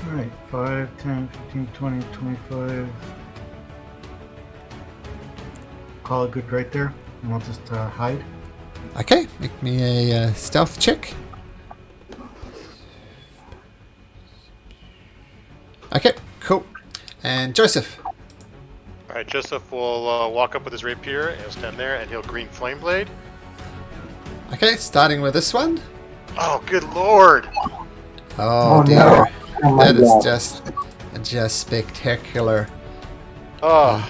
Alright, 5, 10, 15, 20, 25. Call it good right there. And I'll just hide. Okay, make me a stealth check. Okay, cool. And Joseph. All right, Joseph will walk up with his rapier and he'll stand there and he'll green flame blade. Okay, starting with this one. Oh, good lord! Oh, Oh, dear. no. Oh my That is God. just spectacular. Oh,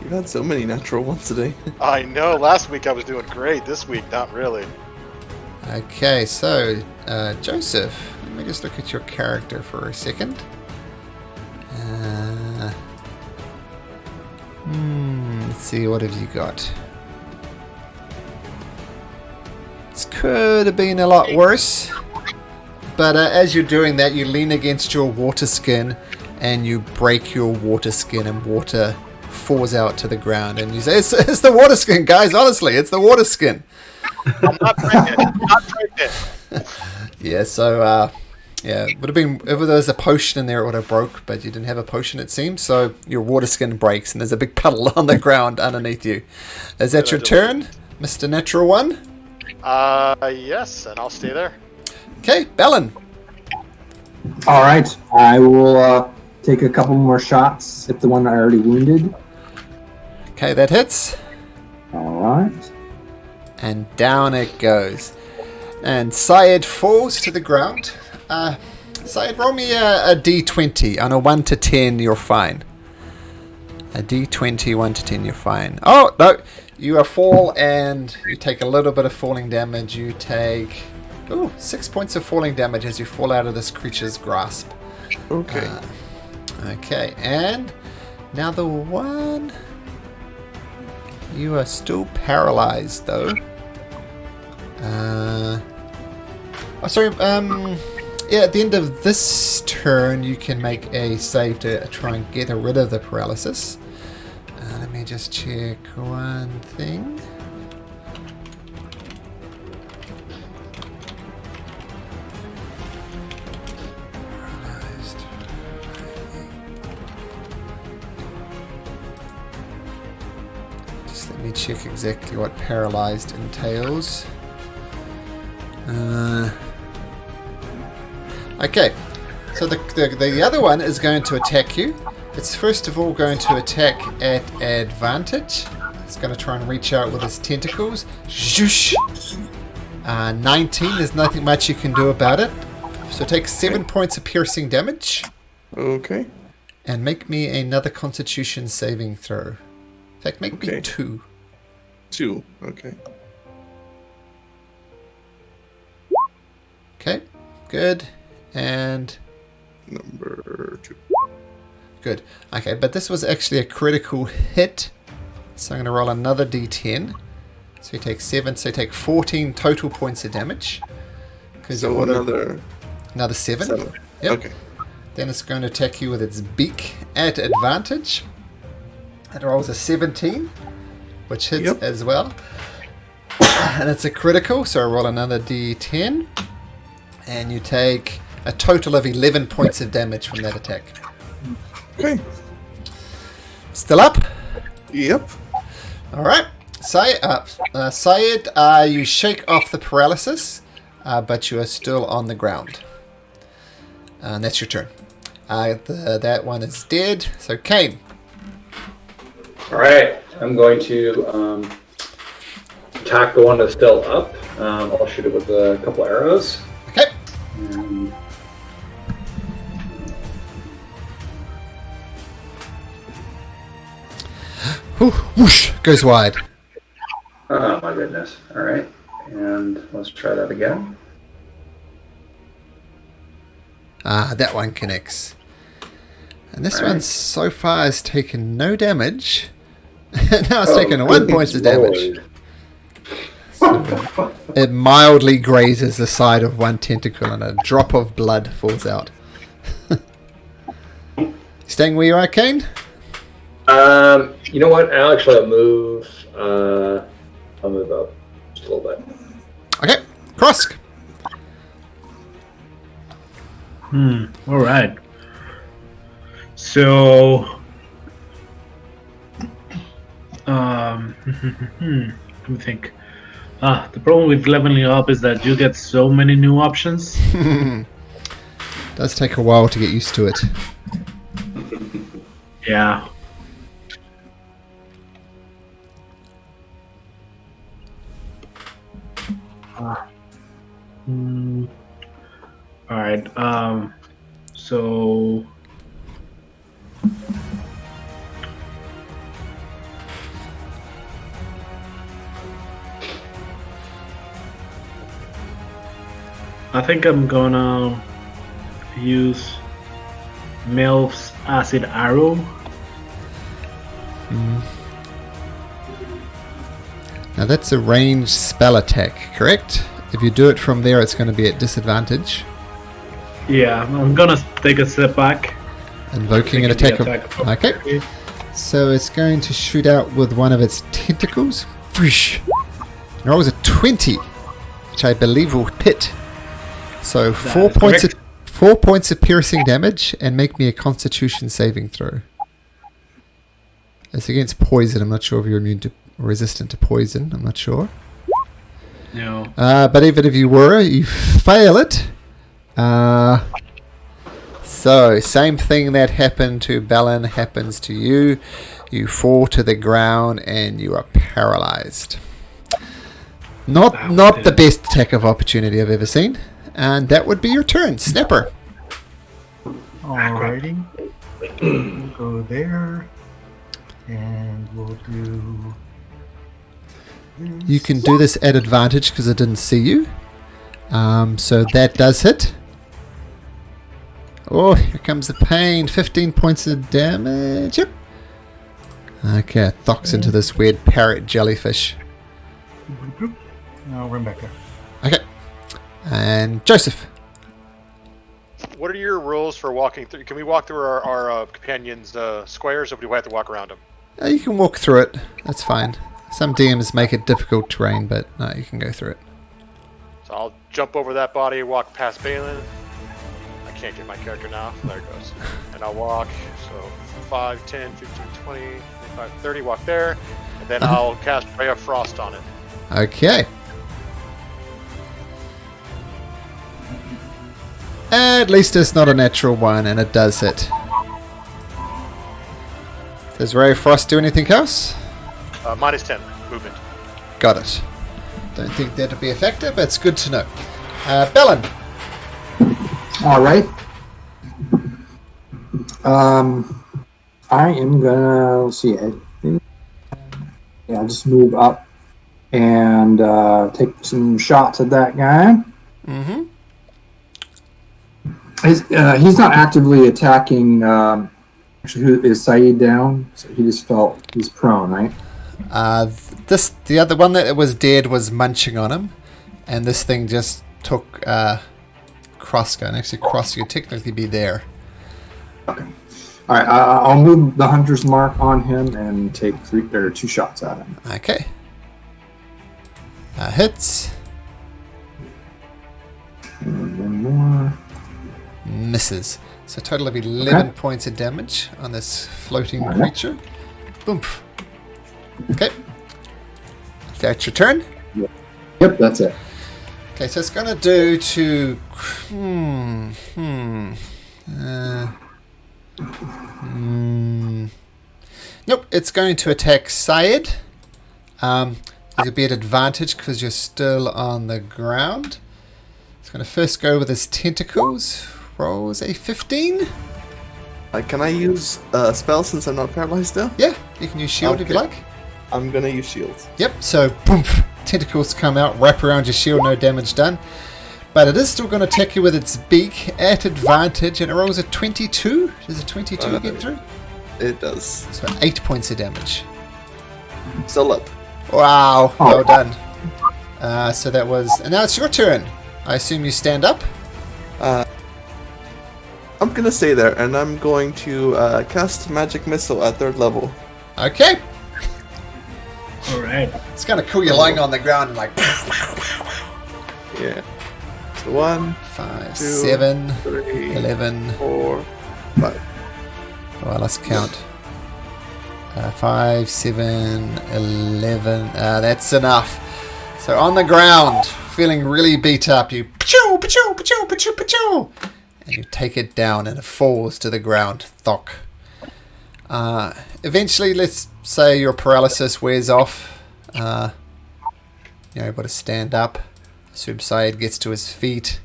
You've had so many natural ones today. I know. Last week I was doing great. This week, not really. Okay, so Joseph, let me just look at your character for a second. Let's see, what have you got? This could have been a lot worse, but as you're doing that, you lean against your water skin and you break your water skin, and water falls out to the ground, and you say, it's the water skin, guys, honestly, it's the water skin. I'm not pregnant. I'm not pregnant. Yeah, so yeah, it would have been, if there was a potion in there, it would have broke, but you didn't have a potion, it seems, so your water skin breaks, and there's a big puddle on the ground underneath you. Is that your turn, Mr. Natural One? Yes, and I'll stay there. Okay, Bellin. All right, I will take a couple more shots at the one I already wounded. Okay, that hits, All right. and down it goes. And Syed falls to the ground. Syed, roll me a d20. On a 1 to 10, you're fine. A d20, 1 to 10, you're fine. Oh, no. You fall, and you take a little bit of falling damage. You take 6 points of falling damage as you fall out of this creature's grasp. Okay. Okay, and now the one... You are still paralyzed, though. Yeah, at the end of this turn, you can make a save to try and get rid of the paralysis. Let me just check one thing. Let me check exactly what paralyzed entails. Okay, so the other one is going to attack you. It's first of all going to attack at advantage. It's going to try and reach out with its tentacles. Zhoosh! 19, there's nothing much you can do about it. So take 7 points of piercing damage. Okay. And make me another constitution saving throw. In fact, make me Okay. 2. 2. Okay. Okay, good. And Number 2. good. Okay, but this was actually a critical hit. So I'm going to roll another d10. So you take 7, so you take 14 total points of damage. So another 7. 7. Yep. Okay. Then it's going to attack you with its beak at advantage. It rolls a 17, which hits Yep. as well. And it's a critical, so I roll another d10. And you take a total of 11 points of damage from that attack. Okay. Still up? Yep. Alright. Syed, you shake off the paralysis, but you are still on the ground. And that's your turn. That one is dead. So, Kane. All right, I'm going to attack the one that's still up. I'll shoot it with a couple arrows. Okay. And, Whew, whoosh, goes wide. oh my goodness! All right, and let's try that again. That one connects. And this All right. one so far has taken no damage. Now it's taken 1 point of damage. So it mildly grazes the side of one tentacle and a drop of blood falls out. Staying where you are, Kane? You know what? I'll move. I'll move up just a little bit. Okay, Krosk. All right. So, let me think. The problem with leveling up is that you get so many new options. Does take a while to get used to it. Yeah. All right. So. I think I'm gonna use Melf's acid arrow. Now that's a ranged spell attack, correct? If you do it from there, it's going to be at disadvantage. Yeah, I'm gonna take a step back. Invoking an Taking attack. the attack of- Okay. So it's going to shoot out with one of its tentacles. Frish. It rolls a 20, which I believe will hit. So That 4 is points correct. 4 points of piercing damage, and make me a Constitution saving throw. It's against poison. I'm not sure if you're immune to resistant to poison. I'm not sure. No. But even if you were, you fail it. So, same thing that happened to Balin happens to you. You fall to the ground and you are paralyzed. Not the best attack of opportunity I've ever seen. And that would be your turn, Snapper. Alrighty. We'll go there. And we'll do this. You can do this at advantage because I didn't see you. So that does hit. Oh, here comes the pain. 15 points of damage. Yep. Okay, it thocks into this weird parrot jellyfish. I'll run back there. Okay. And Joseph. What are your rules for walking through? Can we walk through our companions' squares, or do we have to walk around them? You can walk through it. That's fine. Some DMs make it difficult terrain, but no, you can go through it. So I'll jump over that body, walk past Balin. I can't get my character now. There it goes. And I'll walk. So 5, 10, 15, 20, 25, 30. Walk there. And then I'll cast Ray of Frost on it. Okay. At least it's not a natural one, and it does hit. Does Ray of Frost do anything else? Minus 10 movement. Got it. Don't think that'll be effective, but it's good to know. Bellin. All right. I am gonna let's see. I'll just move up and take some shots at that guy. Mm-hmm. He's not actively attacking. Actually, who is Saeed down? So he just felt he's prone, right? The other one that was dead was munching on him, and this thing just took Kroska, and actually Kroska would technically be there. Okay. All right. I'll move the hunter's mark on him and take 2 shots at him. Okay. Hits. And one more. Misses. So a total of 11 points of damage on this floating creature. Boom. Okay. That's your turn. Yep, that's it. Okay, so it's going to do to... Nope, it's going to attack Syed. There'll be an advantage because you're still on the ground. It's going to first go with his tentacles. Rolls a 15. Can I use a spell since I'm not paralyzed still? Yeah, you can use shield if you like. I'm gonna use shield. Yep, so boom, tentacles come out, wrap around your shield, no damage done. But it is still going to attack you with its beak at advantage, and it rolls a 22. Does a 22 get through? It does. So 8 points of damage. Still up. Wow, well done. So that was... And now it's your turn. I assume you stand up? I'm gonna stay there, and I'm going to cast Magic Missile at 3rd level. Okay. Alright. It's kind of cool. You're lying on the ground and like... Yeah. So 1, 5, 2, 7, 3, 11. 4, 5. Well, let's count. 5, 7, 11. That's enough. So on the ground, feeling really beat up, you pa-choo, pa-choo, pa-choo, pa-choo, pa-choo, and you take it down and it falls to the ground. Thok. Eventually, let's say your paralysis wears off. You're able to stand up. Subside gets to his feet.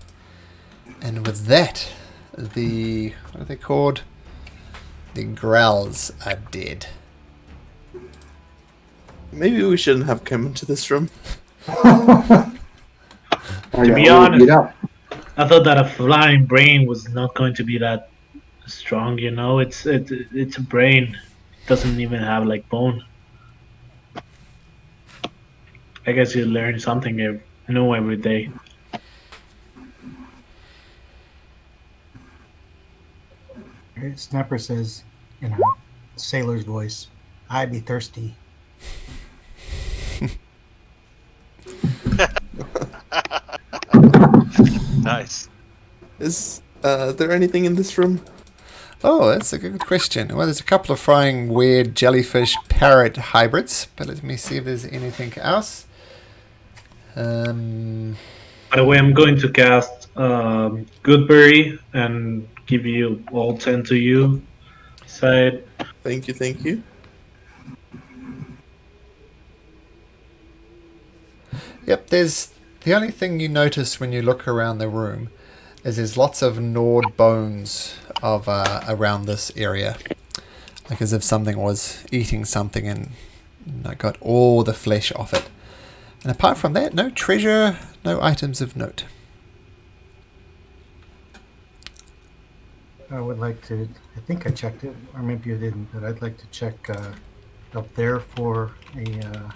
And with that, what are they called? The growls are dead. Maybe we shouldn't have come into this room. To be honest, I thought that a flying brain was not going to be that strong. You know, it's a brain. It doesn't even have like bone. I guess you learn something new every day. Snapper says in a sailor's voice, "I'd be thirsty." Nice. Is there anything in this room? Oh, that's a good question. Well, there's a couple of flying weird jellyfish parrot hybrids, but let me see if there's anything else. By the way, I'm going to cast Goodberry and give you all 10 to you. Side. Thank you, thank you. Yep, there's the only thing you notice when you look around the room is there's lots of gnawed bones of around this area, like as if something was eating something and got all the flesh off it. And apart from that, no treasure, no items of note. I would like to, I think I checked it, or maybe you didn't, but I'd like to check up there for a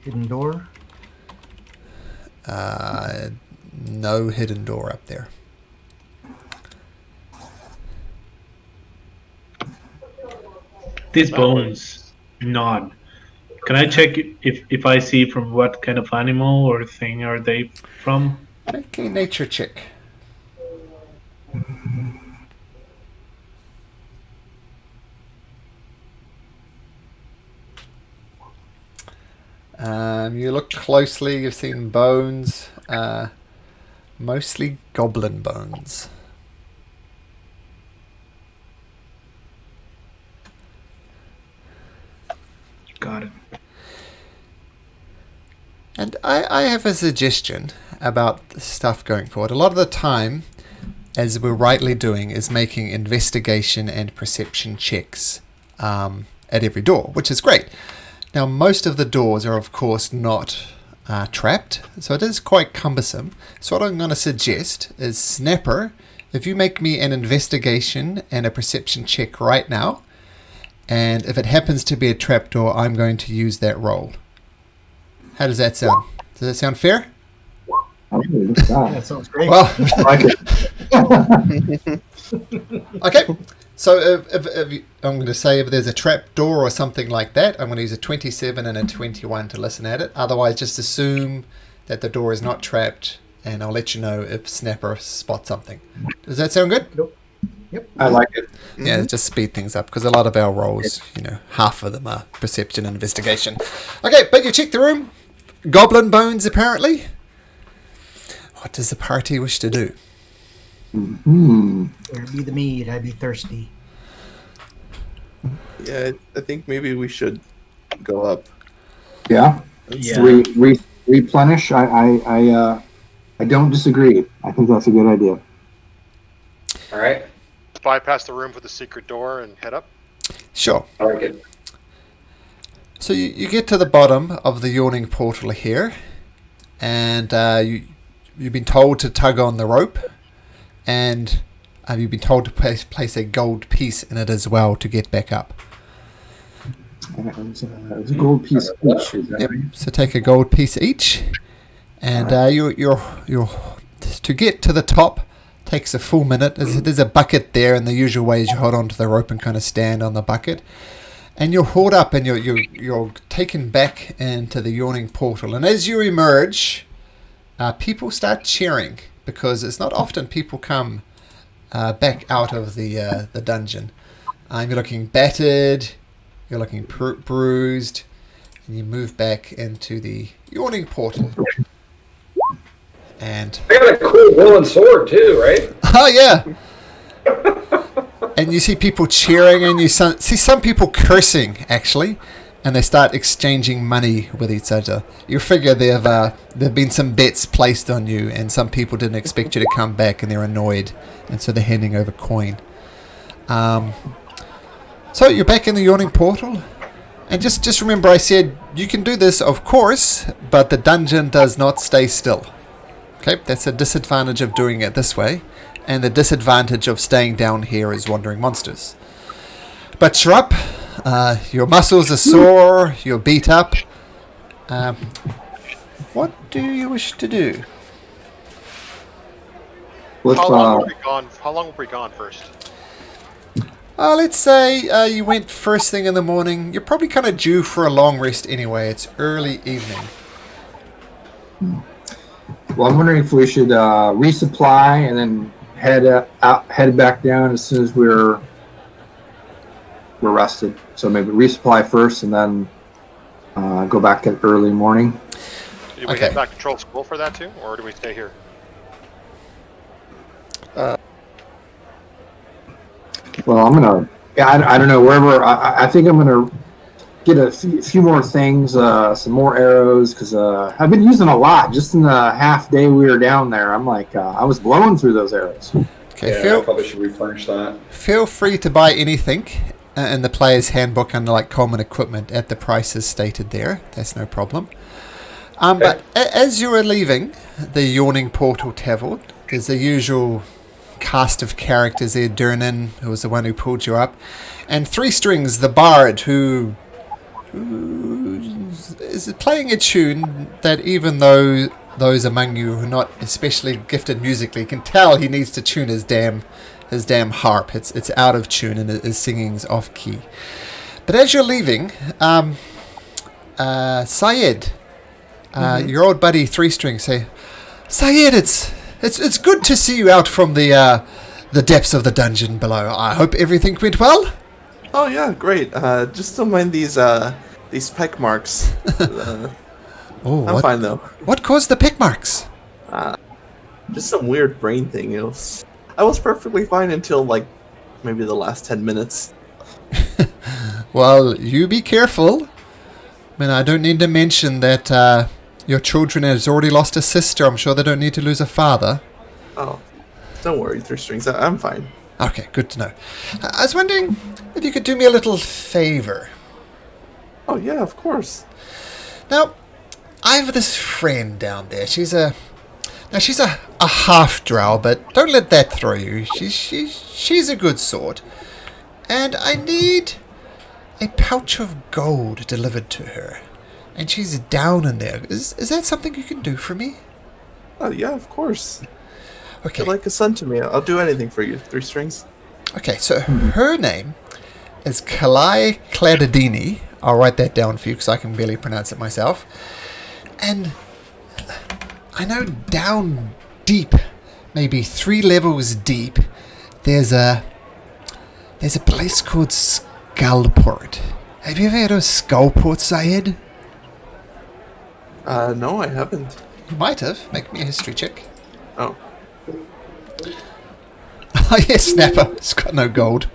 hidden door. No hidden door up there. These bones, nod. Can I check if I see from what kind of animal or thing are they from? Okay, nature check. You look closely, you've seen bones, mostly goblin bones. Got it. And I have a suggestion about the stuff going forward. A lot of the time, as we're rightly doing, is making investigation and perception checks at every door, which is great. Now, most of the doors are, of course, not trapped, so it is quite cumbersome. So what I'm going to suggest is, Snapper, if you make me an investigation and a perception check right now, and if it happens to be a trapdoor, I'm going to use that roll. How does that sound? Does that sound fair? That sounds great. Well, I like it. okay. So if I'm going to say if there's a trap door or something like that, I'm going to use a 27 and a 21 to listen at it. Otherwise, just assume that the door is not trapped, and I'll let you know if Snapper spots something. Does that sound good? Yep. I like it. Yeah, just speed things up, because a lot of our rolls, half of them are perception and investigation. Okay, but you check the room. Goblin bones, apparently. What does the party wish to do? It'd be the mead. I'd be thirsty. Yeah, I think maybe we should go up. Yeah. Yeah. Replenish. I don't disagree. I think that's a good idea. All right. Bypass the room for the secret door and head up. Sure. I like it. So you get to the bottom of the yawning portal here, and you've been told to tug on the rope, and you've been told to place a gold piece in it as well to get back up. It's a gold piece each. Is that Yep. right? So take a gold piece each, and you're to get to the top takes a full minute. There's a bucket there, and the usual way is you hold onto the rope and kind of stand on the bucket. And you're hauled up, and you're taken back into the yawning portal. And as you emerge, people start cheering, because it's not often people come back out of the dungeon. You're looking battered, you're looking bruised, and you move back into the yawning portal. And I got a cool woolen sword too, right? oh yeah. And you see people cheering, and you see some people cursing, actually, and they start exchanging money with each other. You figure there've been some bets placed on you, and some people didn't expect you to come back, and they're annoyed, and so they're handing over coin. So you're back in the yawning portal, and just remember I said you can do this, of course, but the dungeon does not stay still. Okay, that's a disadvantage of doing it this way. And the disadvantage of staying down here is wandering monsters. But you're up. Your muscles are sore. You're beat up. What do you wish to do? Let's, How long were we gone? How long were we gone first? Let's say you went first thing in the morning. You're probably kind of due for a long rest anyway. It's early evening. well, I'm wondering if we should resupply and then head back down as soon as we're rested. So maybe resupply first and then go back at early morning. Do we head back to Troll School for that too, or do we stay here? Well, I'm gonna. I don't know, wherever. I think I'm gonna get a few more things, some more arrows, because I've been using a lot. Just in the half day we were down there, I'm like, I was blowing through those arrows. Okay, Yeah, I probably should replenish that. Feel free to buy anything in the player's handbook under like common equipment at the prices stated there. That's no problem. But as you were leaving the yawning portal tavern, there's the usual cast of characters there. Durnan, who was the one who pulled you up, and Three Strings, the bard, who is playing a tune that even though those among you who are not especially gifted musically can tell he needs to tune his damn harp. It's out of tune and his singing's off key. But as you're leaving, Syed, your old buddy Three Strings, say, Syed, it's good to see you out from the depths of the dungeon below. I hope everything went well. Oh yeah, great. Just don't mind these peck marks. Oh, I'm fine though. what caused the pick marks? Just some weird brain thing. I was perfectly fine until like maybe the last 10 minutes. Well, you be careful. I mean, I don't need to mention that your children has already lost a sister. I'm sure they don't need to lose a father. Oh, don't worry, Three Strings. I'm fine. Okay, good to know. I was wondering if you could do me a little favor. Oh yeah, of course. Now, I have this friend down there. She's a half drow, but don't let that throw you. She's a good sort, and I need a pouch of gold delivered to her, and she's down in there. Is that something you can do for me? Oh yeah, of course. Okay. You're like a son to me. I'll do anything for you, Three Strings. Okay, so her name is Kalai Cladadini. I'll write that down for you because I can barely pronounce it myself. And I know down deep, maybe 3 levels deep, there's a place called Skullport. Have you ever heard of Skullport, Syed? No, I haven't. You might have. Make me a history check. Oh. Oh, yes, Snapper. It's got no gold.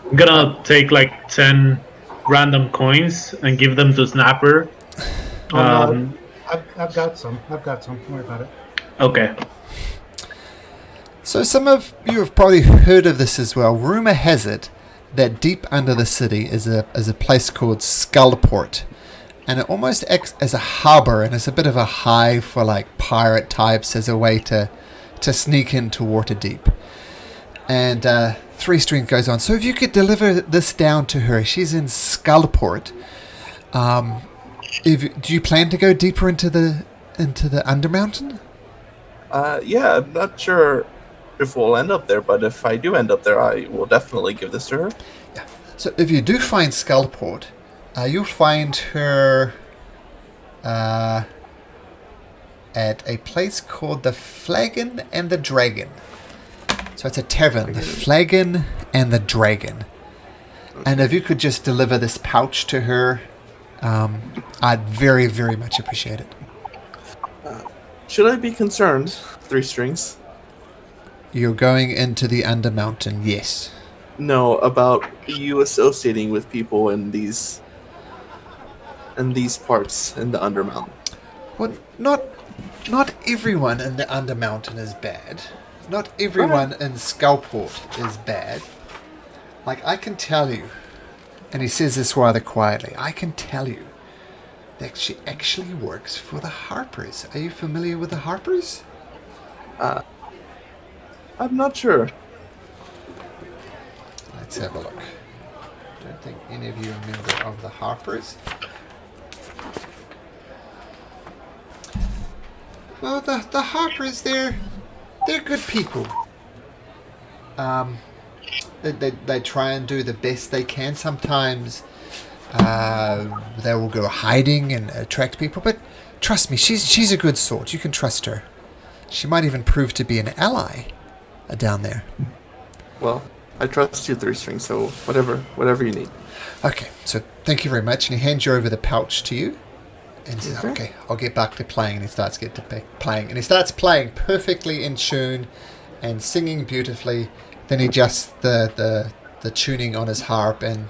I'm gonna take like 10 random coins and give them to Snapper. No, I've got some. Don't worry about it. Okay. So some of you have probably heard of this as well. Rumor has it that deep under the city is a place called Skullport. And it almost acts as a harbor, and it's a bit of a hive for like pirate types as a way to sneak into Waterdeep. And Three Strings goes on. So if you could deliver this down to her, she's in Skullport. Do you plan to go deeper into the Undermountain? Yeah, I'm not sure if we'll end up there, but if I do end up there, I will definitely give this to her. Yeah. So if you do find Skullport, you'll find her at a place called the Flagon and the Dragon. So it's a tavern, the Flagon and the Dragon. And if you could just deliver this pouch to her, I'd very, very much appreciate it. Should I be concerned, Three Strings? You're going into the Undermountain, yes. No, about you associating with people in these parts in the Undermountain. Well, not everyone in the Undermountain is bad. Not everyone in Skullport is bad. Like, I can tell you, and he says this rather quietly, I can tell you that she actually works for the Harpers. Are you familiar with the Harpers? I'm not sure. Let's have a look. Don't think any of you are a member of the Harpers. Well, the Harpers, they're good people. They try and do the best they can. Sometimes they will go hiding and attract people, but trust me, she's a good sort. You can trust her. She might even prove to be an ally down there. Well, I trust you, Three Strings, so whatever you need. Okay, so thank you very much. And he hands you over the pouch to you. And he says, okay, I'll get back to playing. And he starts playing. And he starts playing perfectly in tune and singing beautifully. Then he adjusts the tuning on his harp and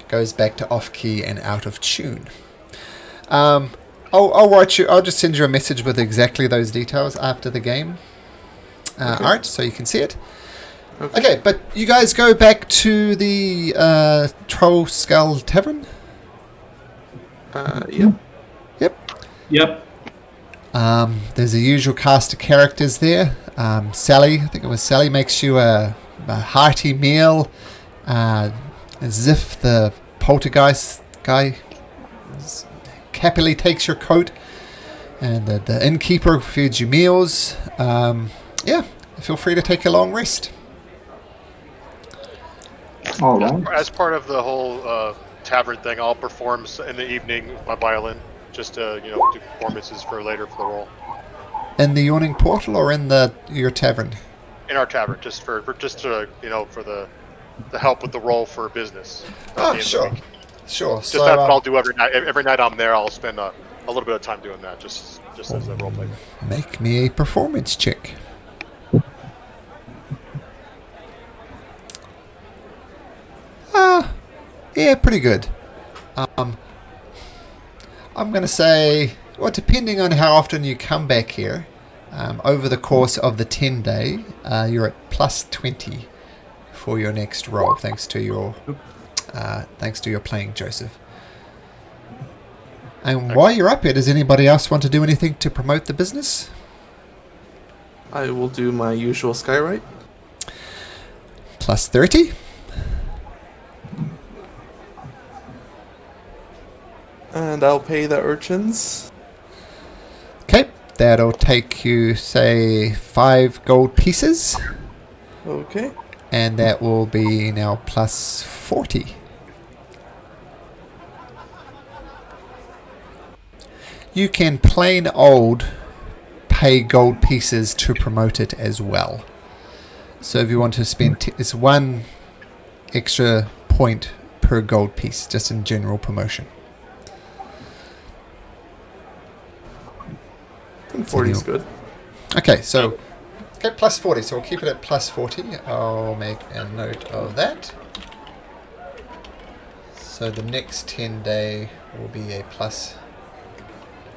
goes back to off key and out of tune. I'll write you. I'll just send you a message with exactly those details after the game. Okay. Alright, so you can see it. Okay, but you guys go back to the Troll Skull Tavern? Yep. Yep. There's a usual cast of characters there. Sally, I think it was Sally, makes you a hearty meal. Ziff, the poltergeist guy, happily takes your coat. And the innkeeper feeds you meals. Yeah, feel free to take a long rest. All right. As part of the whole tavern thing, I'll perform in the evening with my violin, just to do performances for later for the role. In the Yawning Portal or in your tavern? In our tavern, just to for the help with the role for business. Oh, sure. Sure. Just So that's what I'll do every night. Every night I'm there, I'll spend a little bit of time doing that, just as a role play. make me a performance check. Yeah, pretty good. I'm going to say, well, depending on how often you come back here, over the course of the 10-day, you're at plus 20 for your next roll, thanks to your playing, Joseph. And while you're up here, does anybody else want to do anything to promote the business? I will do my usual skywrite. Plus 30. And I'll pay the urchins. Okay, that'll take you, say, 5 gold pieces. Okay. And that will be now plus 40. You can plain old pay gold pieces to promote it as well. So if you want to spend, it's 1 extra point per gold piece, just in general promotion. I think 40 is good. Okay, so plus 40. So we'll keep it at plus 40. I'll make a note of that. So the next 10-day will be a plus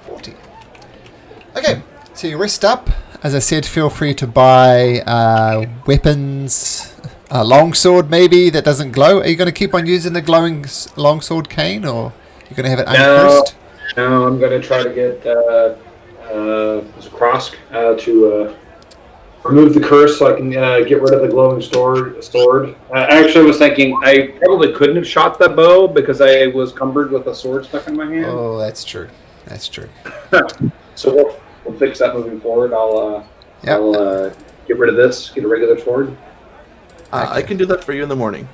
40. Okay, so you rest up. As I said, feel free to buy weapons, a longsword maybe that doesn't glow. Are you going to keep on using the glowing longsword cane, or are you going to have it uncursed? No, I'm going to try to get Krosk to remove the curse so I can get rid of the glowing sword. I actually was thinking I probably couldn't have shot the bow because I was cumbered with a sword stuck in my hand. Oh, that's true. That's true. So we'll fix that moving forward. I'll get rid of this, get a regular sword. I can do that for you in the morning.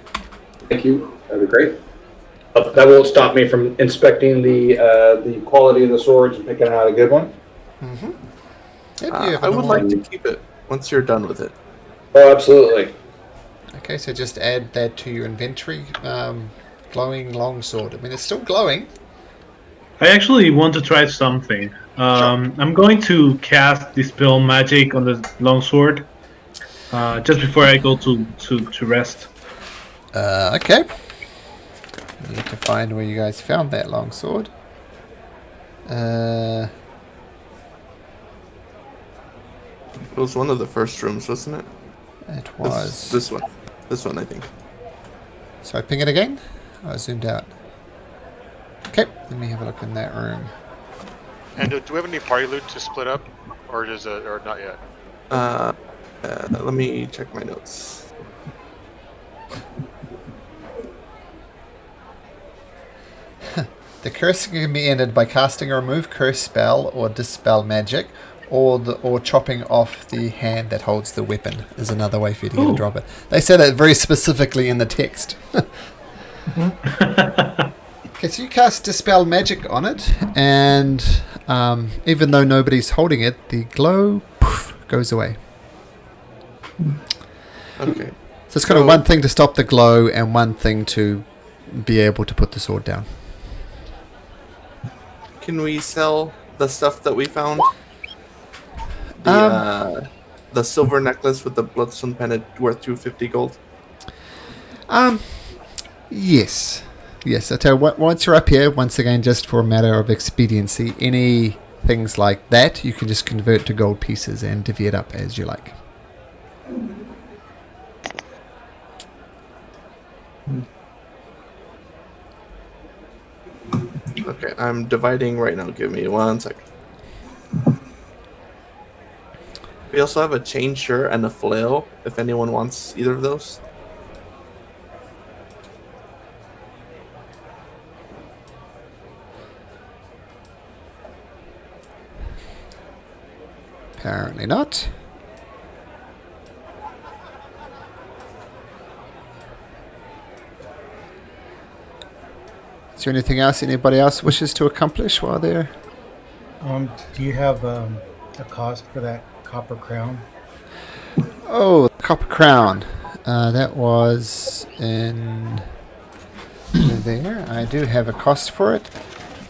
Thank you. That'd be great. That won't stop me from inspecting the quality of the swords and picking out a good one. Mm-hmm. I would like to keep it once you're done with it. Oh, absolutely. Okay, so just add that to your inventory. Glowing longsword. I mean, it's still glowing. I actually want to try something. I'm going to cast Dispel Magic on the longsword just before I go to rest. Okay. I need to find where you guys found that longsword. It was one of the first rooms, wasn't it? It was. This one. This one, I think. Sorry, ping it again? I zoomed out. Okay, let me have a look in that room. And do we have any party loot to split up, or or not yet? Let me check my notes. The curse can be ended by casting a remove curse spell or dispel magic, or chopping off the hand that holds the weapon is another way for you to get a drop it. They say that very specifically in the text. Okay, so you cast Dispel Magic on it, and even though nobody's holding it, the glow goes away. Okay. So it's kind of one thing to stop the glow and one thing to be able to put the sword down. Can we sell the stuff that we found? The silver necklace with the bloodstone pendant worth 250 gold? Yes. Yes, I tell you what, once you're up here, once again, just for a matter of expediency, any things like that, you can just convert to gold pieces and divvy it up as you like. Okay, I'm dividing right now. Give me 1 second. We also have a chain shirt and a flail, if anyone wants either of those. Apparently not. Is there anything else anybody else wishes to accomplish while they're... Do you have a cost for that copper crown? Oh, the copper crown. That was in... there. I do have a cost for it.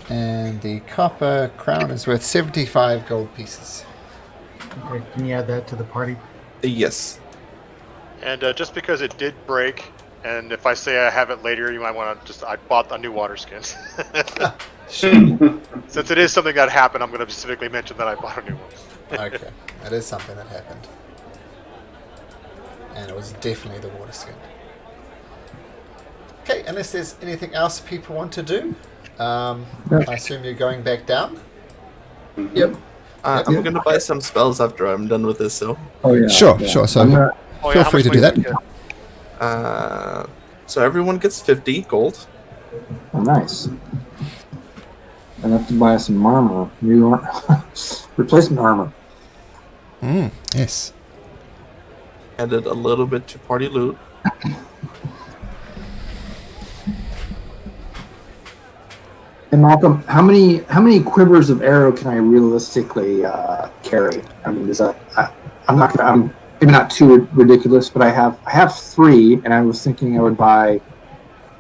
And the copper crown is worth 75 gold pieces. Okay, can you add that to the party? Yes. And just because it did break, and if I say I have it later, you might want to I bought a new water skin. Since it is something that happened, I'm going to specifically mention that I bought a new one. Okay, that is something that happened. And it was definitely the water skin. Okay, unless there's anything else people want to do, I assume you're going back down? Yep. I'm gonna buy some spells after I'm done with this, so. Oh yeah. Sure. So feel free to do that. So everyone gets 50 gold. Oh, nice. I have to buy some armor. New replacement armor. Yes. Added a little bit to party loot. And Malcolm, how many quivers of arrow can I realistically carry? I mean, I'm maybe not too ridiculous, but I have 3, and I was thinking I would buy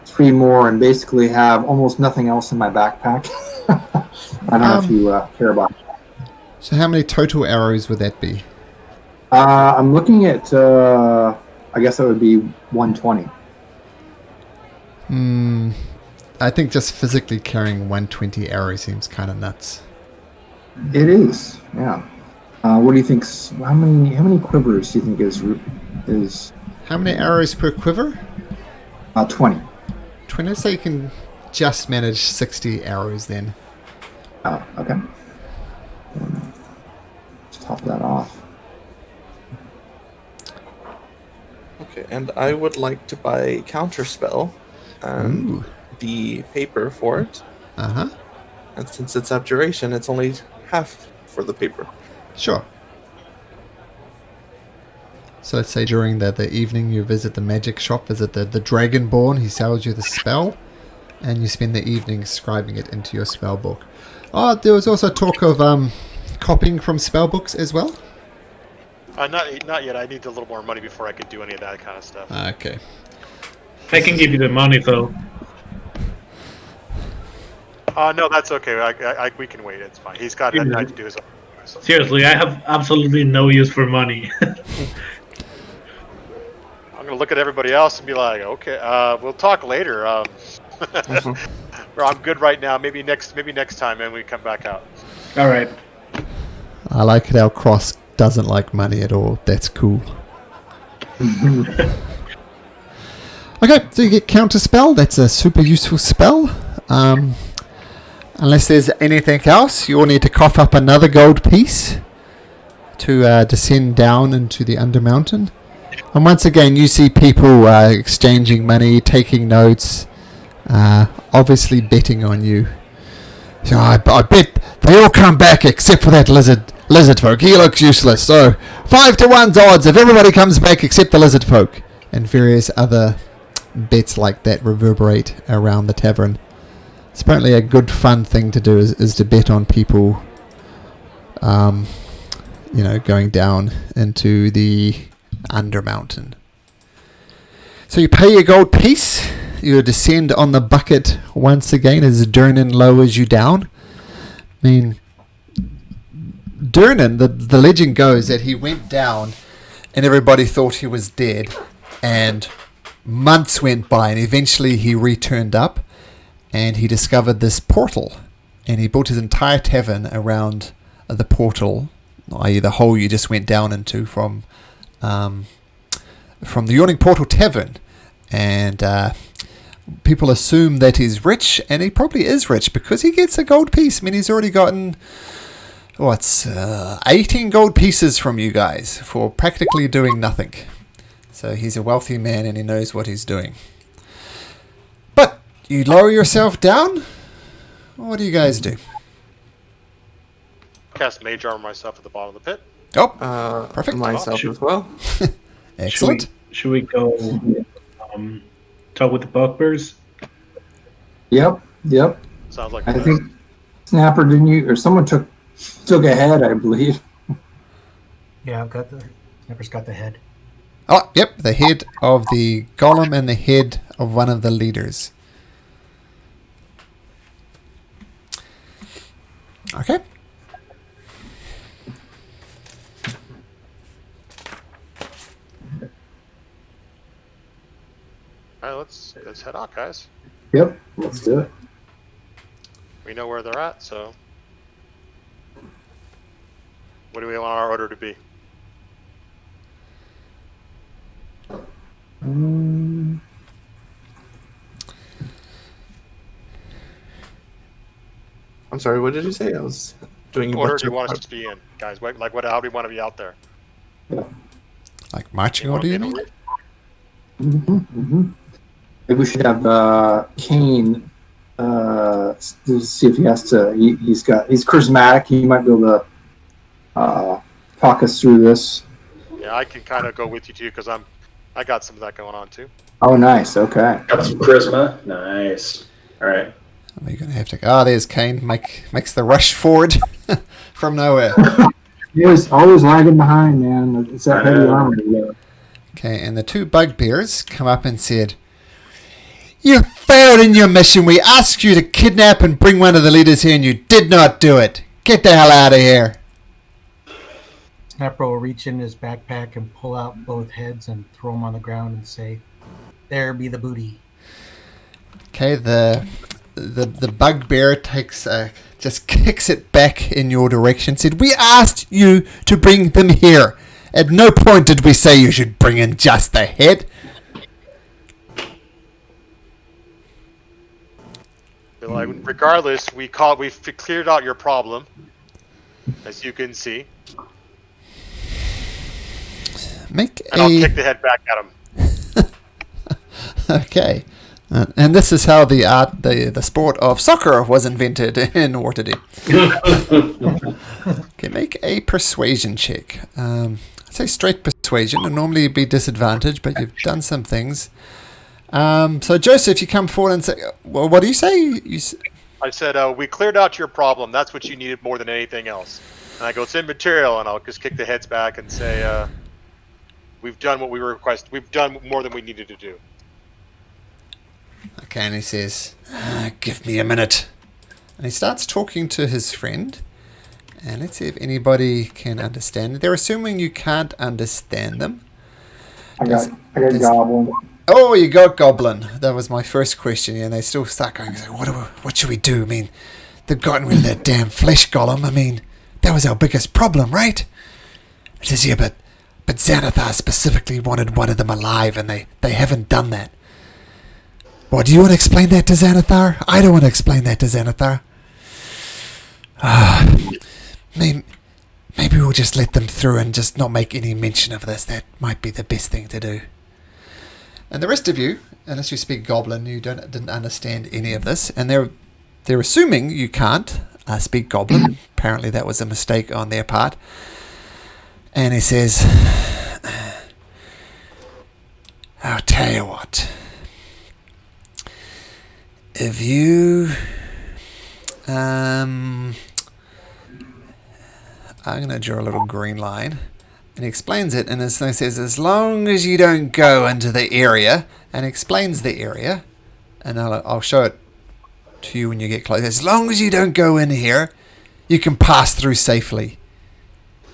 3 more and basically have almost nothing else in my backpack. I don't know if you care about that. So how many total arrows would that be? I'm looking at, I guess that would be 120. I think just physically carrying 120 arrows seems kind of nuts. It is, yeah. What do you think? How many quivers do you think is? How many arrows per quiver? 20. 20, so you can just manage 60 arrows then. Oh, okay. Let's top that off. Okay, and I would like to buy counterspell and the paper for it. Uh-huh. And since it's abjuration, it's only half for the paper. Sure. So let's say during the evening you visit the magic shop, visit the Dragonborn, he sells you the spell, and you spend the evening scribing it into your spell book. Oh, there was also talk of copying from spell books as well? Not yet. I need a little more money before I could do any of that kind of stuff. Okay. I can give you the money though. No, that's okay. We can wait. It's fine. He's got nothing to do his own. Seriously, I have absolutely no use for money. I'm gonna look at everybody else and be like, okay, we'll talk later. Or I'm good right now. Maybe next time, and we come back out. All right. I like it how Cross doesn't like money at all. That's cool. Okay, so you get Counterspell. That's a super useful spell. Unless there's anything else, you will need to cough up another gold piece to descend down into the Undermountain. And once again, you see people exchanging money, taking notes, obviously betting on you. So I bet they all come back except for that lizard folk. He looks useless. So 5 to 1's odds if everybody comes back except the lizard folk. And various other bets like that reverberate around the tavern. It's apparently a good fun thing to do is to bet on people, going down into the Undermountain. So you pay your gold piece. You descend on the bucket once again as Durnan lowers you down. I mean, Durnan, the legend goes that he went down and everybody thought he was dead, and months went by and eventually he returned up and he discovered this portal, and he built his entire tavern around the portal, i.e. the hole you just went down into from the Yawning Portal Tavern. And people assume that he's rich, and he probably is rich because he gets a gold piece. I mean, he's already gotten 18 gold pieces from you guys for practically doing nothing. So he's a wealthy man and he knows what he's doing. But you lower yourself down. What do you guys do? Cast Mage Armor myself at the bottom of the pit. Oh, perfect. Myself as well. Excellent. Should we go talk with the Buckbears? Yep. Sounds like I think Snapper, didn't you, or someone took a head, I believe. Yeah, Snapper's got the head. Oh, yep, the head of the golem and the head of one of the leaders. Okay. All right, let's head out, guys. Yep, let's do it. We know where they're at, so what do we want our order to be? I'm sorry, what did you say? I was doing What order much do you of- want us to be in, guys? Like, how do we want to be out there? Like marching You wanna order, be you in mean? order? Maybe we should have Kane to see if he has to. He's charismatic. He might be able to talk us through this. Yeah, I can kind of go with you too because I got some of that going on too. Oh, nice. Okay. Got some charisma. Nice. All right. Are you going to have to... Ah, there's Kane. Makes the rush forward from nowhere. Always lagging behind, man. It's that heavy armor. Yeah. Okay, and the two bugbears come up and said, "You failed in your mission. We asked you to kidnap and bring one of the leaders here, and you did not do it. Get the hell out of here." Snapper will reach in his backpack and pull out both heads and throw them on the ground and say, "There be the booty." Okay, the bugbear takes just kicks it back in your direction. Said, "We asked you to bring them here. At no point did we say you should bring in just the head." But like, regardless, we cleared out your problem, as you can see, Make and I'll kick the head back at him. Okay. And this is how the sport of soccer was invented in Waterdeep. Okay, make a persuasion check. I'd say straight persuasion, and normally be disadvantaged, but you've done some things. So Joseph, you come forward and say, well, what do you say? I said, we cleared out your problem. That's what you needed more than anything else. And I go, it's immaterial, and I'll just kick the heads back and say, we've done what we requested. We've done more than we needed to do. Okay, and he says, "Give me a minute." And he starts talking to his friend. And let's see if anybody can understand. They're assuming you can't understand them. I got Goblin. Oh, you got Goblin. That was my first question. And they still start going, what should we do? I mean, they've gotten rid of that damn flesh golem. I mean, that was our biggest problem, right? It says, yeah, but Xanathar specifically wanted one of them alive, and they haven't done that. Well, do you want to explain that to Xanathar? I don't want to explain that to Xanathar. Maybe we'll just let them through and just not make any mention of this. That might be the best thing to do. And the rest of you, unless you speak Goblin, you didn't understand any of this, and they're assuming you can't speak Goblin. Apparently, that was a mistake on their part. And he says, "I'll tell you what. If you, I'm going to draw a little green line." And he explains it, and he says, as long as you don't go into the area, and explains the area, and I'll show it to you when you get close. As long as you don't go in here, you can pass through safely.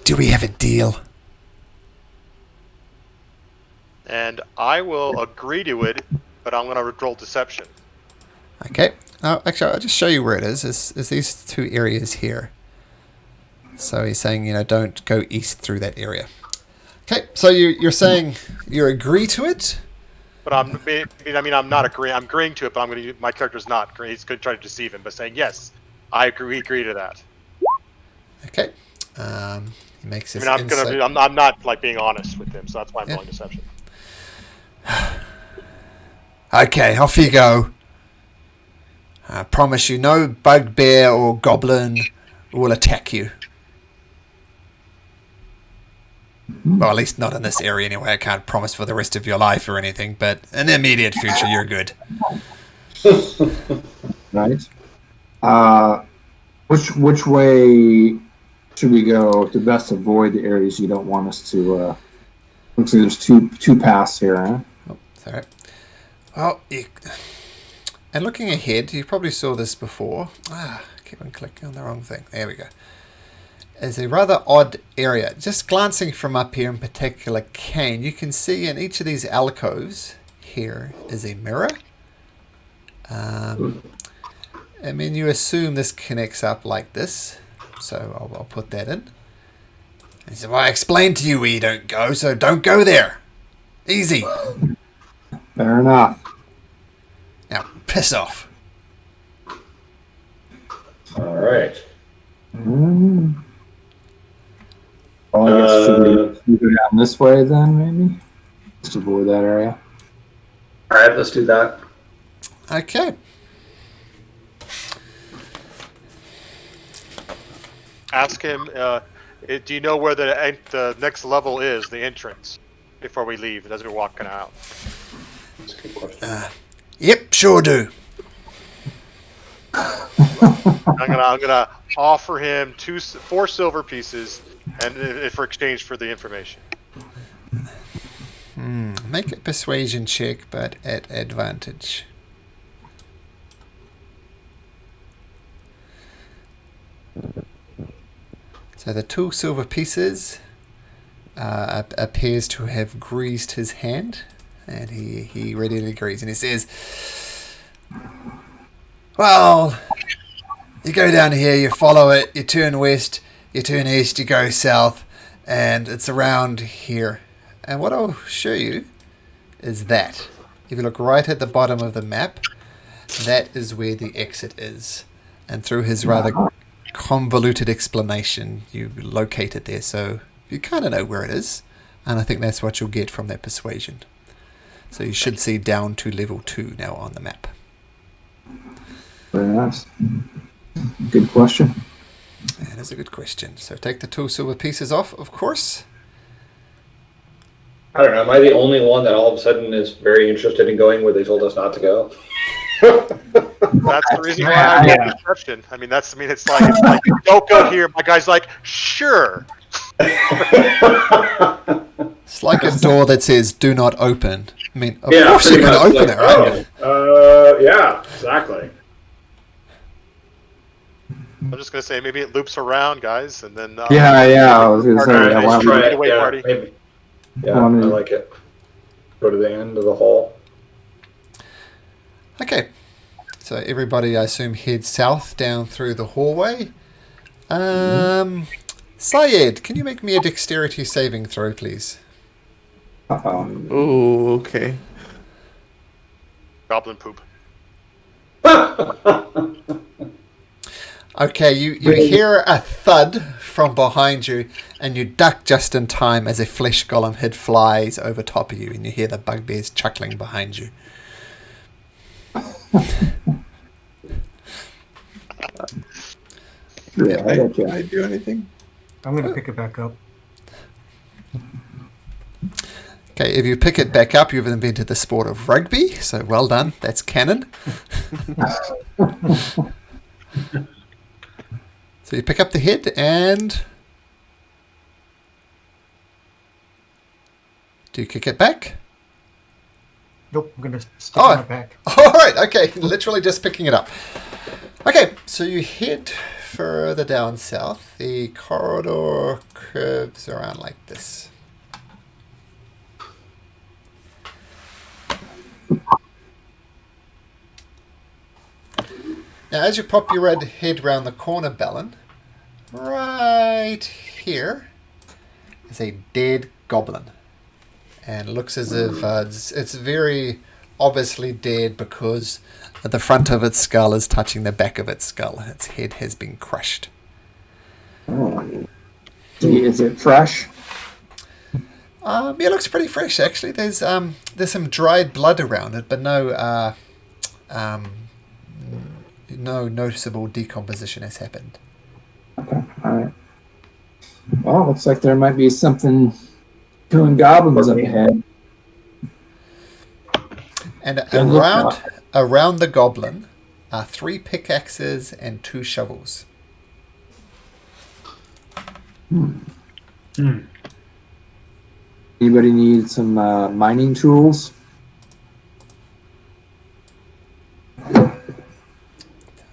Do we have a deal? And I will agree to it, but I'm going to roll deception. Okay. Actually, I'll just show you where it is. It's these two areas here. So he's saying, don't go east through that area. Okay, so you're saying you agree to it? But I'm not agreeing. I'm agreeing to it, but I'm going to. My character's not agreeing. He's going to try to deceive him, but saying yes, I agree. Agree to that. Okay. He makes his. I'm not like being honest with him, so that's why I'm rolling deception. Okay, off you go. I promise you, no bugbear or goblin will attack you. Well, at least not in this area anyway. I can't promise for the rest of your life or anything, but in the immediate future, you're good. Right. Which way should we go to best avoid the areas you don't want us to? Looks like there's two paths here, huh? Oh, sorry. Well, and looking ahead, you probably saw this before. keep on clicking on the wrong thing. There we go. Is a rather odd area. Just glancing from up here in particular, Kane, you can see in each of these alcoves here is a mirror. I mean, you assume this connects up like this, so I'll put that in. He said, well, I explained to you where you don't go, so don't go there. Easy. Fair enough. Now, piss off. All right. Well, I guess should we go down this way then, maybe? Just avoid that area. All right, let's do that. Okay. Ask him. Do you know where the next level is? The entrance before we leave, as we're walking out. That's a good question. Yep, sure do. I'm gonna offer him 4 silver pieces, and for exchange for the information. Make a persuasion check, but at advantage. So the 2 silver pieces appears to have greased his hand, and he readily agrees, and he says, well, you go down here, you follow it, you turn west, you turn east, you go south, and it's around here. And what I'll show you is that. If you look right at the bottom of the map, that is where the exit is. And through his rather convoluted explanation, you locate it there. So you kind of know where it is. And I think that's what you'll get from that persuasion. So you should see down to level 2 now on the map. Very nice. Good question. That is a good question. So take the 2 silver pieces off, of course. I don't know. Am I the only one that all of a sudden is very interested in going where they told us not to go? That's the reason why I got perception. I mean, it's like don't go here. My guy's like, sure. It's like a door that says "Do not open." I mean, of Yeah, course you're pretty going to much open it, right? Yeah, exactly. I'm just gonna say maybe it loops around, guys, and then Yeah, I was gonna All say. right, Yeah, let's why try don't it. Away Yeah, party. maybe. Yeah, Well, I mean- I like it. Go to the end of the hall. Okay, so everybody, I assume, heads south down through the hallway. Syed, can you make me a dexterity saving throw, please? Oh, okay. Goblin poop. Okay, you hear a thud from behind you, and you duck just in time as a flesh golem head flies over top of you, and you hear the bugbears chuckling behind you. Yeah, I got Can you. I do anything? I'm going to pick it back up. Okay, if you pick it back up, you've invented the sport of rugby, so well done. That's canon. So you pick up the head and... Do you kick it back? Nope, I'm going to stick Oh. it right back. All right, okay, literally just picking it up. Okay, so you head further down south. The corridor curves around like this. Now, as you pop your head round the corner, Bellin, right here is a dead goblin. And it looks as if it's very obviously dead because the front of its skull is touching the back of its skull. Its head has been crushed. Is it fresh? Yeah, it looks pretty fresh actually. There's some dried blood around it, but no noticeable decomposition has happened. Okay, all right. Well, looks like there might be something killing goblins up ahead. And Good look. around the goblin are 3 pickaxes and 2 shovels. Anybody need some mining tools?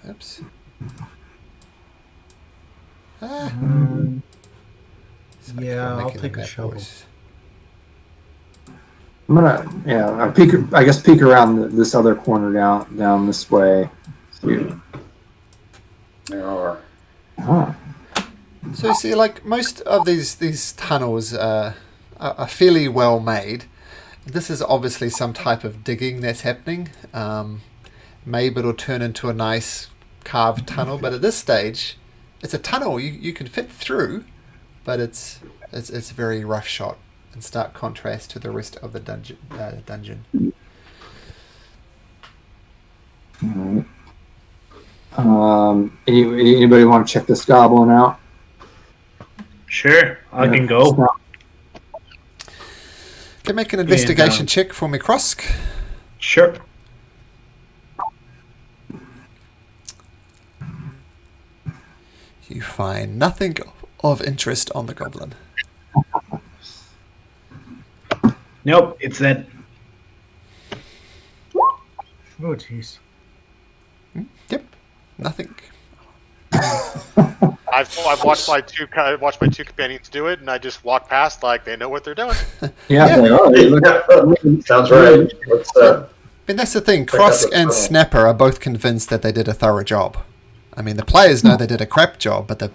Oops. So I'm Yeah, I'll making the take a map shovel. voice. I'm gonna peek around this other corner down this way. See. There are. Huh. So you see, like most of these tunnels are fairly well made. This is obviously some type of digging that's happening. Maybe it'll turn into a nice carved tunnel, but at this stage, it's a tunnel you can fit through, but it's a very rough shot in stark contrast to the rest of the dungeon. All right. Anybody want to check this goblin out? Sure, I can go. Can make an investigation check for me, Krosk. Sure. You find nothing of interest on the goblin. Nope, it's that. Oh, jeez. Yep, nothing. I've watched my two companions do it, and I just walk past like they know what they're doing. Yeah. Sounds right. Let's, I mean, that's the thing. Check out Krosk the and tunnel. Snapper are both convinced that they did a thorough job. I mean, the players know they did a crap job, but the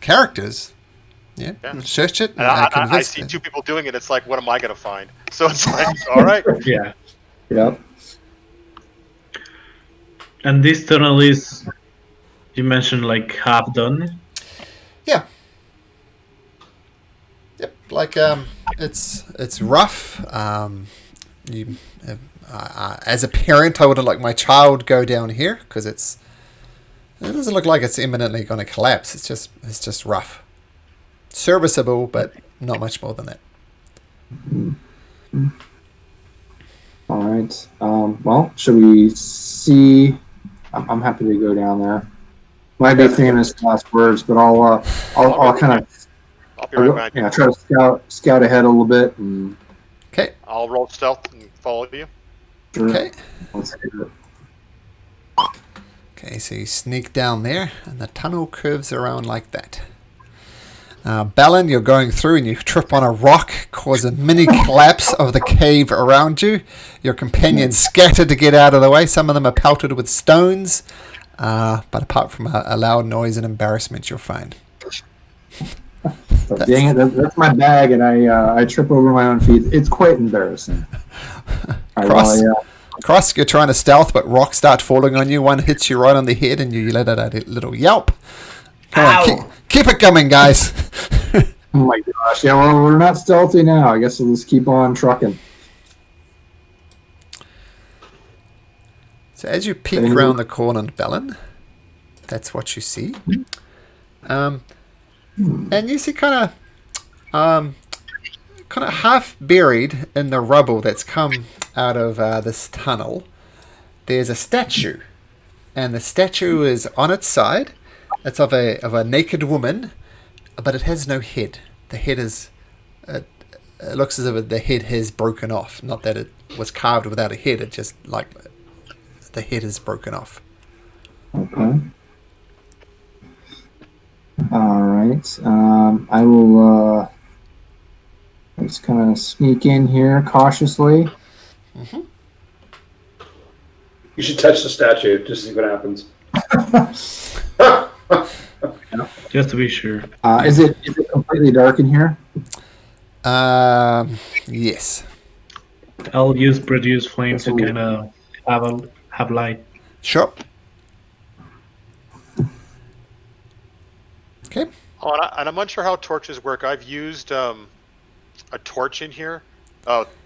characters, Yeah. search it and And I convinced see it. two people doing it. It's like, what am I going to find? So it's like, all right. Yeah. Yep. And this tunnel is, you mentioned, like half done. Yeah. Yep. Like it's rough. You, as a parent, I wouldn't like my child go down here because it doesn't look like it's imminently going to collapse. It's just rough, serviceable, but not much more than that. All right. Well, should we see? I'm happy to go down there. Might be famous last words, but I'll kind of I'll be right back. try to scout ahead a little bit and. Okay. I'll roll stealth and follow you. Sure. Okay. Let's do it. Okay, so you sneak down there, and the tunnel curves around like that. Balin, you're going through, and you trip on a rock, cause a mini collapse of the cave around you. Your companions scatter to get out of the way. Some of them are pelted with stones, but apart from a loud noise and embarrassment, you're fine. Dang it! That's my bag, and I trip over my own feet. It's quite embarrassing. All right, Krosk, you're trying to stealth, but rocks start falling on you. One hits you right on the head, and you let out a little yelp. Come on, keep it coming, guys. Oh my gosh! Yeah, well, we're not stealthy now. I guess we'll just keep on trucking. So as you peek around the corner, Balin, that's what you see. And you see kind of half buried in the rubble that's come out of this tunnel, there's a statue, and the statue is on its side. It's of a naked woman, but it has no head. The head is it looks as if the head has broken off. Not that it was carved without a head. It just like the head is broken off. Okay. All right. I will just kind of sneak in here cautiously. Mm-hmm. You should touch the statue just to see what happens. Just to be sure. Is it completely dark in here? Yes. I'll use produce flame to kind of have light. Sure. Okay. Oh, and I'm unsure how torches work. I've used a torch in here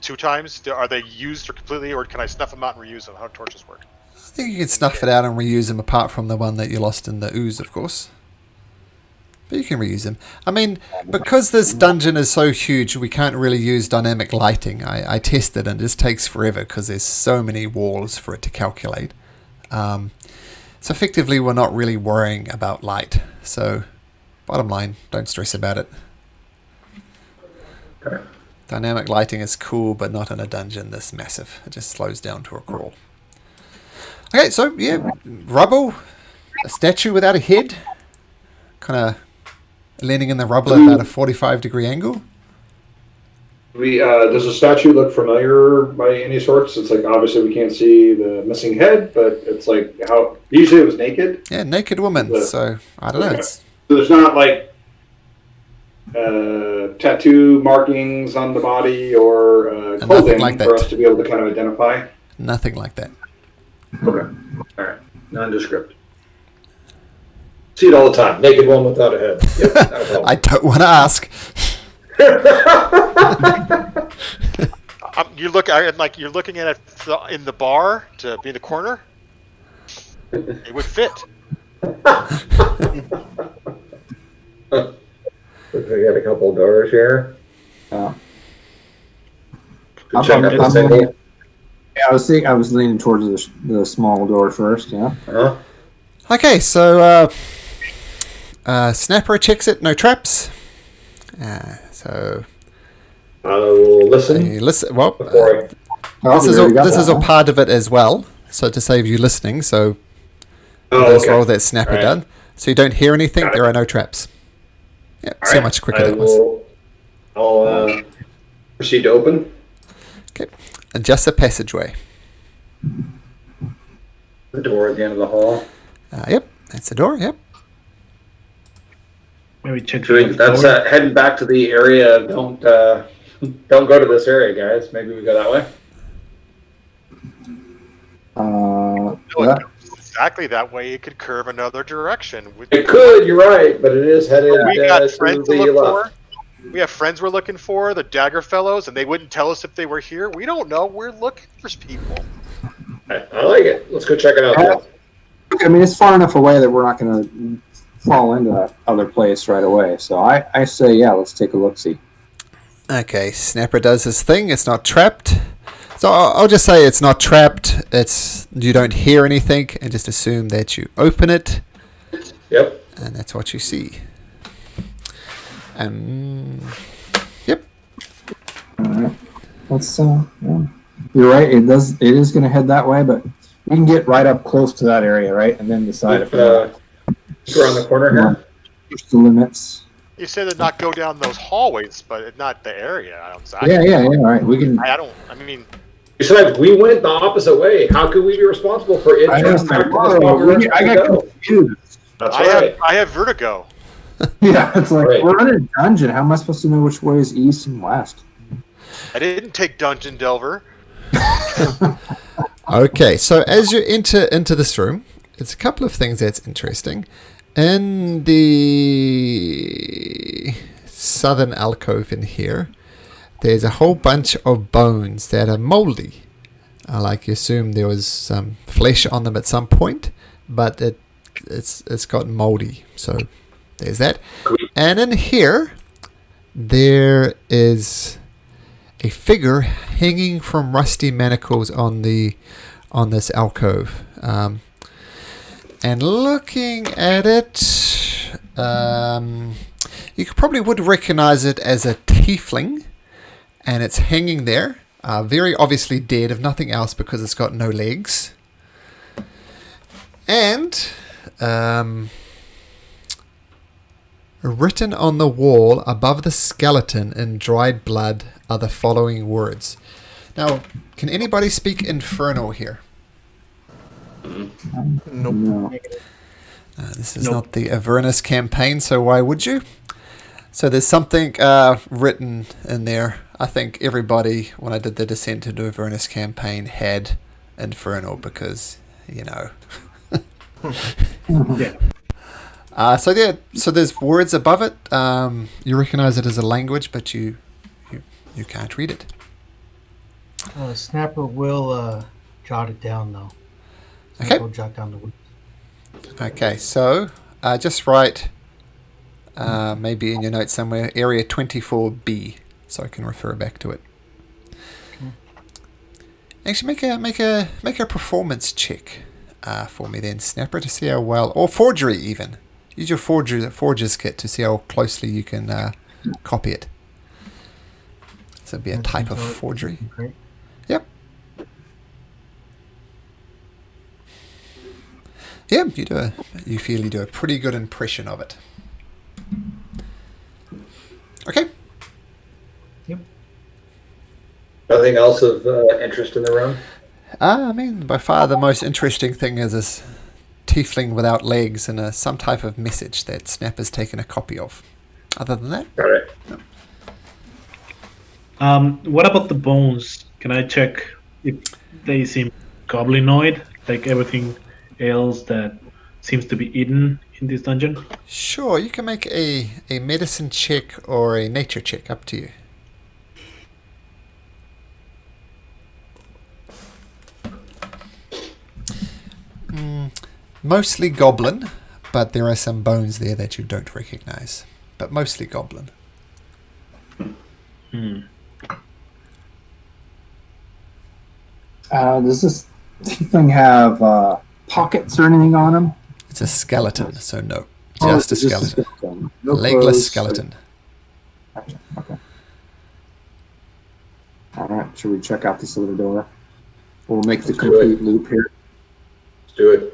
2 times. Are they used or completely, or can I snuff them out and reuse them? How do torches work? I think you can snuff it out and reuse them, apart from the one that you lost in the ooze, of course. But you can reuse them. I mean, because this dungeon is so huge, we can't really use dynamic lighting. I tested, and it just takes forever because there's so many walls for it to calculate. So effectively, we're not really worrying about light. So, bottom line, don't stress about it. Okay. Dynamic lighting is cool, but not in a dungeon this massive. It just slows down to a crawl. Okay, so yeah, rubble, a statue without a head, kind of leaning in the rubble at about a 45-degree angle. Does the statue look familiar by any sorts? It's like obviously we can't see the missing head, but it's like how usually it was naked. Yeah, naked woman. So I don't know. Okay. It's, So there's not like tattoo markings on the body or clothing like for that. us to be able to kind of identify. nothing like that. Okay, all right, nondescript. See it all the time. Naked one without a head. Yep, not a problem. I don't want to ask. You look at like you're looking at it in the bar to be in the corner. It would fit. We got a couple of doors here. I'm Check out the single. Yeah, I was leaning towards the small door first. Yeah. Uh-huh. Okay, so Snapper checks it. No traps. So I will listen. you listen. Well, Before this is a part of it as well. So to save you listening, so as well that Snapper Right. done. So you don't hear anything. Got it. There are no traps. Yeah, All see how right, much quicker that was. I'll proceed to open. Okay, and just a passageway. The door at the end of the hall. Yep, that's the door. Yep. Maybe check That's heading back to the area. Don't go to this area, guys. Maybe we go that way. No, Yeah. it's exactly that way. It could curve another direction. It could. You're right, but it is headed We got to friends to the look left. for. We have friends we're looking for, the Dagger Fellows, and they wouldn't tell us if they were here. We don't know. We're looking for people. I like it. Let's go check it out. Then. I mean, it's far enough away that we're not going to fall into that other place right away. So I say, yeah, let's take a look. See. Okay, Snapper does his thing. It's not trapped. So I'll just say it's not trapped. It's you don't hear anything, and just assume that you open it, Yep. and that's what you see. Yep. All right. Let's. Yeah. You're right. It does. It is going to head that way, but we can get right up close to that area, right, and then decide if Around the corner here. push the limits. You said to not go down those hallways, but not the area outside. Yeah. All right. We can. I don't. I mean, Besides, we went the opposite way. How could we be responsible for it? I turning back to the spot we're got supposed to go? confused. That's I right. have vertigo. Yeah, it's like Right. we're in a dungeon. How am I supposed to know which way is east and west? I didn't take Dungeon Delver. Okay, so as you enter into this room, it's a couple of things that's interesting. In the southern alcove in here, there's a whole bunch of bones that are moldy. Like you assume there was some flesh on them at some point, but it's got moldy. So there's that. And in here, there is a figure hanging from rusty manacles on this alcove. And looking at it, you probably would recognize it as a tiefling, and it's hanging there, very obviously dead, if nothing else, because it's got no legs. And written on the wall above the skeleton in dried blood are the following words. Now, can anybody speak Infernal here? Nope. No. This is not the Avernus campaign, so why would you? So there's something written in there. I think everybody, when I did the Descent into Avernus campaign, had Infernal because, you know. So there's words above it. You recognize it as a language, but you can't read it. Snapper will jot it down, though. Okay. Snapper will jot down the words. Okay, so just write maybe in your notes somewhere area 24B, so I can refer back to it. Actually, make a performance check for me then, Snapper, to see how well, or forgery even. Use your forger's kit to see how closely you can copy it. So it'd be a type of forgery. Great. Yep. Yeah, you feel you do a pretty good impression of it. Okay. Nothing else of interest in the room? I mean, by far the most interesting thing is this tiefling without legs and some type of message that Snap has taken a copy of. Other than that, All right. What about the bones? Can I check if they seem goblinoid, like everything else that seems to be eaten in this dungeon? sure, you can make a medicine check or a nature check, up to you. Mostly goblin, but there are some bones there that you don't recognize. But mostly goblin. Does this thing have pockets or anything on him? It's a skeleton, so no. Oh, Just a it's skeleton. No Legless clothes. skeleton. Okay. All right. Should we check out this other door? We'll make the Let's do complete loop here. Let's do it.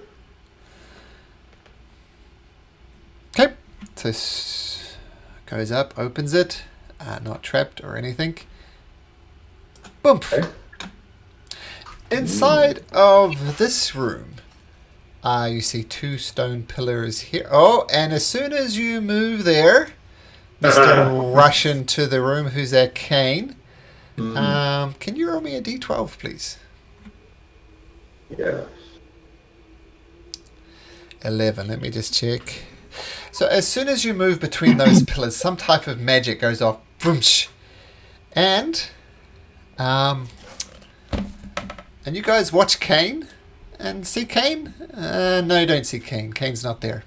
Okay. So goes up, opens it. Not trapped or anything. Boom. Okay. Inside of this room, you see 2 stone pillars here. Oh, and as soon as you move there, Mr. Rush into the room. Who's that? Kane. Can you roll me a d12, please? Yeah. 11. Let me just check. So as soon as you move between those pillars, some type of magic goes off. Boomsh. And you guys watch Kane and see Kane? No, you don't see Kane. Kane's not there.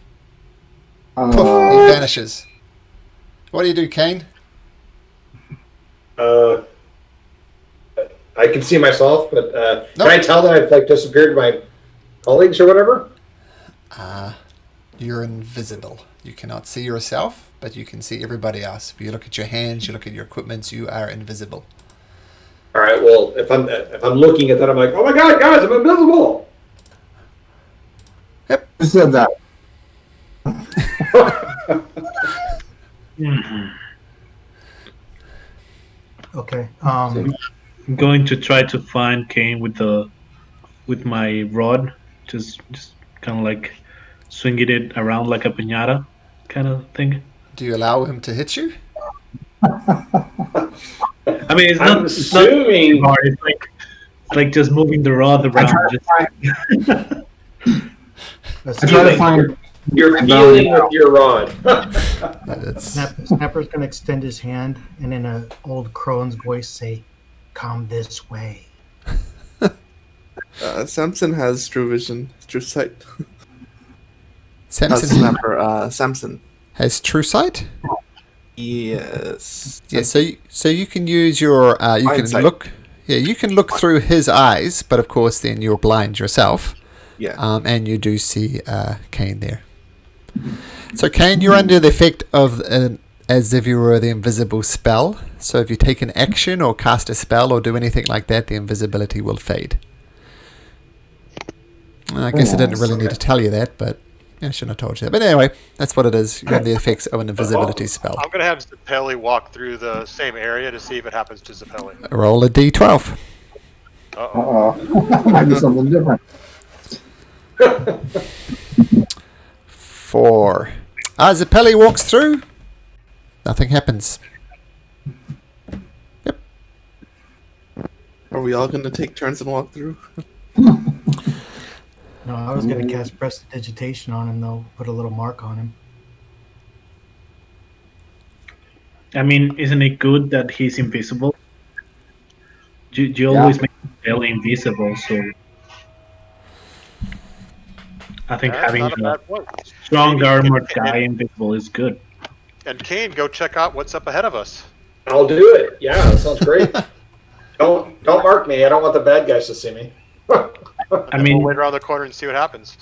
Poof, he vanishes. What do you do, Kane? I can see myself, but Nope. can I tell that I've like disappeared to my colleagues or whatever? You're invisible. You cannot see yourself, but you can see everybody else. If you look at your hands, you look at your equipment, you are invisible. All right. Well, if I'm looking at that, I'm like, oh my god, guys, I'm invisible. Who said that? Okay. I'm going to try to find Kane with my rod, just kind of like swinging it around like a piñata kind of thing. Do you allow him to hit you? I mean, it's I'm not assuming. hard. It's like just moving the rod around. let's I see. try to find. You're feeling with your rod. Snapper's going to extend his hand and in an old crone's voice say, "Come this way." Samson has true vision, true sight. Samson Samson. has true sight? Yes. Yeah, so you can use your you can Hindsight. look. Yeah, you can look through his eyes, but of course then you're blind yourself. Yeah. And you do see Kane there. So Kane, you're under the effect of as if you were the invisible spell. So if you take an action or cast a spell or do anything like that, the invisibility will fade. I guess I didn't really need to tell you that, but I shouldn't have told you that. But anyway, that's what it is. You're under the effects of an invisibility spell. I'm going to have Zappelli walk through the same area to see if it happens to Zappelli. Roll a d12. Uh-oh. Might be something different. 4. As Zappelli walks through, nothing happens. Yep. Are we all going to take turns and walk through? No, I was going to cast prestidigitation on him, though. Put a little mark on him. I mean, isn't it good that he's invisible? You always make him fairly invisible, so I think That's having not a a bad point. strong armored guy invisible is good. And Kane, go check out what's up ahead of us. I'll do it. Yeah, that sounds great. Don't mark me. I don't want the bad guys to see me. And then we'll wait around the corner and see what happens.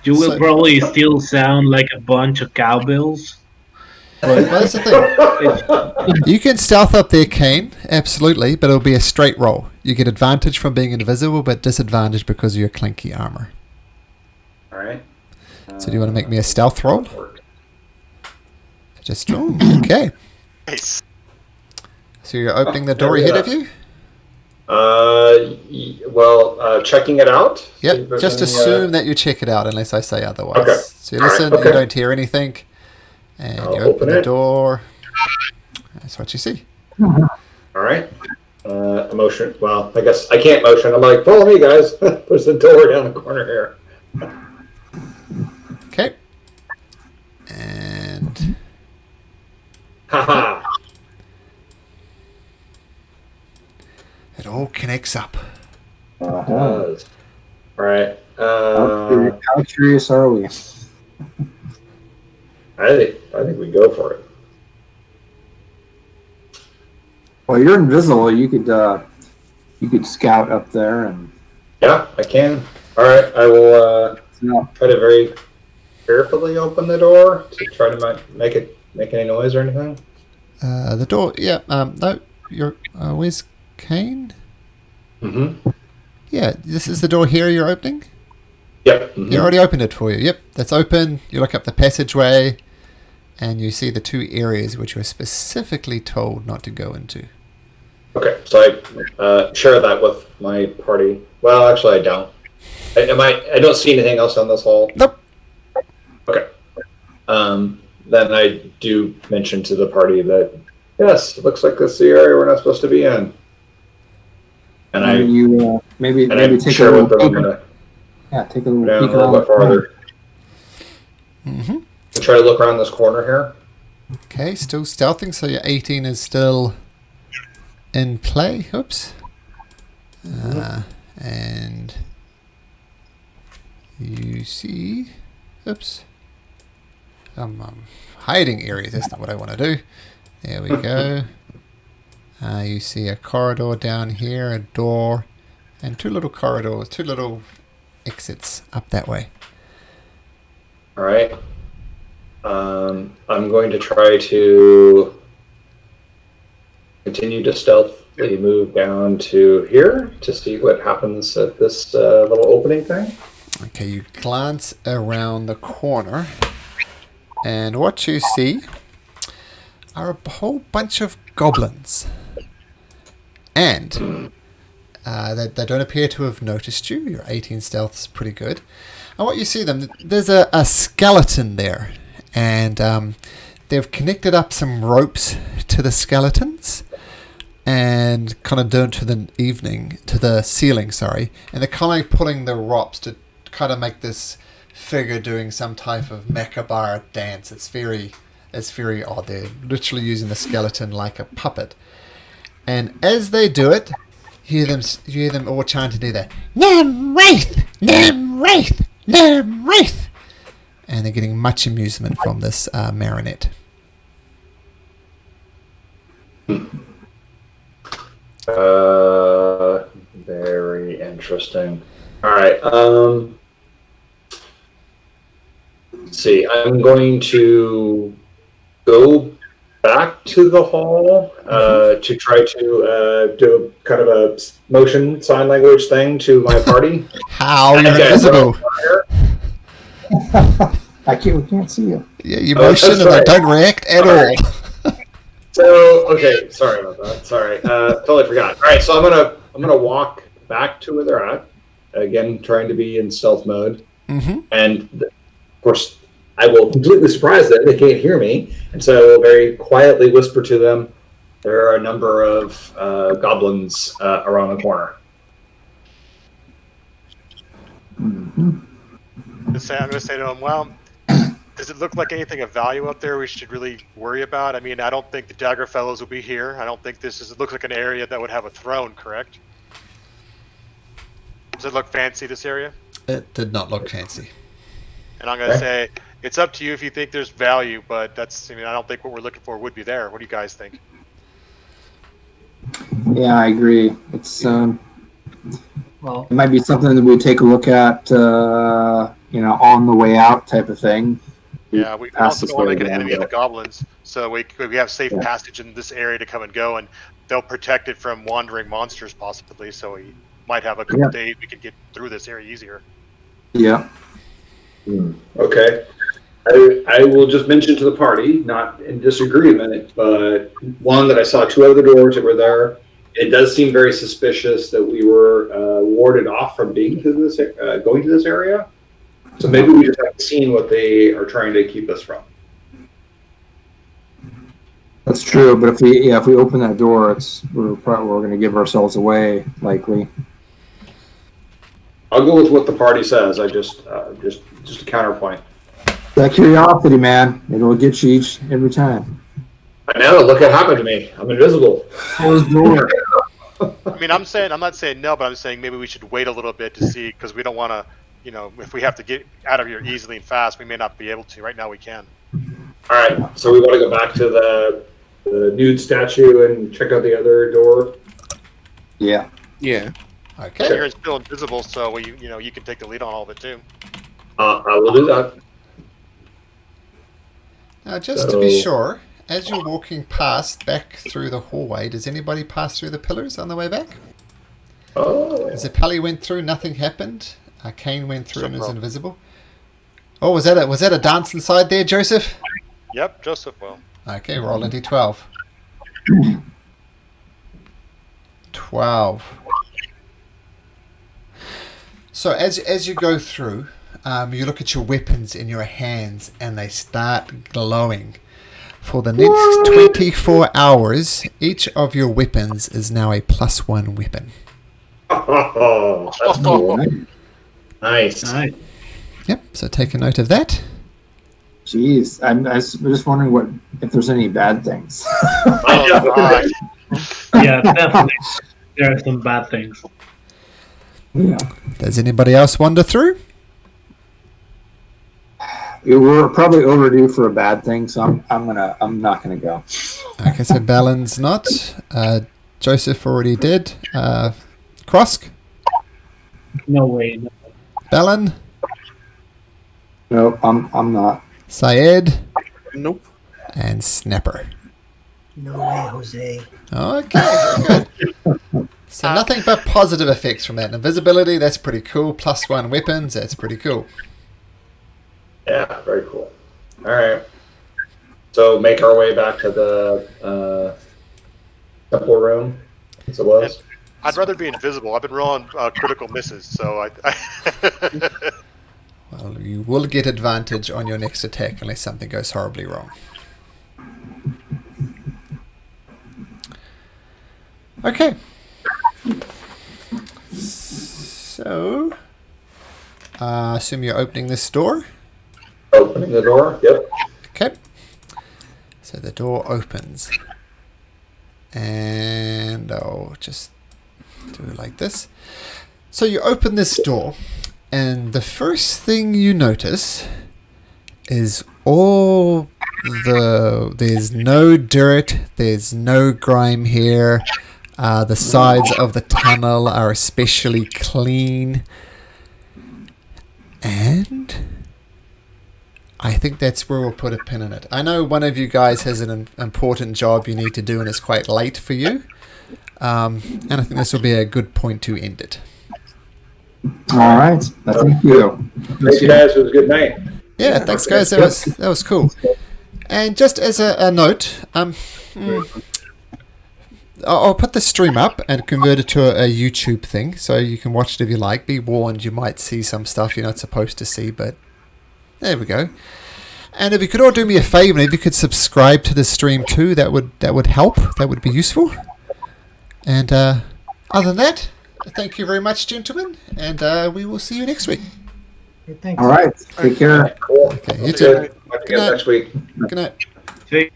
You will probably still sound like a bunch of cowbells. Well, that's the thing. You can stealth up there, Kane, absolutely, but it'll be a straight roll. You get advantage from being invisible, but disadvantage because of your clinky armor. All right. So do you want to make me a stealth roll? Just okay. Nice. So you're opening the door ahead of you? Checking it out. See if Yep. there's Just any, assume that you check it out unless I say otherwise. Okay. So you All right, listen, okay. you don't hear anything, and I'll you open open the it. door. That's what you see. All right. Emotion. Well, I guess I can't motion. I'm like, follow me, guys. Push the door down the corner here. Okay. And Haha. it all connects up. All right. How curious are we? I think we go for it. Well, you're invisible. You could scout up there and. Yeah, I can. All right. I will No. try to very carefully open the door to try to make any noise or anything. The door. Yeah. No. You're. Where's Kane? Mm-hmm. Yeah. This is the door here. You're opening. Yep. You already opened it for you. Yep. That's open. You look up the passageway, and you see the two areas which you were specifically told not to go into. Okay, so I share that with my party. Well, actually, I don't. I don't see anything else on this hall. Nope. Okay. Then I do mention to the party that yes, it looks like this is the area we're not supposed to be in. And I maybe take share a with little them. I'm peek. gonna Take a little down peek a little around. bit farther. Mm-hmm. Try to look around this corner here. Okay. Still stealthing. So your 18 is still in play. Oops. And you see. Oops. I'm hiding areas. That's not what I want to do. There we go. You see a corridor down here, a door, and two little corridors, two little exits up that way. All right. I'm going to try to continue to stealthily move down to here to see what happens at this little opening thing. Okay, you glance around the corner, and what you see are a whole bunch of goblins. And they don't appear to have noticed you. Your 18 stealth is pretty good. And what you see there's a skeleton there. And they've connected up some ropes to the skeletons and kind of down to the ceiling, sorry. And they're kind of pulling the ropes to kind of make this figure doing some type of macabre dance. It's very odd. They're literally using the skeleton like a puppet. And as they do it, you hear them all chanting together, "Nam Wraith! Nam Wraith! Nam Wraith!" And they're getting much amusement from this marionette. Very interesting. All right. Let's see. I'm going to go back to the hall to try to do kind of a motion sign language thing to my party. How? You're invisible. We can't see you. Yeah, you motion and they don't react at all. So okay, sorry about that. Sorry, totally forgot. All right, so I'm gonna walk back to where they're at. Again, trying to be in stealth mode, and of course, I will completely surprise them. They can't hear me, and so I will very quietly whisper to them. There are a number of goblins around the corner. I'm going to say to him, well, does it look like anything of value up there we should really worry about? I mean, I don't think the Dagger Fellows will be here. I don't think it looks like an area that would have a throne, correct? Does it look fancy, this area? It did not look fancy. And I'm going to say, it's up to you if you think there's value, but I don't think what we're looking for would be there. What do you guys think? Yeah, I agree. It's Well, it might be something that we take a look at, on the way out type of thing. Yeah, we Pass also this don't want to way make an down, enemy of the but- goblins, so we have safe passage in this area to come and go, and they'll protect it from wandering monsters possibly, so we might have a couple days we could get through this area easier. Yeah. Okay. I will just mention to the party, not in disagreement, but one, that I saw two other doors that were there. It does seem very suspicious that we were warded off from being to this, going to this area. So maybe we just haven't seen what they are trying to keep us from. That's true, but if we open that door, we're going to give ourselves away, likely. I'll go with what the party says. I just a counterpoint. That curiosity, man, it'll get you every time. I know. Look what happened to me. I'm invisible. Closed door. I mean, I'm not saying no, but I'm saying maybe we should wait a little bit to see, because we don't want to, if we have to get out of here easily and fast, we may not be able to. Right now we can. All right. So we want to go back to the nude statue and check out the other door. Yeah. Yeah. Okay. You're still invisible, so you can take the lead on all of it too. I will do that. Now, just to be sure, as you're walking back through the hallway, does anybody pass through the pillars on the way back? Oh. Zapelli went through, nothing happened. Kane went through and was invisible. Oh, was that a dance inside there, Joseph? Yep, Joseph will. Okay, roll into 12. 12. So as you go through, you look at your weapons in your hands and they start glowing. For the next 24 hours, each of your weapons is now a +1 weapon. Oh, that's cool. Nice. Yep, so take a note of that. Jeez, I'm just wondering if there's any bad things. Yeah, definitely. There are some bad things. Yeah. Does anybody else wander through? We're probably overdue for a bad thing, so I'm not gonna go. Okay, so Ballin's not. Joseph already did. Krosk? No way. No. Ballin? No, I'm not. Syed? Nope. And Snapper. No way, Jose. Okay, very good. So nothing but positive effects from that. Invisibility, that's pretty cool. +1 weapons, that's pretty cool. Yeah, very cool. All right. So make our way back to the temple room, as it was. I'd rather be invisible. I've been rolling critical misses, so I Well, you will get advantage on your next attack unless something goes horribly wrong. Okay. So, I assume you're opening this door? Opening the door, yep. Okay. So the door opens. And I'll just do it like this. So you open this door, and the first thing you notice is there's no dirt, there's no grime here. The sides of the tunnel are especially clean. And I think that's where we'll put a pin in it. I know one of you guys has an important job you need to do and it's quite late for you. And I think this will be a good point to end it. All right. Thank you. Thank you guys. It was a good night. Yeah, thanks guys. That was cool. And just as a note, I'll put the stream up and convert it to a YouTube thing, so you can watch it if you like. Be warned, you might see some stuff you're not supposed to see, but there we go. And if you could all do me a favor, if you could subscribe to the stream too, that would help. That would be useful. And other than that, thank you very much, gentlemen, and we will see you next week. Hey, thanks. All right. Take care. Cool. Okay, you too. Good night. Next week. Good night. See?